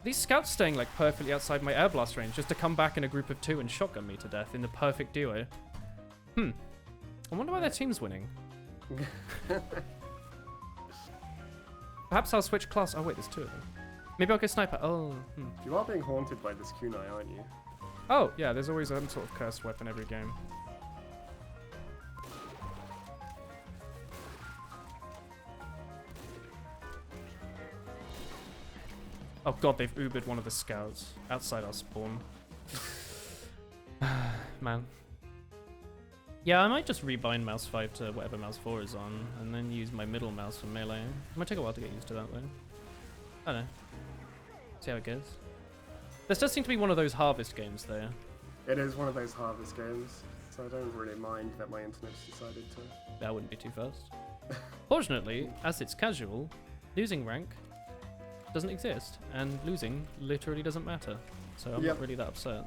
These scouts staying like perfectly outside my air blast range just to come back in a group of 2 and shotgun me to death in the perfect duo. I wonder why their team's winning. Perhaps I'll switch class. Oh wait, there's 2 of them. Maybe I'll go sniper. Oh. You are being haunted by this kunai, aren't you? Oh yeah, there's always some sort of cursed weapon every game. Oh god, they've Ubered one of the scouts outside our spawn. Man. Yeah, I might just rebind mouse 5 to whatever mouse 4 is on, and then use my middle mouse for melee. It might take a while to get used to that though. I don't know. See how it goes. This does seem to be one of those harvest games though. It is one of those harvest games, so I don't really mind that my internet's decided to... That wouldn't be too fast. Fortunately, as it's casual, losing rank doesn't exist, and losing literally doesn't matter. So I'm not really that upset.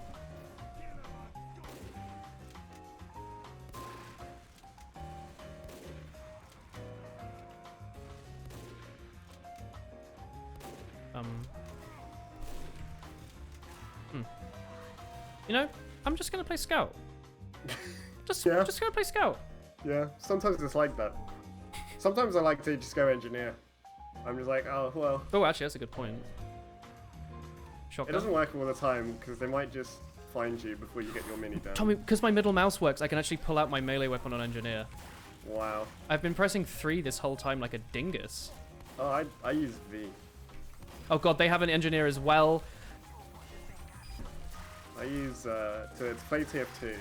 You know, I'm just gonna play Scout. Just gonna play Scout. Yeah, sometimes it's like that. Sometimes I like to just go Engineer. I'm just like, oh, well. Oh, actually, that's a good point. Shotgun. It doesn't work all the time, because they might just find you before you get your mini down. Tommy, because my middle mouse works, I can actually pull out my melee weapon on Engineer. Wow. I've been pressing 3 this whole time like a dingus. Oh, I use V. Oh god, they have an Engineer as well. I use, to play TF2,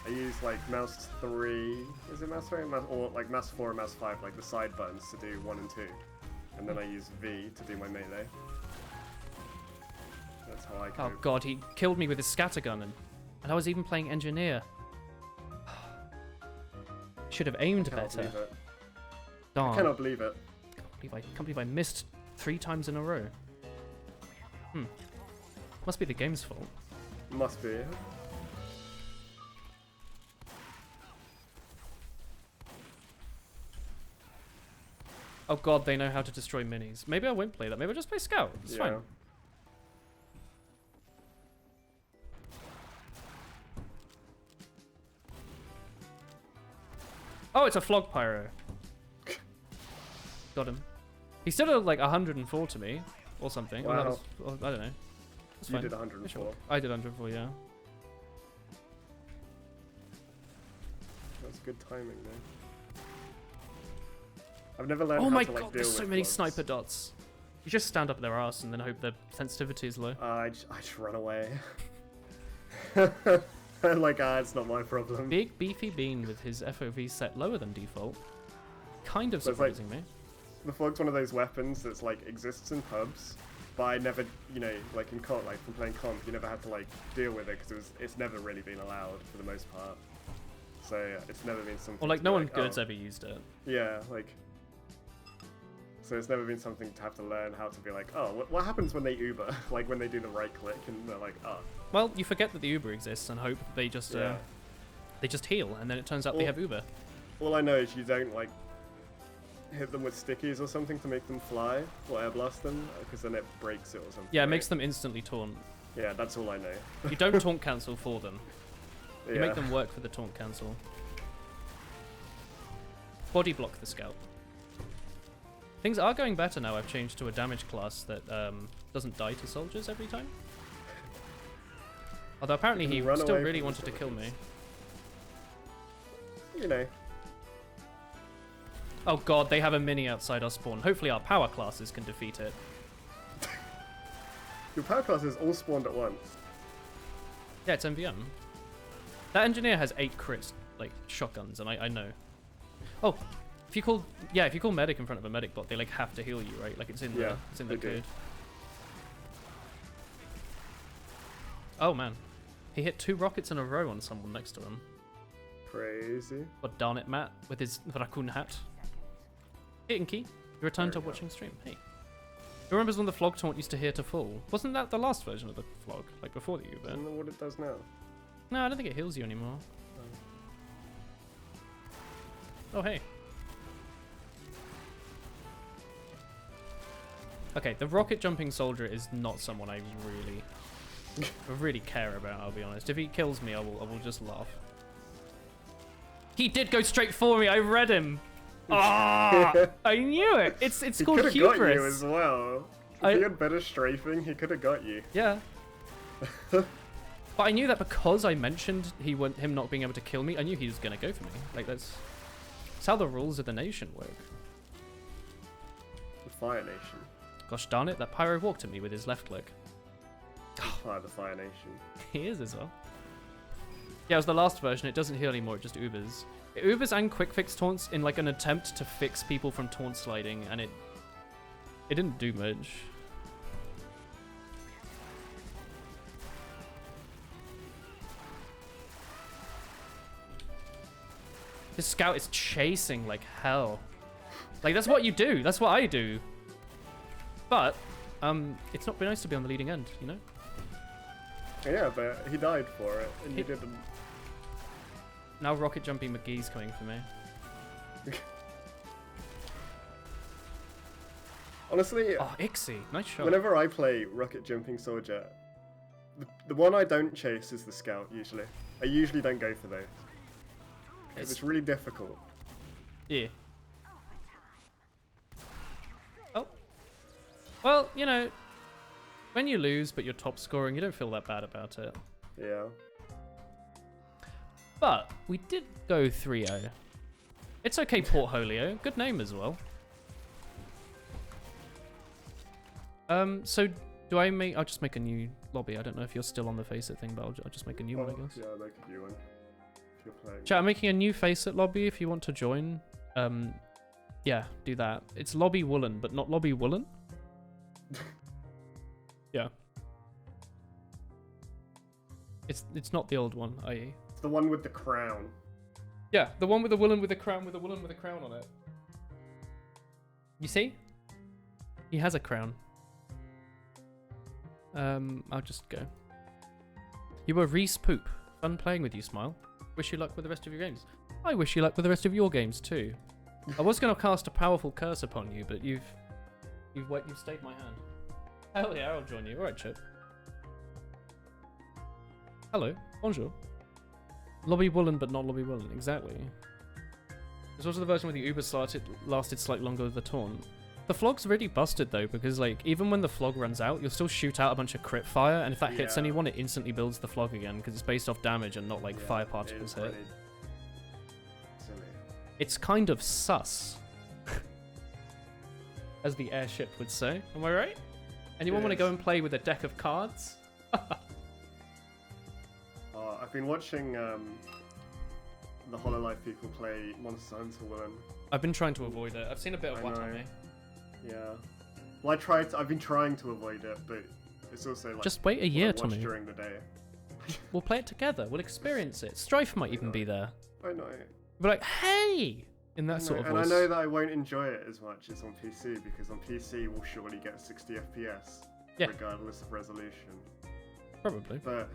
I use like mouse 3, is it mouse 3? Or like mouse 4 and mouse 5, like the side buttons to do 1 and 2. And then I use V to do my melee. That's how I cope. Oh god, he killed me with his scattergun, and I was even playing Engineer. Should have aimed better. Darn. I cannot believe it. I can't believe I missed 3 times in a row. Must be the game's fault. Must be. Oh god, they know how to destroy minis. Maybe I won't play that. Maybe I'll just play Scout. It's fine. Oh, it's a Flog Pyro. Got him. He's still at like 104 to me, or something. Wow. I don't know. That's You fine. did 104. I did 104, yeah. That's good timing, though. I've never learned Oh how my to like god, deal there's so with many bugs. sniper dots. You just stand up their ass and then hope their sensitivity is low. I just run away. Like, it's not my problem. Big beefy bean with his FOV set lower than default. Kind of So it's like- surprising me. The Fog's one of those weapons that's like exists in pubs, but I never, you know, like in comp, like from playing comp, you never had to like deal with it because it's never really been allowed for the most part. So it's never been something. Or like to no be one like, good's oh. ever used it. Yeah, like. So it's never been something to have to learn how to be like, oh, what happens when they Uber? Like when they do the right click and they're like, oh. Well, you forget that the Uber exists and hope they just heal, and then it turns out they have Uber. All I know is you don't like hit them with stickies or something to make them fly or air blast them, because then it breaks it or something. Yeah, it right? makes them instantly taunt. Yeah, that's all I know. You don't taunt cancel for them. You Yeah. make them work for the taunt cancel. Body block the scout. Things are going better now. I've changed to a damage class that doesn't die to soldiers every time. Although apparently You he can run still away really from wanted to the kill me. villages. You know. Oh god, they have a mini outside our spawn. Hopefully our power classes can defeat it. Your power classes all spawned at once. Yeah, it's MVM. That engineer has 8 crits, like, shotguns, and I know. Oh, if you call medic in front of a medic bot, they, like, have to heal you, right? Like, it's in the they do. code. Oh, man. He hit 2 rockets in a row on someone next to him. Crazy. God darn it, Matt, with his raccoon hat. Hey, Inky. You returned to There we go. watching stream. Hey. Who remembers when the flog taunt used to hear to full? Wasn't that the last version of the flog? Like, before the Uber? Isn't that what it does now? No, I don't think it heals you anymore. Oh, hey. Okay, the rocket jumping soldier is not someone I really care about, I'll be honest. If he kills me, I will just laugh. He did go straight for me, I read him! Ah! I knew it! It's He called could have got hubris. you as well. If he had better strafing, he could have got you. Yeah. But I knew that because I mentioned him not being able to kill me, I knew he was gonna go for me. Like, that's how the rules of the nation work. The Fire Nation. Gosh darn it, that pyro walked at me with his left click. Part of the Fire Nation. He is as well. Yeah, it was the last version. It doesn't heal anymore, it just Ubers. It Ubers and quick fix taunts in like an attempt to fix people from taunt sliding, and it didn't do much. This scout is chasing like hell. Like, that's what you do. That's what I do. But, it's not been nice to be on the leading end, you know? Yeah, but he died for it, and you didn't. Now rocket jumping McGee's coming for me. Honestly, Oh, Ixie. Nice shot. whenever I play Rocket Jumping Soldier, the one I don't chase is the Scout, usually. I usually don't go for those. It's really difficult. Yeah. Oh. Well, you know, when you lose but you're top scoring, you don't feel that bad about it. Yeah. But we did go 3-0. It's okay, Portfolio. Good name as well. So do I make... I'll just make a new lobby. I don't know if you're still on the Faceit thing, but I'll just make a new one, I guess. Yeah, make a new one. If you're playing. Chat, I'm making a new Faceit lobby if you want to join. Yeah, do that. It's lobby Woolen, but not lobby Woolen. Yeah. It's not the old one, i.e. It's the one with the crown. Yeah, the one with the Woolen with a crown with a Woolen with a crown on it. You see? He has a crown. I'll just go. You were Reese Poop. Fun playing with you, Smile. Wish you luck with the rest of your games. I wish you luck with the rest of your games too. I was gonna cast a powerful curse upon you, but you've stayed my hand. Hell yeah, I'll join you. Alright, Chip. Hello. Bonjour. Lobby Woolen, but not Lobby Woolen. Exactly. There's also the version where the Uber lasted slightly longer with the taunt. The flog's really busted though, because like even when the flog runs out, you'll still shoot out a bunch of crit fire, and if that hits anyone, it instantly builds the flog again because it's based off damage and not like fire particles hit. Really silly. It's kind of sus, as the airship would say. Am I right? Anyone want to go and play with a deck of cards? I've been watching the HoloLive people play Monster Hunter Woolen. I've been trying to avoid it. I've seen a bit of I know. Watame. Yeah. Well, I've been trying to avoid it, but it's also like Just wait a year, what I watch Tommy. during the day. We'll play it together. We'll experience it. Strife might even be there. I know. But like, hey! In that sort of And voice. I know that I won't enjoy it as much as on PC, because on PC we'll surely get 60 FPS, regardless of resolution. Probably. But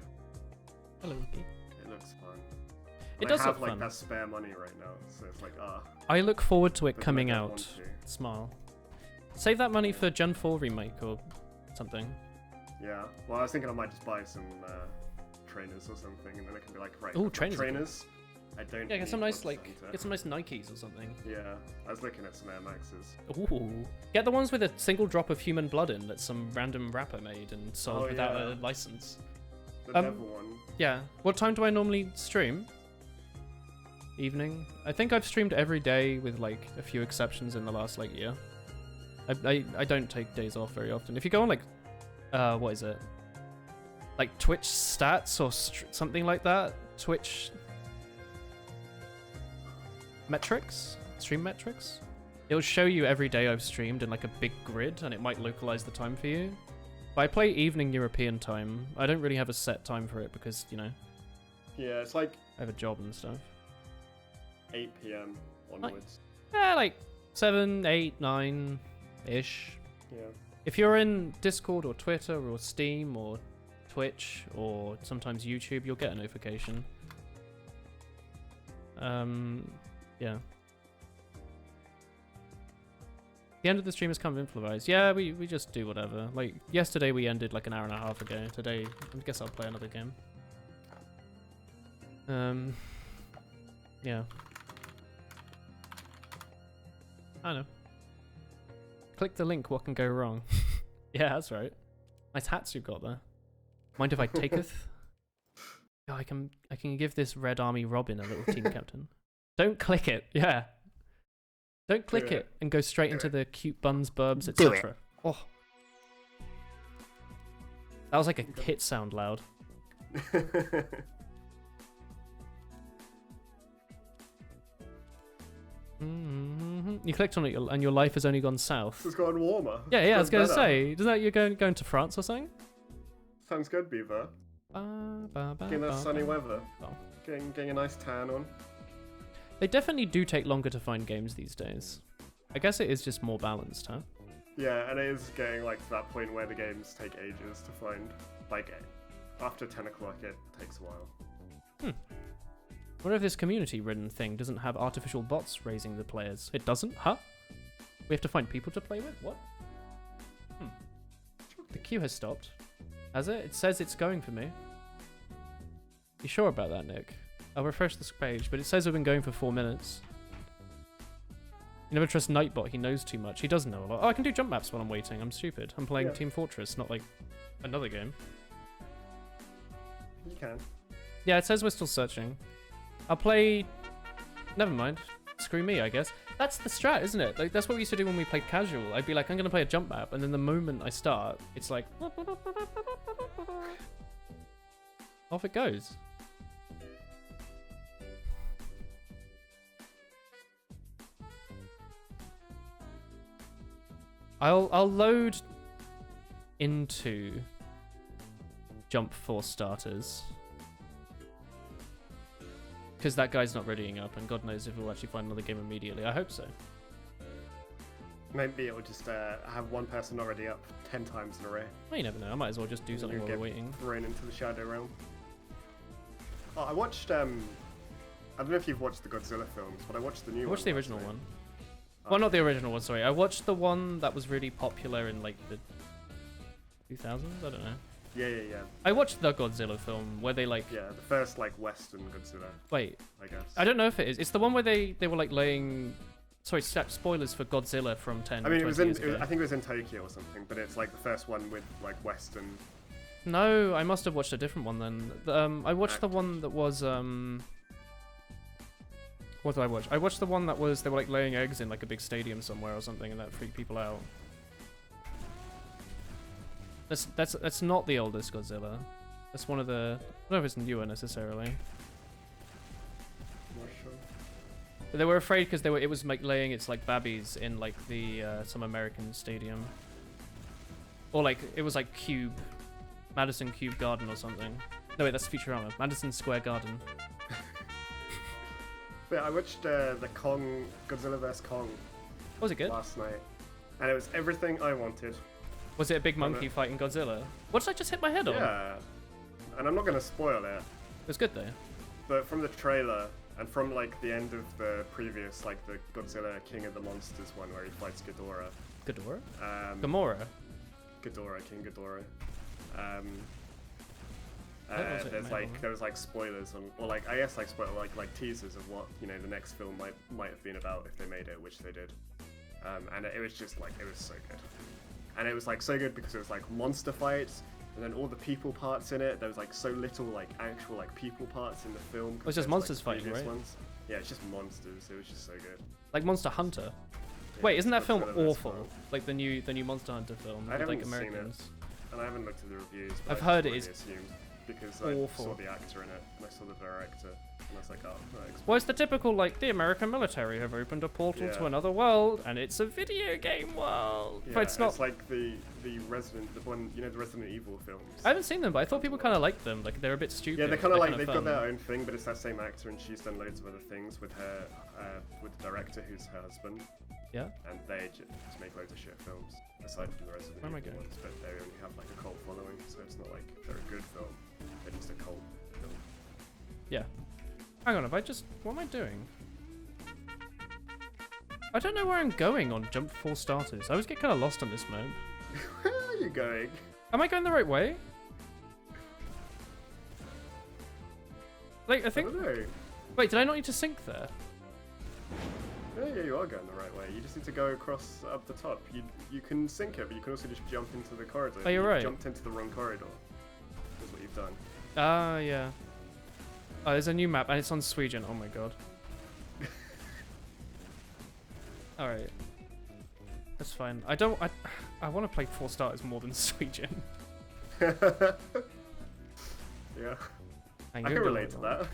Hello, Inky. it looks fun. It I does have look like fun. that spare money right now, so it's like I look forward to it but coming I don't out. want to. Smile. Save that money for Gen 4 remake or something. Yeah. Well, I was thinking I might just buy some trainers or something, and then it can be like, right. Ooh, I've got trainers are good. trainers. I don't. Yeah, get some need nice Monster Hunter. get some nice Nikes or something. Yeah, I was looking at some Air Maxes. Ooh. Get the ones with a single drop of human blood in that some random rapper made and sold without a license. The devil one. Yeah. What time do I normally stream? Evening. I think I've streamed every day with like a few exceptions in the last like year. I don't take days off very often. If you go on like, what is it? Like Twitch stats or something like that. Twitch metrics, stream metrics. It'll show you every day I've streamed in like a big grid, and it might localize the time for you. But I play evening European time. I don't really have a set time for it because, you know. Yeah, it's like I have a job and stuff. 8 p.m. onwards. Yeah, like 7, 8, 9-ish. Yeah. If you're in Discord or Twitter or Steam or Twitch or sometimes YouTube, you'll get a notification. Yeah. The end of the stream has come improvised. Yeah, we just do whatever. Like, yesterday we ended like an hour and a half ago. Today, I guess I'll play another game. Yeah. I know. Click the link, what can go wrong? Yeah, that's right. Nice hats you've got there. Mind if I taketh? Oh, I can give this Red Army Robin a little team captain. Don't click it, yeah. Don't click it and go straight into the cute buns, burbs, etc. Oh. That was like a hit sound loud. You clicked on it and your life has only gone south. It's gotten warmer. Yeah, I was going to say, does that you're going to France or something? Sounds good, Beaver. Getting that sunny weather. Oh. Getting a nice tan on. They definitely do take longer to find games these days. I guess it is just more balanced, huh? Yeah, and it is getting like to that point where the games take ages to find. Like, after 10 o'clock it takes a while. I wonder if this community-ridden thing doesn't have artificial bots raising the players. It doesn't? Huh? We have to find people to play with? What? The queue has stopped. Has it? It says it's going for me. You sure about that, Nick? I'll refresh this page, but it says we've been going for 4 minutes. You never trust Nightbot, he knows too much. He does know a lot. Oh, I can do jump maps while I'm waiting. I'm stupid. I'm playing Team Fortress, not like another game. You can. Yeah, it says we're still searching. I'll play... Never mind. Screw me, I guess. That's the strat, isn't it? Like, that's what we used to do when we played casual. I'd be like, I'm going to play a jump map, and then the moment I start, it's like... Off it goes. I'll load into jump for starters. Because that guy's not readying up, and God knows if we'll actually find another game immediately. I hope so. Maybe it'll just have one person already up 10 times in a row. Well, you never know. I might as well just do something while we're waiting. Thrown into the Shadow Realm. Oh, I watched, I don't know if you've watched the Godzilla films, but I watched the new one. I watched the original one. Well, not the original one, sorry. I watched the one that was really popular in, like, the 2000s? I don't know. Yeah. I watched the Godzilla film where they, like... Yeah, the first, like, Western Godzilla. Wait. I guess. I don't know if it is. It's the one where they were, like, laying... Sorry, spoilers for Godzilla from 10 I mean, years ago. I think it was in Tokyo or something, but it's, like, the first one with, like, Western... No, I must have watched a different one then. I watched the one that was... What did I watch? I watched the one that was, they were like laying eggs in like a big stadium somewhere or something, and that freaked people out. That's not the oldest Godzilla. That's one of the... I don't know if it's newer necessarily. Not sure. But they were afraid because it was like laying its like babbies in like the some American stadium. Or like it was like Madison Cube Garden or something. No wait, that's Futurama. Madison Square Garden. But I watched the Godzilla vs Kong. Was it good? Last night, and it was everything I wanted. Was it a big monkey fighting Godzilla? What did I just hit my head on? Yeah, and I'm not gonna spoil it. It was good though. But from the trailer and from like the end of the previous, like the Godzilla King of the Monsters one where he fights Ghidorah. Ghidorah? Gamora. Ghidorah, King Ghidorah. There was like spoilers on, or like I guess like like teasers of what the next film might have been about if they made it, which they did, and it was just like it was so good, and it was like so good because it was like monster fights, And then all the people parts in it, there was like so little like actual like people parts in the film. It's just compared to, monsters like, the fighting, previous right? ones. Yeah, it's just monsters. It was just so good. Like Monster Hunter. Yeah, Wait, isn't that that's film one of those awful? films. Like the new Monster Hunter film I with like haven't seen it. Americans. And I haven't looked at the reviews. But I've I heard just it is assumed because awful. I saw the actor in it and I saw the director and I was like, oh, Well, it's the typical, like, the American military have opened a portal to Yeah. another world, and it's a video game world. yeah, But it's not. It's like the Resident, the one, you know, the Resident Evil films. I haven't seen them, but I thought people kind of liked them. Like, they're a bit stupid. Yeah, they're kind of like, kinda they've got fun. their own thing, but it's that same actor and she's done loads of other things with her, with the director who's her husband. Yeah? And they just make loads of shit films, aside from the Resident Where am I Evil going? ones, but they only have like a cult following, so it's not like they're a good film, they're just a cult film. Yeah. Hang on, if I just... What am I doing? I don't know where I'm going on Jump 4 Starters. I always get kind of lost on this map. Where are you going? Am I going the right way? Like, I I think... don't know. Wait, did I not need to sync there? Yeah, you are going the right way. You just need to go across up the top. You can sync it, but you can also just jump into the corridor. Oh, you're You right. jumped into the wrong corridor. That's what you've done. Ah, yeah. Oh, there's a new map, and it's on Sweden. Oh my god. Alright. That's fine. I want to play 4 Starters more than Sweden. Yeah. And I you're can doing relate it to wrong. that.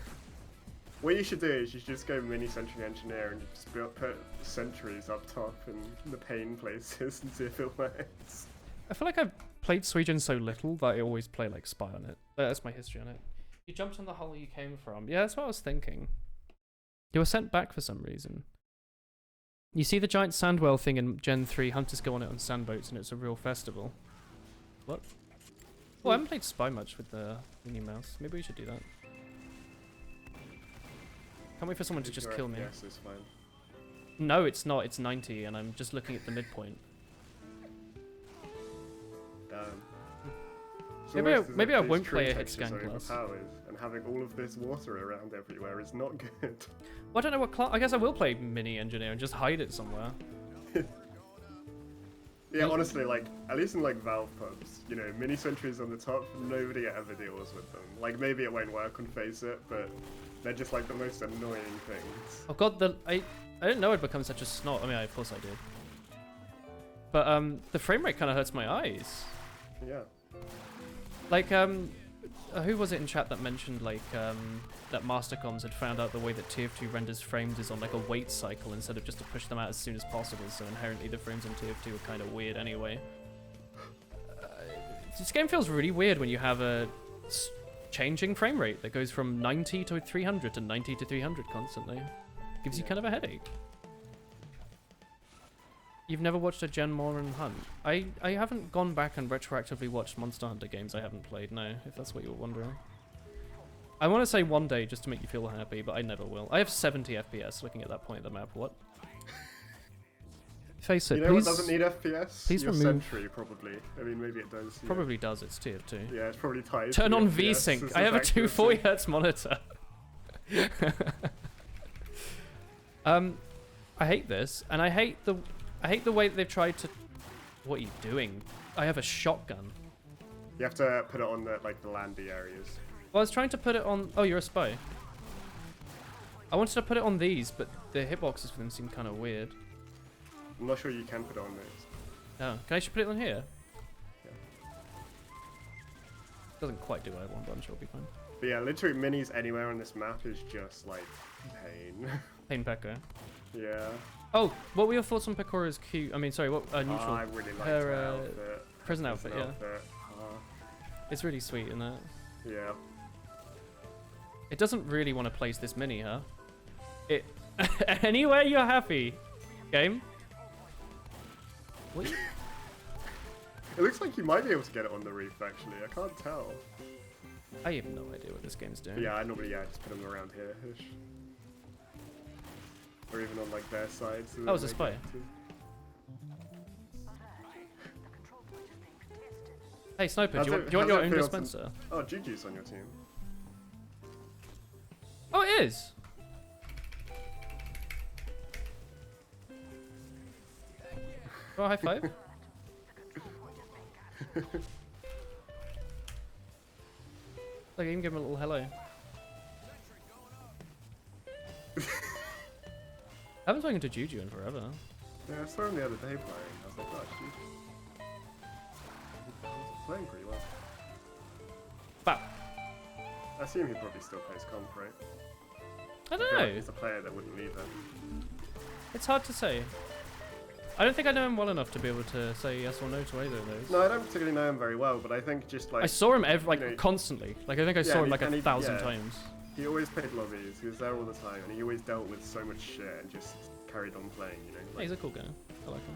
What you should do is you should just go mini sentry engineer and just put sentries up top in the pain places and see if it works. I feel like I've played Sweden so little that I always play like Spy on it. That's my history on it. You jumped on the hole you came from. Yeah, that's what I was thinking. You were sent back for some reason. You see the giant sand whale thing in Gen 3, hunters go on it on sandboats and it's a real festival. What? Oh, I haven't played Spy much with the mini mouse. Maybe we should do that. Can't wait for someone to just kill me. Yes, it's fine. No, it's not. It's 90 and I'm just looking at the midpoint. Damn. It's Maybe almost as maybe if I these won't play tree a hit textures scan are class. overpowered, and having all of this water around everywhere is not good. Well, I don't know what class. I guess I will play mini engineer and just hide it somewhere. Yeah, honestly, like, at least in like Valve pubs, you know, mini sentries on the top, nobody ever deals with them. Like, maybe it won't work on Faceit, but they're just like the most annoying things. Oh god, I didn't know I'd become such a snot. I mean, of course I did. But the frame rate kind of hurts my eyes. Yeah. Like who was it in chat that mentioned like that Mastercoms had found out the way that TF2 renders frames is on like a wait cycle instead of just to push them out as soon as possible. So inherently the frames on TF2 are kind of weird anyway. This game feels really weird when you have a changing frame rate that goes from 90 to 300 to 90 to 300 constantly. Gives you kind of a headache. You've never watched a Gen Moran Hunt? I haven't gone back and retroactively watched Monster Hunter games I haven't played, no, if that's what you were wondering. I want to say one day just to make you feel happy, but I never will. I have 70 FPS looking at that point of the map. What? Faceit, You know please. what doesn't need FPS? please Your remove- sentry, probably. I mean, maybe it does. Yeah. Probably does, it's TF2. Yeah, it's probably tied. Turn to on FPS VSync. as I have a accuracy. 240 Hz monitor. I hate this, and I hate the way that they've tried to... What are you doing? I have a shotgun. You have to put it on the like the landy areas. Well, I was trying to put it on... Oh, you're a spy. I wanted to put it on these, but the hitboxes for them seem kind of weird. I'm not sure you can put it on those. Oh, can I just put it on here? Yeah. Doesn't quite do what I want, but I'm sure it'll be fine. But yeah, literally minis anywhere on this map is just like pain. Pain Pekka. Yeah. Oh, what were your thoughts on Pecora's cute... I mean, sorry, what... neutral. I really liked Her, her outfit. prison Her outfit, prison yeah. outfit. It's really sweet, isn't it? Yeah. It doesn't really want to place this mini, huh? It... Anywhere you're happy. Game? What? It looks like you might be able to get it on the roof, actually. I can't tell. I have no idea what this game's doing. But yeah, I normally just put them around here. Or even on like their side. So Oh, it's a spy. Hey, Sniper, do you want your own dispenser? Oh, Juju's on your team. Oh, it is! Oh, high five? Like, I even gave him a little hello. I haven't spoken to Juju in forever. Yeah, I saw him the other day playing. I was like, oh, Juju. He's playing pretty well. But I assume he probably still plays comp, right? I don't feel know. like he's a player that wouldn't leave it. It's hard to say. I don't think I know him well enough to be able to say yes or no to either of those. No, I don't particularly know him very well, but I think just like... I saw him every, like, you know, constantly. Like, I think I saw him like a thousand times. He always played lobbies, he was there all the time, and he always dealt with so much shit and just carried on playing, you know? Yeah, he's a cool guy. I like him.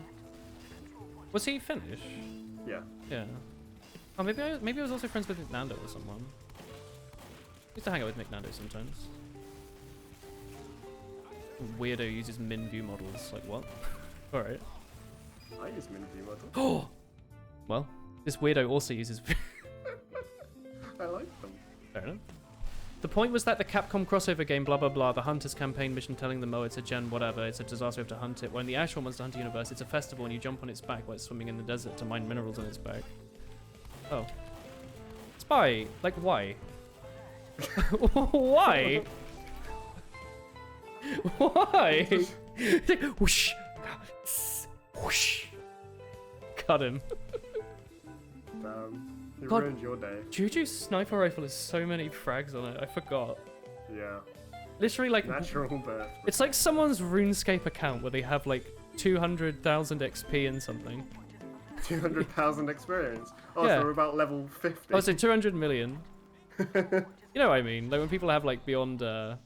Was he Finnish? Yeah. Yeah. Oh, maybe I was also friends with McNando or someone. I used to hang out with McNando sometimes. Weirdo uses min view models. Like, what? Alright. I use min view models. Oh! Well, this weirdo also uses... I like them. Fair enough. The point was that the Capcom crossover game, blah blah blah, the Hunter's campaign mission telling them, oh, it's a gen whatever, it's a disaster, we have to hunt it. When the actual Monster Hunter universe, it's a festival and you jump on its back while it's swimming in the desert to mine minerals on its back. Oh. Spy! Like, why? Why? Why? Whoosh! Whoosh! Cut him. He God. ruined your day. Juju's sniper rifle has so many frags on it, I forgot. Yeah. Literally, like, Natural birth. it's like someone's RuneScape account where they have like 200,000 XP and something. 200,000 experience. Oh, Yeah. so we're about level 50. Oh, so 200 million. You know what I mean? Like when people have like beyond 99.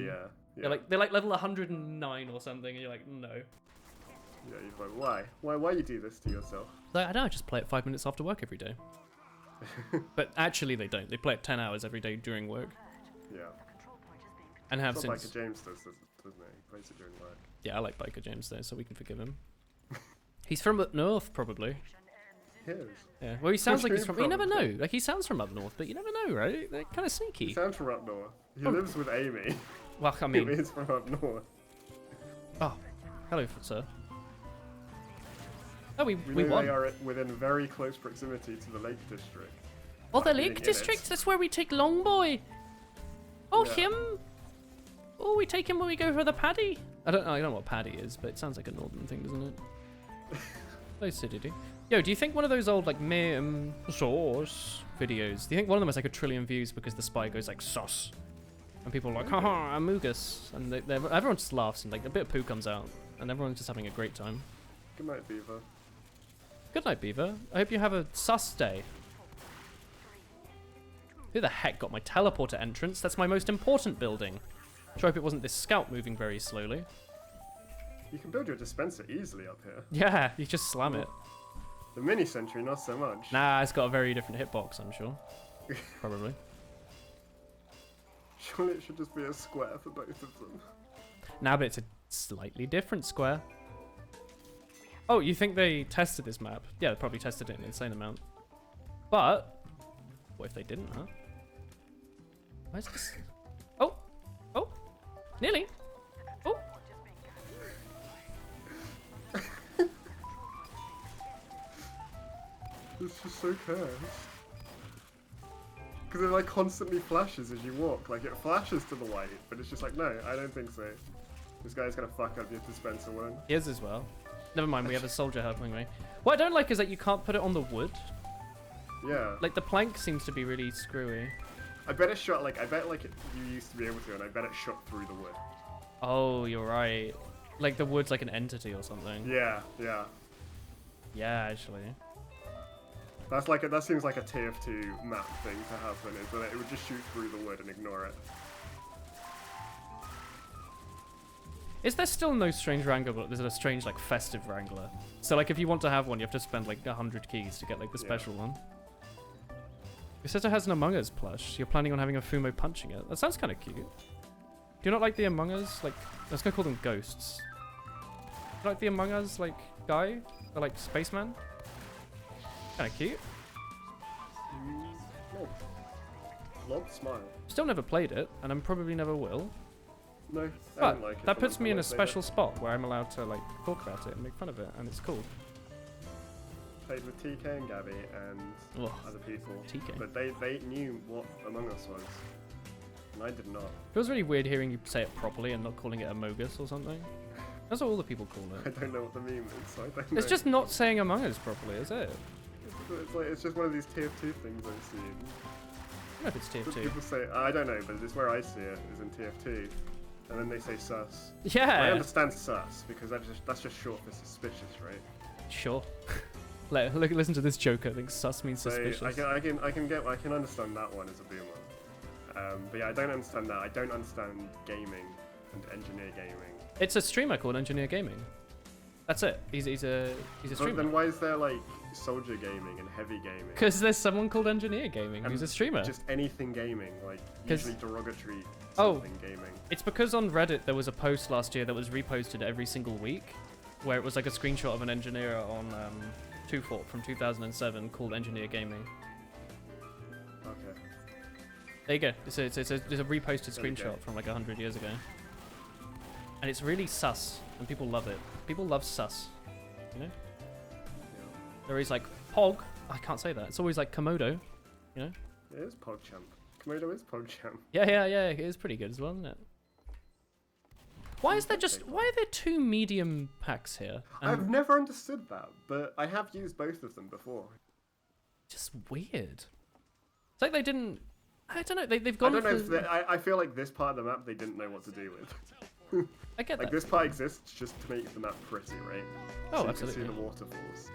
Yeah. They're like level 109 or something, and you're like, no. Yeah, you're like, why? Why you do this to yourself? Like, I don't know, I just play it 5 minutes after work every day. But actually, they don't. They play it 10 hours every day during work, Yeah. and have It's not since. like James doesn't he? He plays it during work. Yeah, I like Biker James though, so we can forgive him. He's from up north, probably. He is. Yeah. Well, he sounds like do he's you from. You never know. probably? Like he sounds from up north, but you never know, right? They're kind of He sneaky. sounds from up north. He Oh. lives with Amy. Well, I He mean, is from up north. oh, hello, sir. Oh, we We know won. they are within very close proximity to the Lake District. Oh, the being Lake in District. it. That's where we take Longboy. Oh, Yeah. him. Oh, we take him when we go for the paddy. I don't know what paddy is, but it sounds like a northern thing, doesn't it? Hello, Sidity. Yo, do you think one of those old like sauce videos? Do you think one of them has like 1 trillion views because the spy goes like sauce, and people are like, haha, Amogus, and everyone just laughs and like a bit of poo comes out, and everyone's just having a great time. Good night, Beaver. Good night, Beaver. I hope you have a sus day. Who the heck got my teleporter entrance? That's my most important building. I hope it wasn't this scout moving very slowly. You can build your dispenser easily up here. Yeah, you just slam it. The mini sentry, not so much. Nah, it's got a very different hitbox, I'm sure. Probably. Surely it should just be a square for both of them. Nah, but it's a slightly different square. Oh, you think they tested this map? Yeah, they probably tested it an insane amount. But, what if they didn't, huh? Where's this? Oh! Oh! Nearly! Oh! It's just so cursed. Because it like constantly flashes as you walk. Like it flashes to the light, but it's just like, no, I don't think so. This guy's gonna fuck up your dispenser one. He is as well. Never mind, we have a soldier helping me. What I don't like is that you can't put it on the wood. Yeah. Like, the plank seems to be really screwy. I bet it shot like you used to be able to, and I bet it shot through the wood. Oh, you're right. Like, the wood's like an entity or something. Yeah, yeah. Yeah, actually. That's like that seems like a TF2 map thing to happen. Is that it would just shoot through the wood and ignore it. Is there still no strange wrangler, but there's a strange, like, festive wrangler? So, like, if you want to have one, you have to spend, like, 100 keys to get, like, the special one. It says it has an Among Us plush. You're planning on having a Fumo punching it. That sounds kind of cute. Do you not like the Among Us? Like, let's go call them ghosts. Do you like the Among Us, like, guy? Or, like, spaceman? Kind of cute. No. Lob smile. Still never played it, and I probably never will. No, I But don't like it. that but puts I'm me in a gonna say special spot where I'm allowed to, like, talk about it and make fun of it, and it's cool. played with TK and Gabby and Oh, other people. TK. But they knew what Among Us was. And I did not. Feels really weird hearing you say it properly and not calling it Amogus or something. That's what all the people call I it. don't know what the meme is, so I don't know. It's just not saying Among Us properly, is it? It's just one of these TF2 things I've seen. I don't know if it's TF2. People say, I don't know, but it's where I see it, is in TF2. And then they say sus. I Yeah. understand sus, because that's just short for suspicious, right? Sure. Listen to this joker. I think sus means So suspicious. I can understand that one as a boomer. But yeah, I don't understand that. I don't understand gaming and engineer gaming. It's a streamer called Engineer Gaming. That's it. He's a But streamer. then why is there like soldier gaming and heavy gaming? Because there's someone called Engineer Gaming who's a streamer. Just anything gaming, like 'Cause- usually derogatory Oh. something gaming. It's because on Reddit there was a post last year that was reposted every single week, where it was like a screenshot of an engineer on 2Fort from 2007 called Engineer Gaming. Okay. There you go. It's a reposted There you go. screenshot from like 100 years ago. And it's really sus, and people love it. People love sus, you know? Yeah. They're always like, Pog. I can't say that. It's always like Komodo, you know? It is PogChamp. Komodo is PogChamp. Yeah. It is pretty good as well, isn't it? Why is there why are there two medium packs here? I've never understood that, but I have used both of them before. Just weird. It's like they didn't. I don't know. They've gone. I don't know for, if I feel like this part of the map they didn't know what to do with. I get Like that. this part exists just to make the map pretty, right? Oh, so you absolutely. can see the waterfalls.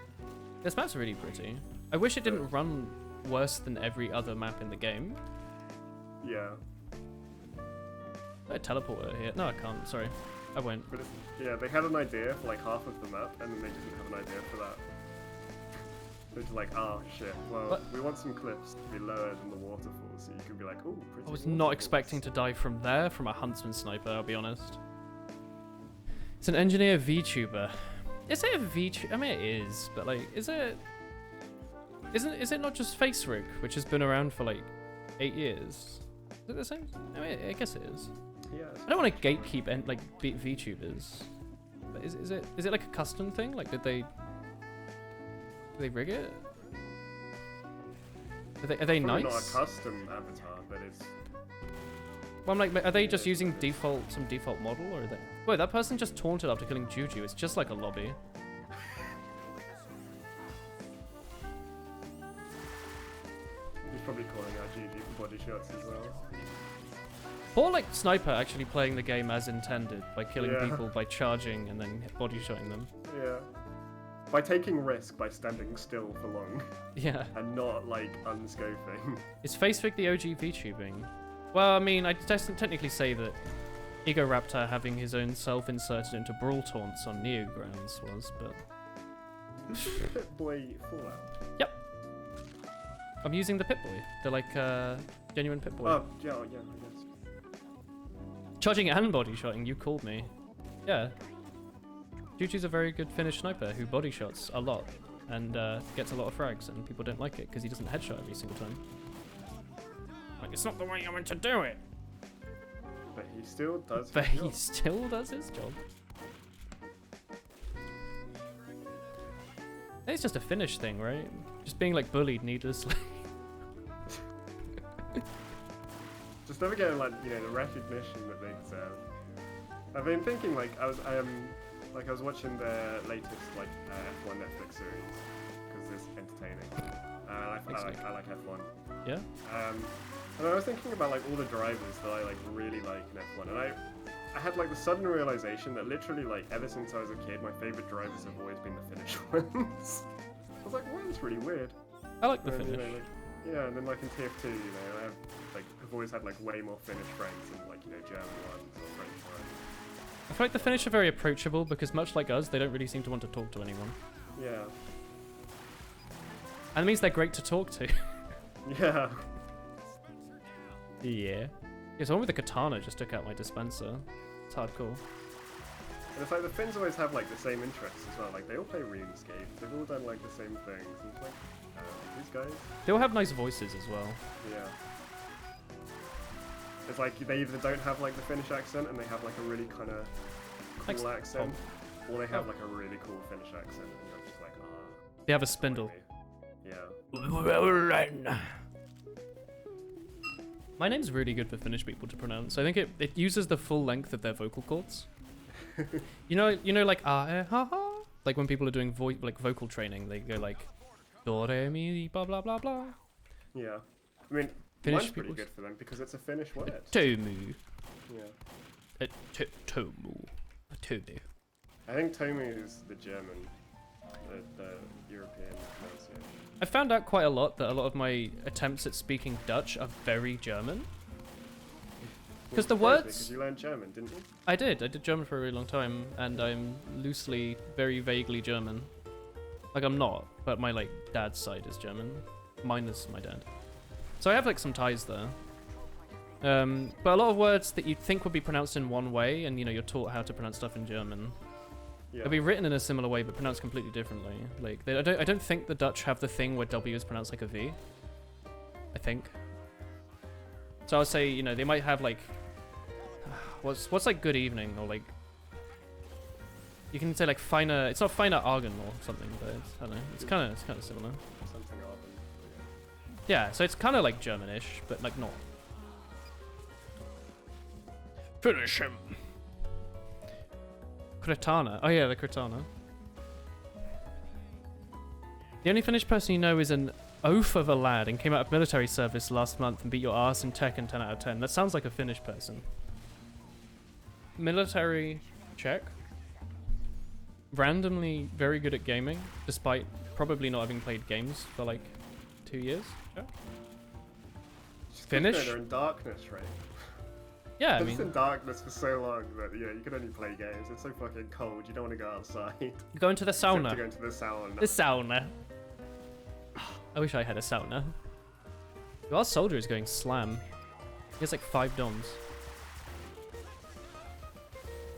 This map's really pretty. I wish it didn't run worse than every other map in the game. Yeah, I teleporter here. No, I can't. Sorry, I won't. but yeah, they had an idea for like half of the map, and then they didn't have an idea for that. They're just like, oh shit, well, What? we want some cliffs to be lower than the waterfalls, so you can be like, oh, pretty I was not expecting to die from there from a huntsman sniper. I'll be honest. It's an engineer VTuber. Is it a VTuber? I mean, it is, but like, is it? Is it not just Faceit, which has been around for like 8 years? Is it the same? I mean, I guess it is. Yeah, I don't want to gatekeep beat VTubers. But is it like a custom thing? Like, did they rig it? Are they probably nice? not a custom avatar, but it's Well, I'm like, are they just using some default model, or are they? Wait, that person just taunted after killing Juju. It's just like a lobby. he's probably calling out GG for body shots as well. Or like Sniper actually playing the game as intended by killing Yeah. people by charging and then body shotting them. Yeah. By taking risk by standing still for long Yeah. and not like unscoping. Is Faceit the OG VTubing? Well, I mean, I'd technically say that Ego Raptor having his own self inserted into brawl taunts on Neogrounds was, but Pit Boy Fallout. yep. I'm using the Pip-Boy. They're like genuine Pip-Boy. Oh, yeah, I guess. Charging and body shotting, you called me. Yeah. Juju's a very good Finnish sniper who body shots a lot and gets a lot of frags, and people don't like it because he doesn't headshot every single time. Like, it's not the way I meant to do it. But he still does. But his he job. still does his job. It's just a Finnish thing, right? Just being like bullied needlessly. Just never getting like the recognition that they deserve. I've been thinking like I was watching the latest like F1 Netflix series because it's entertaining. I like F1. Yeah. And I was thinking about like all the drivers that I like really like in F1, and I had like the sudden realization that literally like ever since I was a kid, my favorite drivers have always been the Finnish ones. I was like, well, that's really weird. I like the And, Finnish. Yeah, and then like in TF2, I've always had like way more Finnish friends than like German ones or French ones. I feel like the Finnish are very approachable because much like us, they don't really seem to want to talk to anyone. Yeah. And it means they're great to talk to. Yeah. Yeah. Yeah, someone with a katana just took out my dispenser. It's hardcore. And it's like the Finns always have like the same interests as well. Like they all play RuneScape. They've all done like the same things. And it's like, these guys. They all have nice voices as well. Yeah. It's like they either don't have like the Finnish accent and they have like a really kind of cool accent, or they have like a really cool Finnish accent and you're just like, They have a spindle. Yeah. My name's really good for Finnish people to pronounce. I think it uses the full length of their vocal cords. You know, like ah, eh, ha, ha. Like when people are doing vocal training, they go like do re mi blah blah blah blah. Yeah. I mean, Finnish mine's pretty people's- good for them because it's a Finnish word. Tomu. Yeah. Tomu. Tomu. I think Tomu is the German, the European pronunciation. I found out quite a lot that a lot of my attempts at speaking Dutch are very German. Because the words... Because you learned German, didn't you? I did German for a really long time, and I'm loosely, very vaguely German. Like, I'm not, but my, like, dad's side is German. Mine is my dad. So I have, like, some ties there. But a lot of words that you'd think would be pronounced in one way, and, you know, you're taught how to pronounce stuff in German. Yeah. It'll be written in a similar way, but pronounced completely differently. Like, I don't think the Dutch have the thing where W is pronounced like a V. I think. So I would say, you know, they might have like, what's like good evening, or like, you can say like finer. It's not finer Argon or something, but it's, I don't know. It's kind of similar. Something Arben. Yeah, so it's kind of like Germanish, but like not. Finish him. Kretana. Oh yeah, the Kretana. The only Finnish person you know is an oaf of a lad and came out of military service last month and beat your ass in Tekken 10 out of 10. That sounds like a Finnish person. Military check. Randomly very good at gaming, despite probably not having played games for like 2 years. Yeah. Finnish? They're in darkness, right? Yeah, I It's mean, in darkness for so long that you can only play games. It's so fucking cold. You don't want to go outside. go into the Except sauna. to go into the sauna. The sauna. I wish I had a sauna. Our soldier is going slam. He has like 5 doms.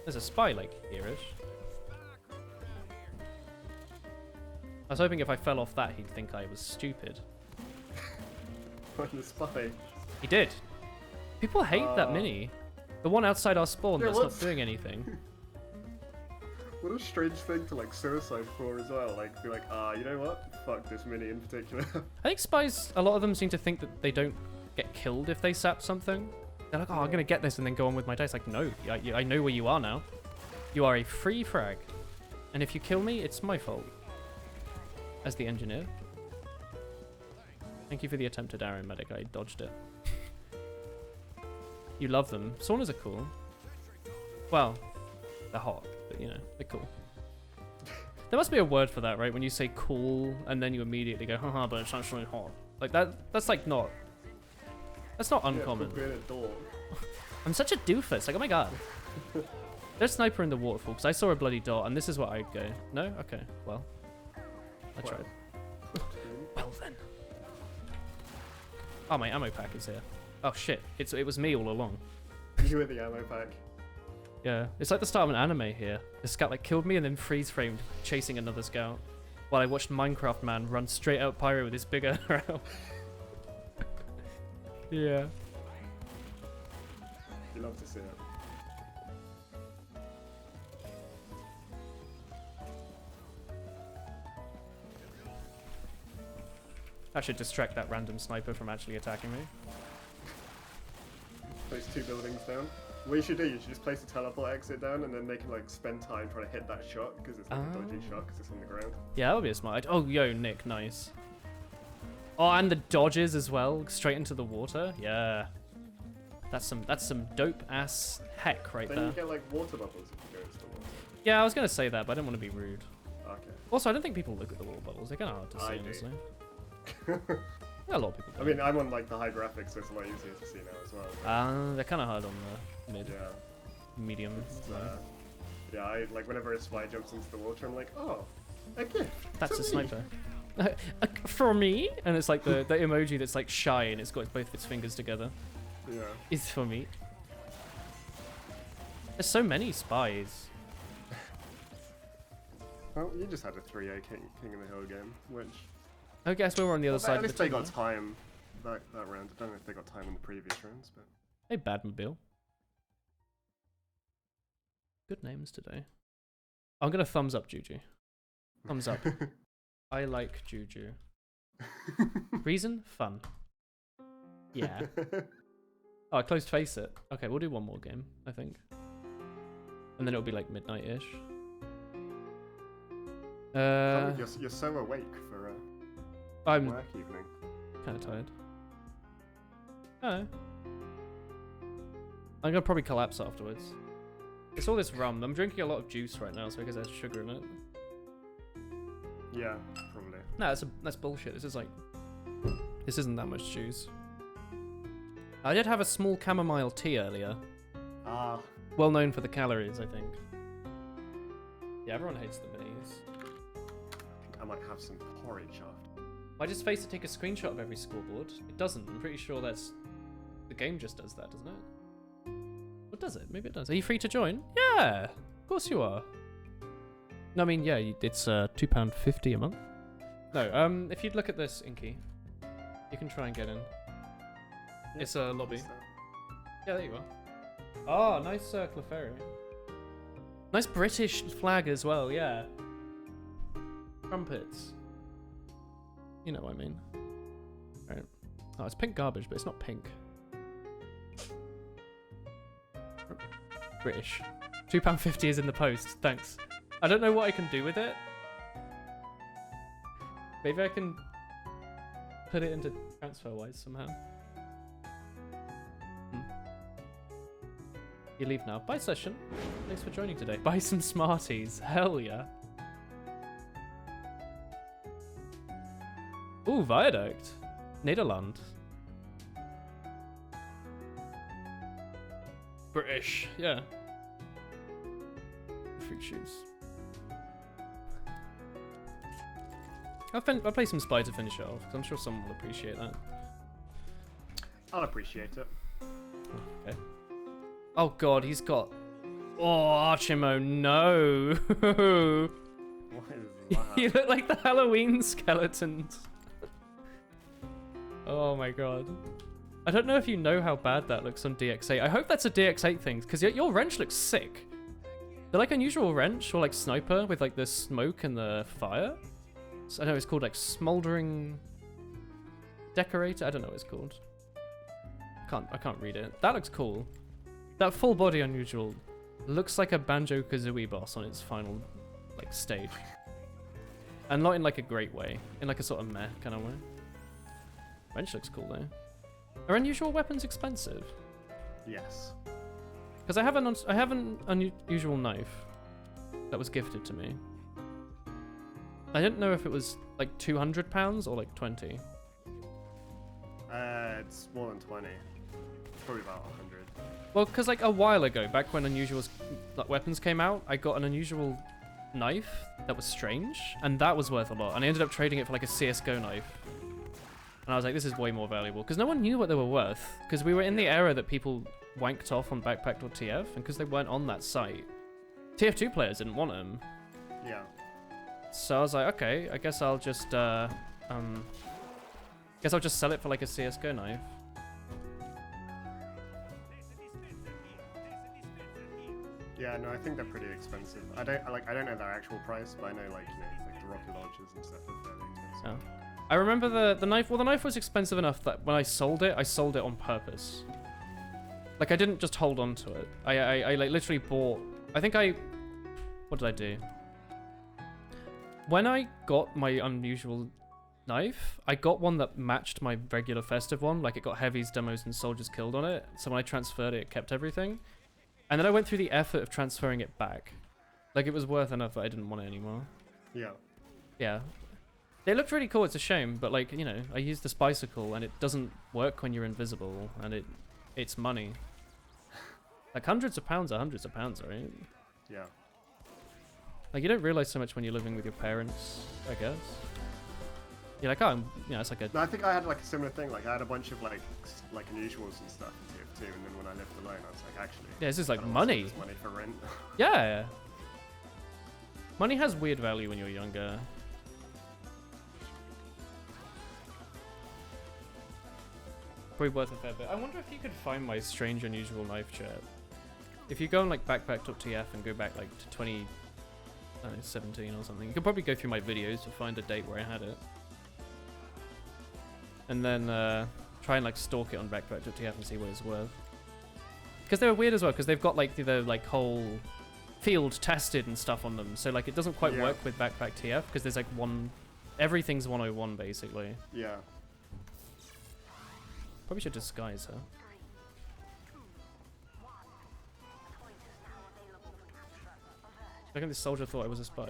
There's a spy like here-ish. I was hoping if I fell off that, he'd think I was stupid. On the spy. He did. People hate that mini. The one outside our spawn Yeah, that's not what's- doing anything. What a strange thing to like suicide for as well. Like be like, you know what? Fuck this mini in particular. I think spies, a lot of them seem to think that they don't get killed if they sap something. They're like, oh, I'm gonna get this and then go on with my day. It's like, no, I know where you are now. You are a free frag. And if you kill me, it's my fault. As the engineer. Thank you for the attempted arrow, medic. I dodged it. You love them. Saunas are cool. Well, they're hot, but you know, they're cool. There must be a word for that, right? When you say cool and then you immediately go, haha, but it's actually hot. Like that's like not... That's not uncommon. Yeah, a door. I'm such a doofus. Like, oh my god. There's a sniper in the waterfall, because I saw a bloody dot, and this is what I'd go. No? Okay, well. I tried. Well then. Oh, my ammo pack is here. Oh shit, it was me all along. You were the ammo pack. Yeah, it's like the start of an anime here. The scout like killed me and then freeze framed chasing another scout. While I watched Minecraft Man run straight out pyro with his big arrow. Yeah. You love to see it. That should distract that random sniper from actually attacking me. Place 2 buildings down. What you should do, you should just place a teleport exit down and then they can like spend time trying to hit that shot because it's like a dodgy shot because it's on the ground. Yeah, that would be a smart idea. Oh, yo, Nick, nice. Oh, and the dodges as well, straight into the water. Yeah. That's some dope ass heck right Then there. you get like water bubbles if you go into the water. Yeah, I was gonna say that, but I didn't want to be rude. Okay. Also, I don't think people look at the water bubbles. They're kind of hard to see, I do. honestly. Yeah, a lot of people do. I mean, I'm on like the high graphics, so it's a lot easier to see now as well. They're kind of hard on the mid, Yeah. medium. It's, yeah, I like whenever a spy jumps into the water, I'm like, oh, a gift. That's to a me." sniper. For me? And it's like the emoji that's like shy and it's got both its fingers together. Yeah. It's for me. There's so many spies. Well, you just had a 3A King of the Hill game, which. I guess we were on the other side At of least the they table. got time that round. I don't know if they got time in the previous rounds, but. Hey, Badmobile. Good names today. I'm gonna thumbs up Juju. Thumbs up. I like Juju. Reason? Fun. Yeah. Oh, I closed Faceit. Okay, we'll do one more game, I think. And then it'll be like midnight-ish. You're so awake for I'm work evening. kind of tired. Oh. I'm gonna probably collapse afterwards. It's all this rum. I'm drinking a lot of juice right now, so I guess there's sugar in it. Yeah, probably. No, that's bullshit. This isn't that much juice. I did have a small chamomile tea earlier. Ah. Well known for the calories, I think. Yeah, everyone hates the minis. I might have some porridge after. Why does Faceit take a screenshot of every scoreboard? It doesn't. I'm pretty sure that's... The game just does that, doesn't it? What does it? Maybe it does. Are you free to join? Yeah! Of course you are. No, I mean, yeah, it's £2.50 a month. No, if you'd look at this, Inky, you can try and get in. Yeah, It's a lobby. what's that? Yeah, there you are. Oh, nice Clefairy. Nice British flag as well, yeah. Trumpets. You know what I mean. Right. Oh, it's pink garbage, but it's not pink. British. £2.50 is in the post, thanks. I don't know what I can do with it. Maybe I can put it into TransferWise somehow. You leave now. Bye, session. Thanks for joining today. Buy some Smarties. Hell yeah. Ooh, Viaduct. Nederland. British. Yeah. Free shoes. I'll play some Spy to finish it off, because I'm sure someone will appreciate that. I'll appreciate it. Okay. Oh god, he's got... Oh, Archimo, no! What is that? You look like the Halloween skeletons. Oh my god. I don't know if you know how bad that looks on DX8. I hope that's a DX8 thing, because your wrench looks sick. They're like unusual wrench, or like sniper, with like the smoke and the fire. So I know it's called like smoldering decorator. I don't know what it's called. I can't read it. That looks cool. That full body unusual looks like a Banjo-Kazooie boss on its final like stage. And not in like a great way, in like a sort of meh kind of way. Wrench looks cool though. Are unusual weapons expensive? Yes. Because I have an unusual knife that was gifted to me. I didn't know if it was like £200 or like 20. It's more than 20. Probably about 100. Well, because like a while ago, back when unusual weapons came out, I got an unusual knife that was strange, and that was worth a lot. And I ended up trading it for like a CS:GO knife. And I was like, this is way more valuable, because no one knew what they were worth. Because we were in the era that people wanked off on backpack.tf, and because they weren't on that site, TF2 players didn't want them. Yeah. So I was like, okay, I guess I'll just sell it for like a CS:GO knife. Yeah, no, I think they're pretty expensive. I don't know their actual price, but I know like the rocket launchers and stuff are fairly expensive. Oh. I remember the knife. Well, the knife was expensive enough that when I sold it on purpose. Like I didn't just hold on to it. I like literally bought. What did I do? When I got my unusual knife, I got one that matched my regular festive one. Like it got heavies, demos, and soldiers killed on it. So when I transferred it, it kept everything. And then I went through the effort of transferring it back. Like it was worth enough that I didn't want it anymore. Yeah. Yeah. They looked really cool, it's a shame, but like, you know, I used the Spicicle and it doesn't work when you're invisible, and it's money. Like hundreds of pounds are hundreds of pounds, right? Yeah. Like you don't realize so much when you're living with your parents, I guess. You're like, oh, it's like a... No, I think I had like a similar thing. Like I had a bunch of like unusuals and stuff in TF2, and then when I lived alone, I was like, actually, Yeah, this is like I don't money. want to spend this money for rent. Yeah. Money has weird value when you're younger. Probably worth a fair bit. I wonder if you could find my strange unusual knife chat. If you go on like backpack.tf and go back like to I don't know, 17 or something. You could probably go through my videos to find a date where I had it. And then try and like stalk it on TF and see what it's worth. Because they were weird as well, because they've got like the like whole field tested and stuff on them. So like it doesn't quite work with TF because there's like everything's 101 basically. Yeah. Probably should disguise her. I think this soldier thought I was a spy.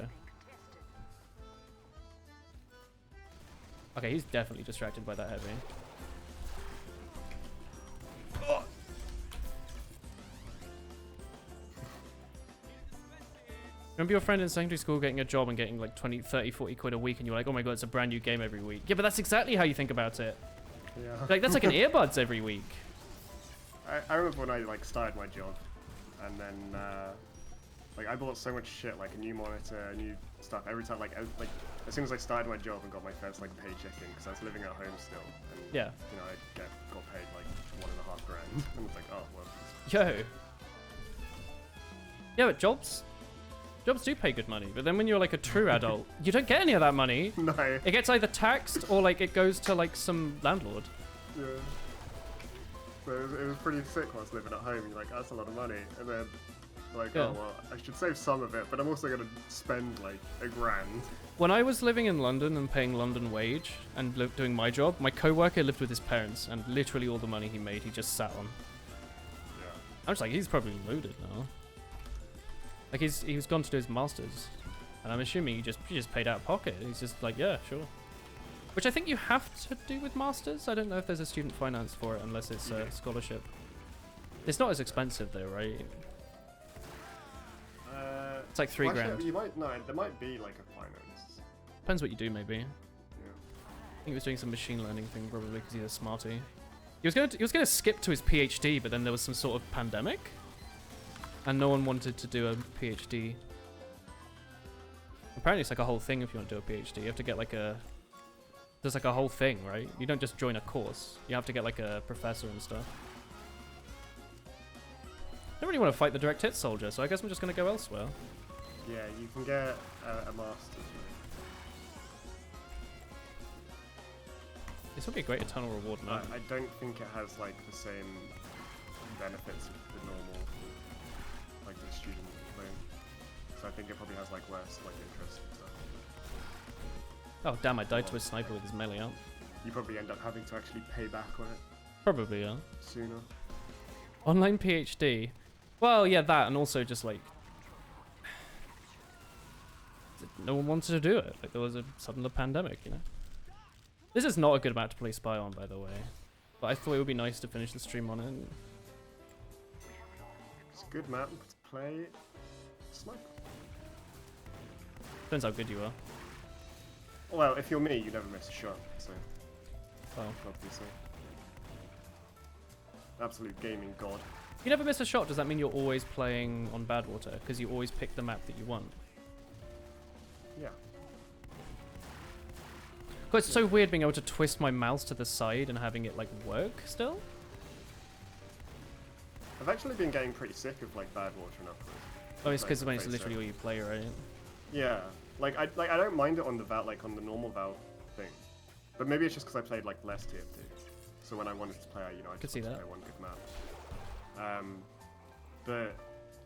Okay, he's definitely distracted by that heavy. Oh. Remember your friend in secondary school getting a job and getting like 20, 30, 40 quid a week and you're like, oh my god, it's a brand new game every week. Yeah, but that's exactly how you think about it. Yeah. Like, that's like an earbuds every week. I remember when I like started my job and then like I bought so much shit, like a new monitor, new stuff every time, like as soon as I started my job and got my first like paycheck in, because I was living at home still, and Yeah. you know I got paid like $1.5 grand, and it's like, oh well. Yo. Yeah, but jobs do pay good money, but then when you're like a true adult, you don't get any of that money. No. It gets either taxed or like it goes to like some landlord. Yeah. So it was pretty sick while I was living at home. You're like, that's a lot of money, and then like, oh well, I should save some of it, but I'm also gonna spend like $1 grand. When I was living in London and paying London wage and doing my job, my co-worker lived with his parents, and literally all the money he made, he just sat on. Yeah. I'm just like, he's probably loaded now. Like he was gone to do his masters, and I'm assuming he just paid out of pocket. He's just like, yeah, sure. Which I think you have to do with masters. I don't know if there's a student finance for it unless it's a scholarship. It's not as expensive though, right? It's like $3 grand. You might there might be like a finance. Depends what you do, maybe. Yeah. I think he was doing some machine learning thing probably because he's a smarty. He was gonna skip to his PhD, but then there was some sort of pandemic. And no one wanted to do a PhD. Apparently it's like a whole thing if you want to do a PhD. You have to get like there's like a whole thing, right? You don't just join a course. You have to get like a professor and stuff. I don't really want to fight the direct hit soldier, so I guess I'm just going to go elsewhere. Yeah, you can get a master's. This would be a great eternal reward now. I don't think it has like the same benefits of the normal, like the student thing. So I think it probably has like less like interest and stuff. Oh damn, I died to a sniper with his melee out. You probably end up having to actually pay back on it Probably, yeah. sooner. Online PhD. Well, yeah, that, and also just like no one wanted to do it. Like there was a sudden pandemic, you know. This is not a good map to play spy on, by the way. But I thought it would be nice to finish the stream on it. It's a good map to play sniper. Depends how good you are. Well, if you're me, you never miss a shot. So, Well, obviously, absolute gaming god. you never miss a shot. Does that mean you're always playing on Badwater? Because you always pick the map that you want. Yeah. God, it's so weird being able to twist my mouse to the side and having it like work still. I've actually been getting pretty sick of like Badwater and upwards. Oh, it's because Like, it's literally all you play, right? Yeah, I don't mind it on the on the normal Val thing, but maybe it's just because I played like less TF2. So when I wanted to play, I Could just see wanted to that. play one good map. But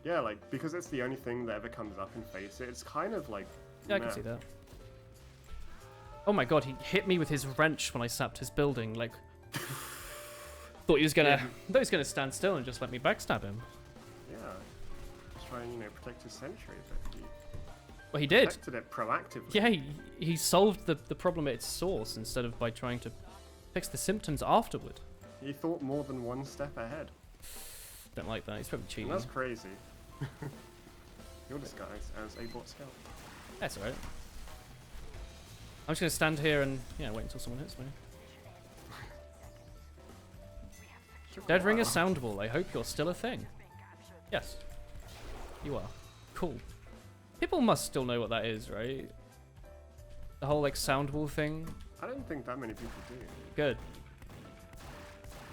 yeah, like because it's the only thing that ever comes up in Faceit, it's kind of like Yeah, I can see that. Oh my god, he hit me with his wrench when I sapped his building. Like, thought he was gonna stand still and just let me backstab him. Yeah, just try and protect his sentry, but he Well, he did. protected it proactively. Yeah, he solved the problem at its source instead of by trying to fix the symptoms afterward. He thought more than one step ahead. Don't like that. He's probably cheating. And that's crazy. You're disguised as a bot scout. That's alright. I'm just gonna stand here and wait until someone hits me. Dead Ringer Soundball, I hope you're still a thing. Yes. You are. Cool. People must still know what that is, right? The whole like Soundball thing. I don't think that many people do. Good.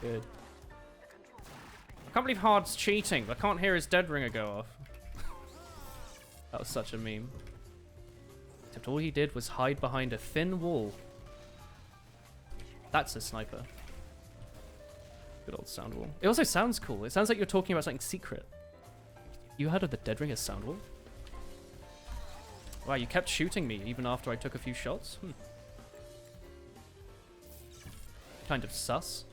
Good. I can't believe Hard's cheating. I can't hear his Dead Ringer go off. That was such a meme. Except all he did was hide behind a thin wall. That's a sniper. Good old sound wall. It also sounds cool. It sounds like you're talking about something secret. You heard of the Dead Ringer's sound wall? Wow, you kept shooting me even after I took a few shots? Kind of sus.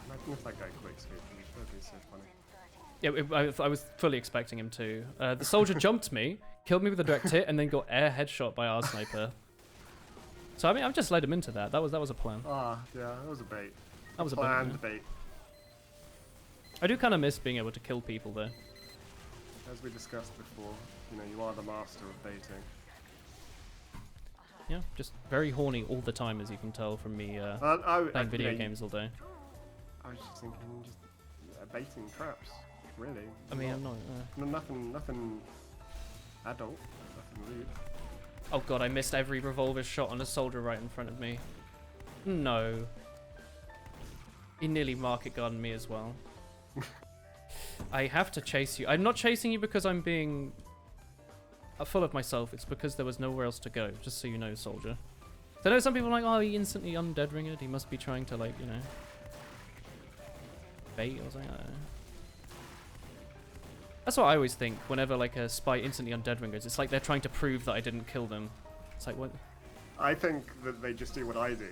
Imagine if that guy quick scoped me. That'd be so funny. Yeah, I was fully expecting him to. The soldier jumped me, killed me with a direct hit, and then got air headshot by our sniper. So I mean, I've just led him into that. That was a plan. Ah, yeah, that was a bait. That was a planned bait. I do kind of miss being able to kill people though. As we discussed before, you know, you are the master of baiting. Yeah, just very horny all the time, as you can tell from me playing video games all day. I was just thinking, just baiting traps, really. I mean, I'm not. Nothing adult, nothing rude. Oh god, I missed every revolver shot on a soldier right in front of me. No. He nearly market guarded me as well. I have to chase you. I'm not chasing you because I'm being full of myself. It's because there was nowhere else to go, just so you know, soldier. So I know some people are like, oh, he instantly undead ringed. He must be trying to, like, you know, bait or something. I don't know. That's what I always think whenever like a spy instantly undead ringers. It's like they're trying to prove that I didn't kill them. It's like, what? I think that they just do what I do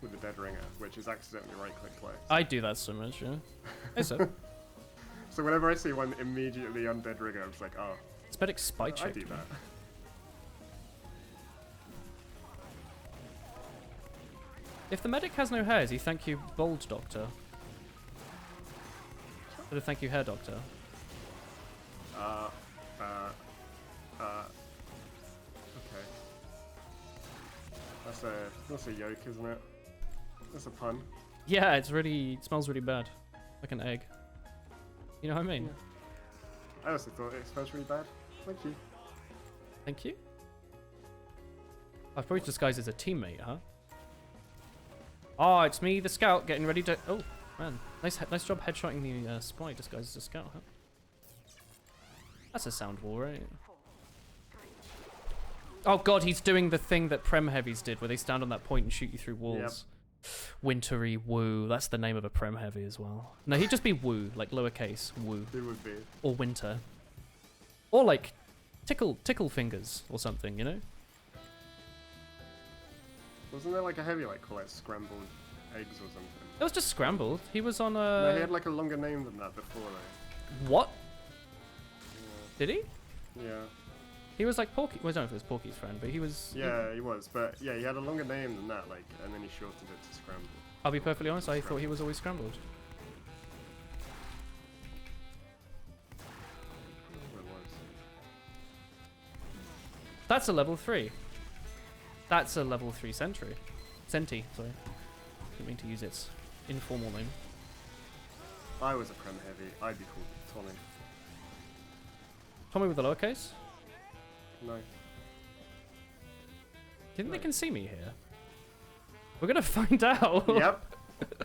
with the dead ringer, which is accidentally right-click play. I do that so much, yeah. Hey, so. So whenever I see one immediately undead ringer, I'm just like, oh. It's medic spy check. I do that. If the medic has no hair, is he thank you bold doctor? Or thank you hair doctor? Okay. That's a yoke, isn't it? That's a pun. Yeah, it smells really bad. Like an egg. You know what I mean? Yeah. I also thought it smells really bad. Thank you. Thank you? I've probably disguised as a teammate, huh? Oh, it's me, the scout, getting ready to... Oh, man. Nice job headshotting the spy disguised as a scout, huh? That's a sound wall, right? Oh god, he's doing the thing that Prem Heavies did, where they stand on that point and shoot you through walls. Yep. Wintry Woo. That's the name of a Prem Heavy as well. No, he'd just be Woo, like lowercase Woo. It would be. Or Winter. Or like Tickle Fingers or something, you know? Wasn't there like a heavy like called it scrambled eggs or something? It was just scrambled. He was on a... No, he had like a longer name than that before though. What? Yeah. Did he? Yeah. He was like Porky. Well, I don't know if it was Porky's friend, but he was. Yeah, he was. But yeah, he had a longer name than that, like, and then he shortened it to Scramble. I'll be perfectly honest. I thought he was always scrambled. That's a level 3. That's a level 3 sentry. Senti, sorry. Didn't mean to use its informal name. If I was a Prem Heavy, I'd be called Tommy. Tommy with the lowercase? No. Do you think they can see me here? We're gonna find out. Yep.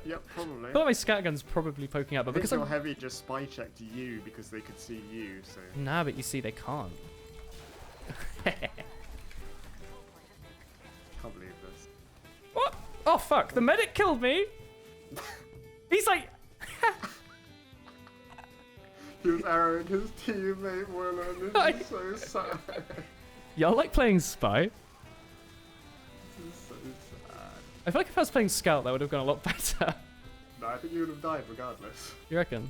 Yep, probably. I thought my scat gun's probably poking out, but because your Heavy just spy checked you because they could see you, so... Nah, but you see, they can't. Can't believe this. What? Oh fuck, the medic killed me! He's like... He was arrowing his teammate Woolen, and this is so sad. Y'all like playing Spy? This is so sad. I feel like if I was playing Scout, that would have gone a lot better. No, I think you would have died regardless. You reckon?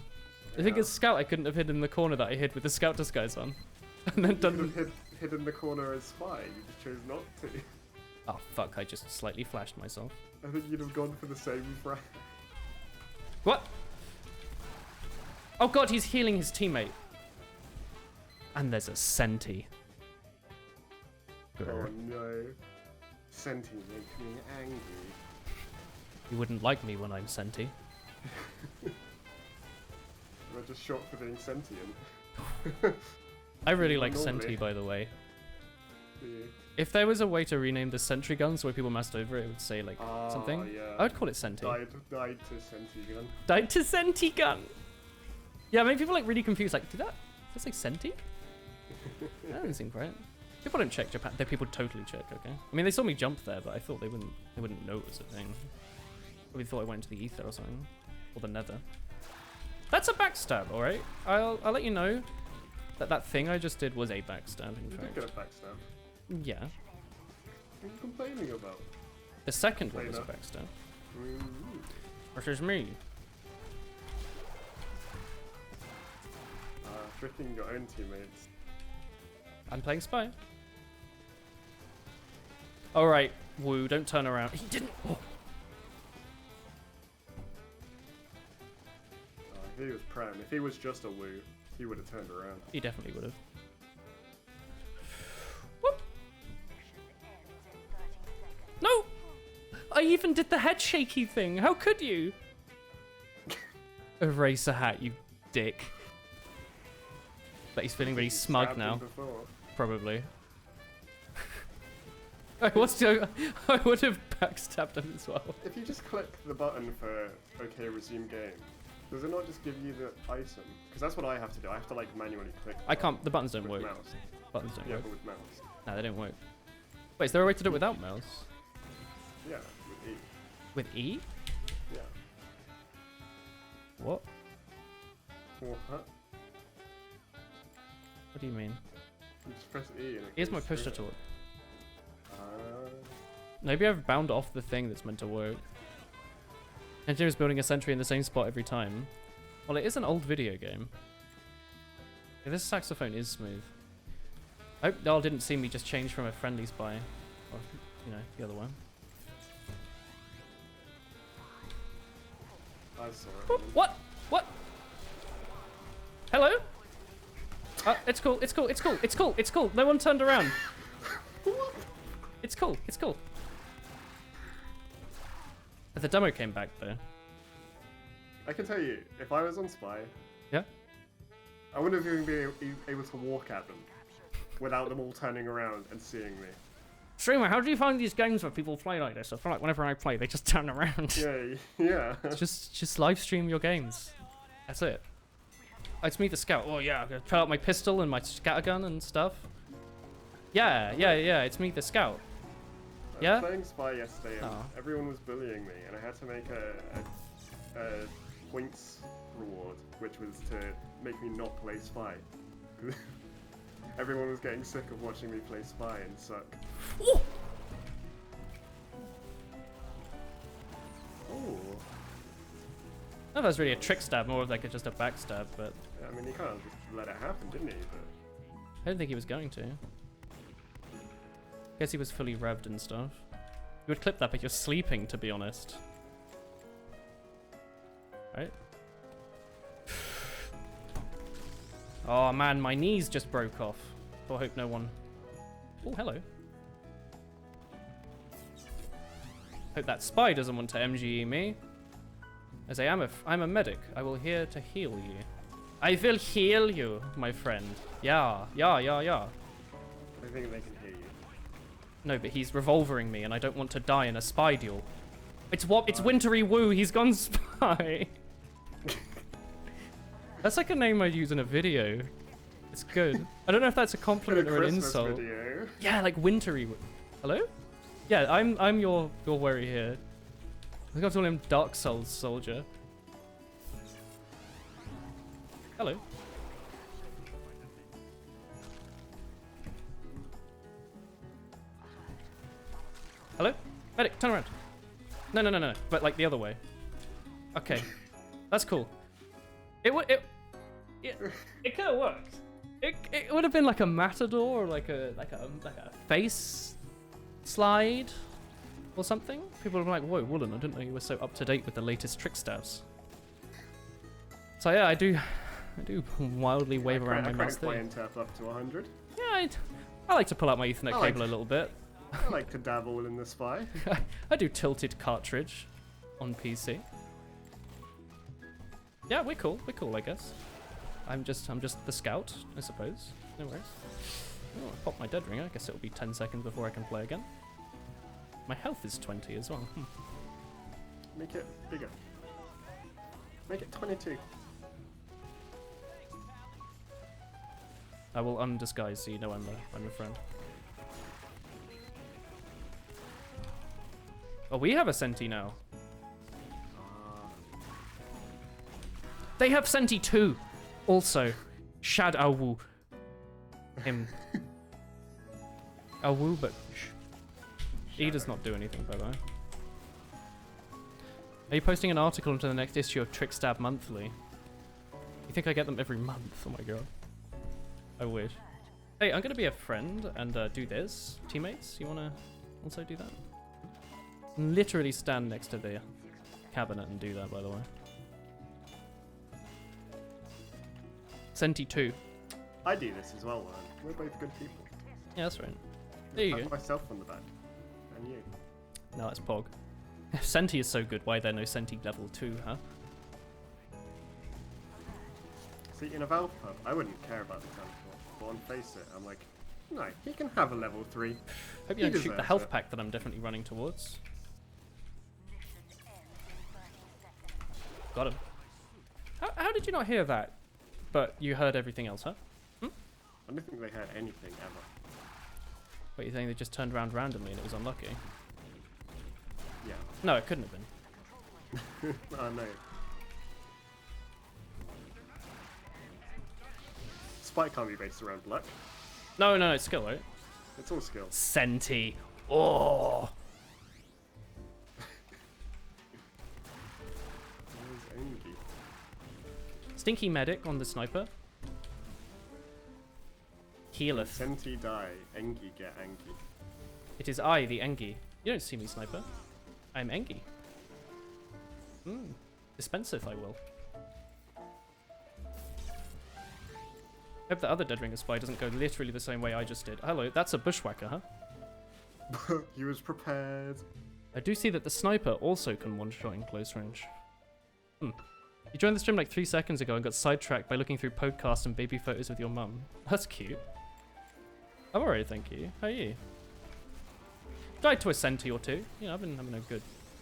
I think as Scout, I couldn't have hidden in the corner that I hid with the Scout disguise on. And then done... You could have hid in the corner as Spy, you just chose not to. Oh fuck, I just slightly flashed myself. I think you'd have gone for the same brand. What? Oh god, he's healing his teammate. And there's a Senti. Oh no. Senti makes me angry. You wouldn't like me when I'm Senti. We're just short for being sentient. I really like Senti, by the way. for you. If there was a way to rename the sentry guns the way people massed over it, it would say like something. Yeah. I would call it Senti. Died to Senti gun. Died to Senti gun. Yeah, I mean people like really confused. Like, does that say Senti? That doesn't seem right. People don't check Japan. People totally check. Okay. I mean, they saw me jump there, but I thought they wouldn't know it was a thing. Probably thought I went into the ether or something, or the nether. That's a backstab, all right. I'll let you know that thing I just did was a backstab. In You fact. did get a backstab. Yeah. What are you complaining about? The second one was a backstab. Versus me. Tricking your own teammates. I'm playing spy. All right, Woo, don't turn around. He didn't. Oh. If he was Prem, if he was just a Woo, he would have turned around. He definitely would have. Whoop. No! I even did the head shaky thing. How could you? Erase a hat, you dick. But he's feeling really smug now. Probably. I would have backstabbed him as well. If you just click the button for OK resume game, does it not just give you the item? Because that's what I have to do. I have to like manually click. I can't. The buttons don't with work. Mouse. Buttons don't Yeah, work. but with mouse. No, they don't work. Wait, is there a way to do it without mouse? Yeah, with E. With E? Yeah. What? What? What do you mean? You just press E and it Here's my goes push to through it. talk. Ah. Maybe I've bound off the thing that's meant to work. Engineer is building a sentry in the same spot every time. Well, it is an old video game. Yeah, this saxophone is smooth. I hope y'all didn't see me just change from a friendly spy. Or, you know, the other one. I saw it. What? What? Hello? It's cool, it's cool, it's cool, it's cool, it's cool. No one turned around. It's cool, it's cool. The demo came back though. I can tell you, if I was on Spy, Yeah? I wouldn't have even been able to walk at them without them all turning around and seeing me. Streamer, how do you find these games where people play like this? I feel like whenever I play, they just turn around. Yeah, yeah. just live stream your games. That's it. It's me, the scout. Oh yeah, I'm gonna pull out my pistol and my scattergun and stuff. Yeah, it's me, the scout. I Yeah? was playing Spy yesterday and Oh. everyone was bullying me, and I had to make a points reward, which was to make me not play Spy. Everyone was getting sick of watching me play Spy and suck. Ooh. Oh. No, that was really a trick stab, more of like just a backstab, but I mean, you kind of just let it happen, didn't he? But I don't think he was going to. Guess he was fully revved and stuff. You would clip that, but you're sleeping, to be honest. Right? Oh man, my knees just broke off. So I hope no one... Oh, hello. Hope that spy doesn't want to MGE me. As I'm a medic. I will here to heal you. I will heal you, my friend. Yeah. I think they can hear you. No, but he's revolvering me, and I don't want to die in a spy duel. It's what? It's Wintry Woo. He's gone spy. That's like a name I'd use in a video. It's good. I don't know if that's a compliment or an Christmas insult. video. Yeah, like Wintry Woo. Hello? Yeah, I'm your worry here. I think I've told him Dark Souls soldier. Hello. Hello? Medic, turn around. No. But like the other way. Okay. That's cool. It could have worked. It would have been like a matador or like a face slide or something. People would be like, whoa, Woolen, I didn't know you were so up to date with the latest trick stabs. So yeah, I do wildly wave around my mouse play there. interp up to 100. Yeah, I like to pull out my Ethernet like cable a little bit. I like to dabble in the Spy. I do tilted cartridge on PC. Yeah, we're cool, I guess. I'm just the scout, I suppose. No worries. Oh, I popped my dead ring. I guess it'll be 10 seconds before I can play again. My health is 20 as well. Make it bigger. Make it 22. I will undisguise so you know I'm a friend. Oh, we have a Senti now. They have Senti too. Also, Shad Awu. Him. Awu, but he does not do anything, by the way. Are you posting an article into the next issue of Trickstab Monthly? You think I get them every month? Oh my god. I wish. Hey, I'm gonna be a friend and do this. Teammates, you wanna also do that? Literally stand next to the cabinet and do that, by the way. Senti 2. I do this as well, man. We're both good people. Yeah, that's right. There you Pat go. myself on the back. And you. No, it's Pog. If Senti is so good, why are there no Senti level 2, huh? See, in a Valve pub, I wouldn't care about the teleport. But on Faceit, I'm like, no, he can have a level 3. Hope you He don't shoot the deserves health it. pack that I'm definitely running towards. Got him. How did you not hear that? But you heard everything else, huh? I don't think they heard anything ever. What, you think they just turned around randomly and it was unlucky? Yeah. No, it couldn't have been. Oh no. Spike can't be based around luck. No, it's skill, right? It's all skill. Senti. Oh! Where's Engie? Stinky medic on the sniper. Healeth. Senti die, Engie get Engie. It is I, the Engie. You don't see me, sniper. I'm Engie. Dispenseth, I will. Hope the other Dead Ringer spy doesn't go literally the same way I just did. Hello, that's a bushwhacker, huh? He was prepared. I do see that the sniper also can one-shot in close range. You joined the stream like 3 seconds ago and got sidetracked by looking through podcasts and baby photos with your mum. That's cute. I'm alright, thank you. How are you? Died to a Senti or two. You know, I've been having a good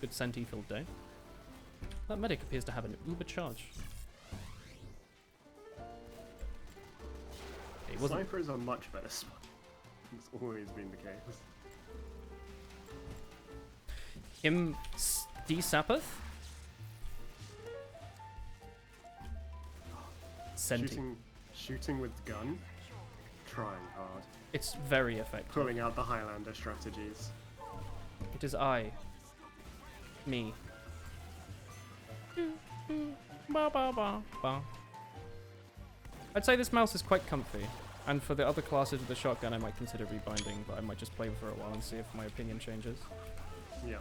Senti-filled day. That medic appears to have an uber charge. Okay, wasn't. Sniper is a much better spot. It's always been the case. Him D-Sappeth? Senti. Shooting with gun. Trying hard. It's very effective. Pulling out the Highlander strategies. It is I. Me. Ba, ba, ba, ba. I'd say this mouse is quite comfy. And for the other classes with the shotgun, I might consider rebinding, but I might just play for a while and see if my opinion changes. Yeah.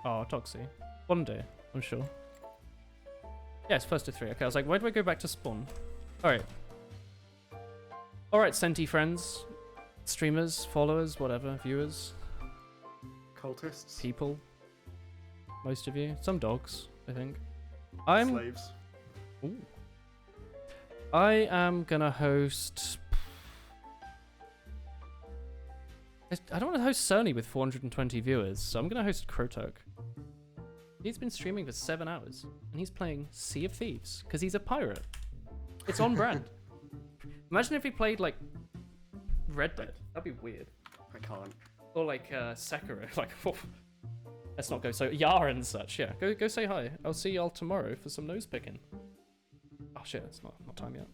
Oh, Toxie. One day, I'm sure. Yeah, it's first to 3. Okay, I was like, why do I go back to spawn? Alright. Alright, Senti friends. Streamers, followers, whatever, viewers, Cultists. people. Most of you. Some dogs, I think. Slaves. Ooh. I am gonna host... I don't want to host Cerny with 420 viewers, so I'm gonna host Krotok. He's been streaming for 7 hours, and he's playing Sea of Thieves, because he's a pirate. It's on brand. Imagine if he played, like, Red Dead. That'd be weird. I can't. Or, like, Sekiro. Like, let's not go so... Yar and such, yeah. Go say hi. I'll see y'all tomorrow for some nose picking. Oh, shit, it's not time yet.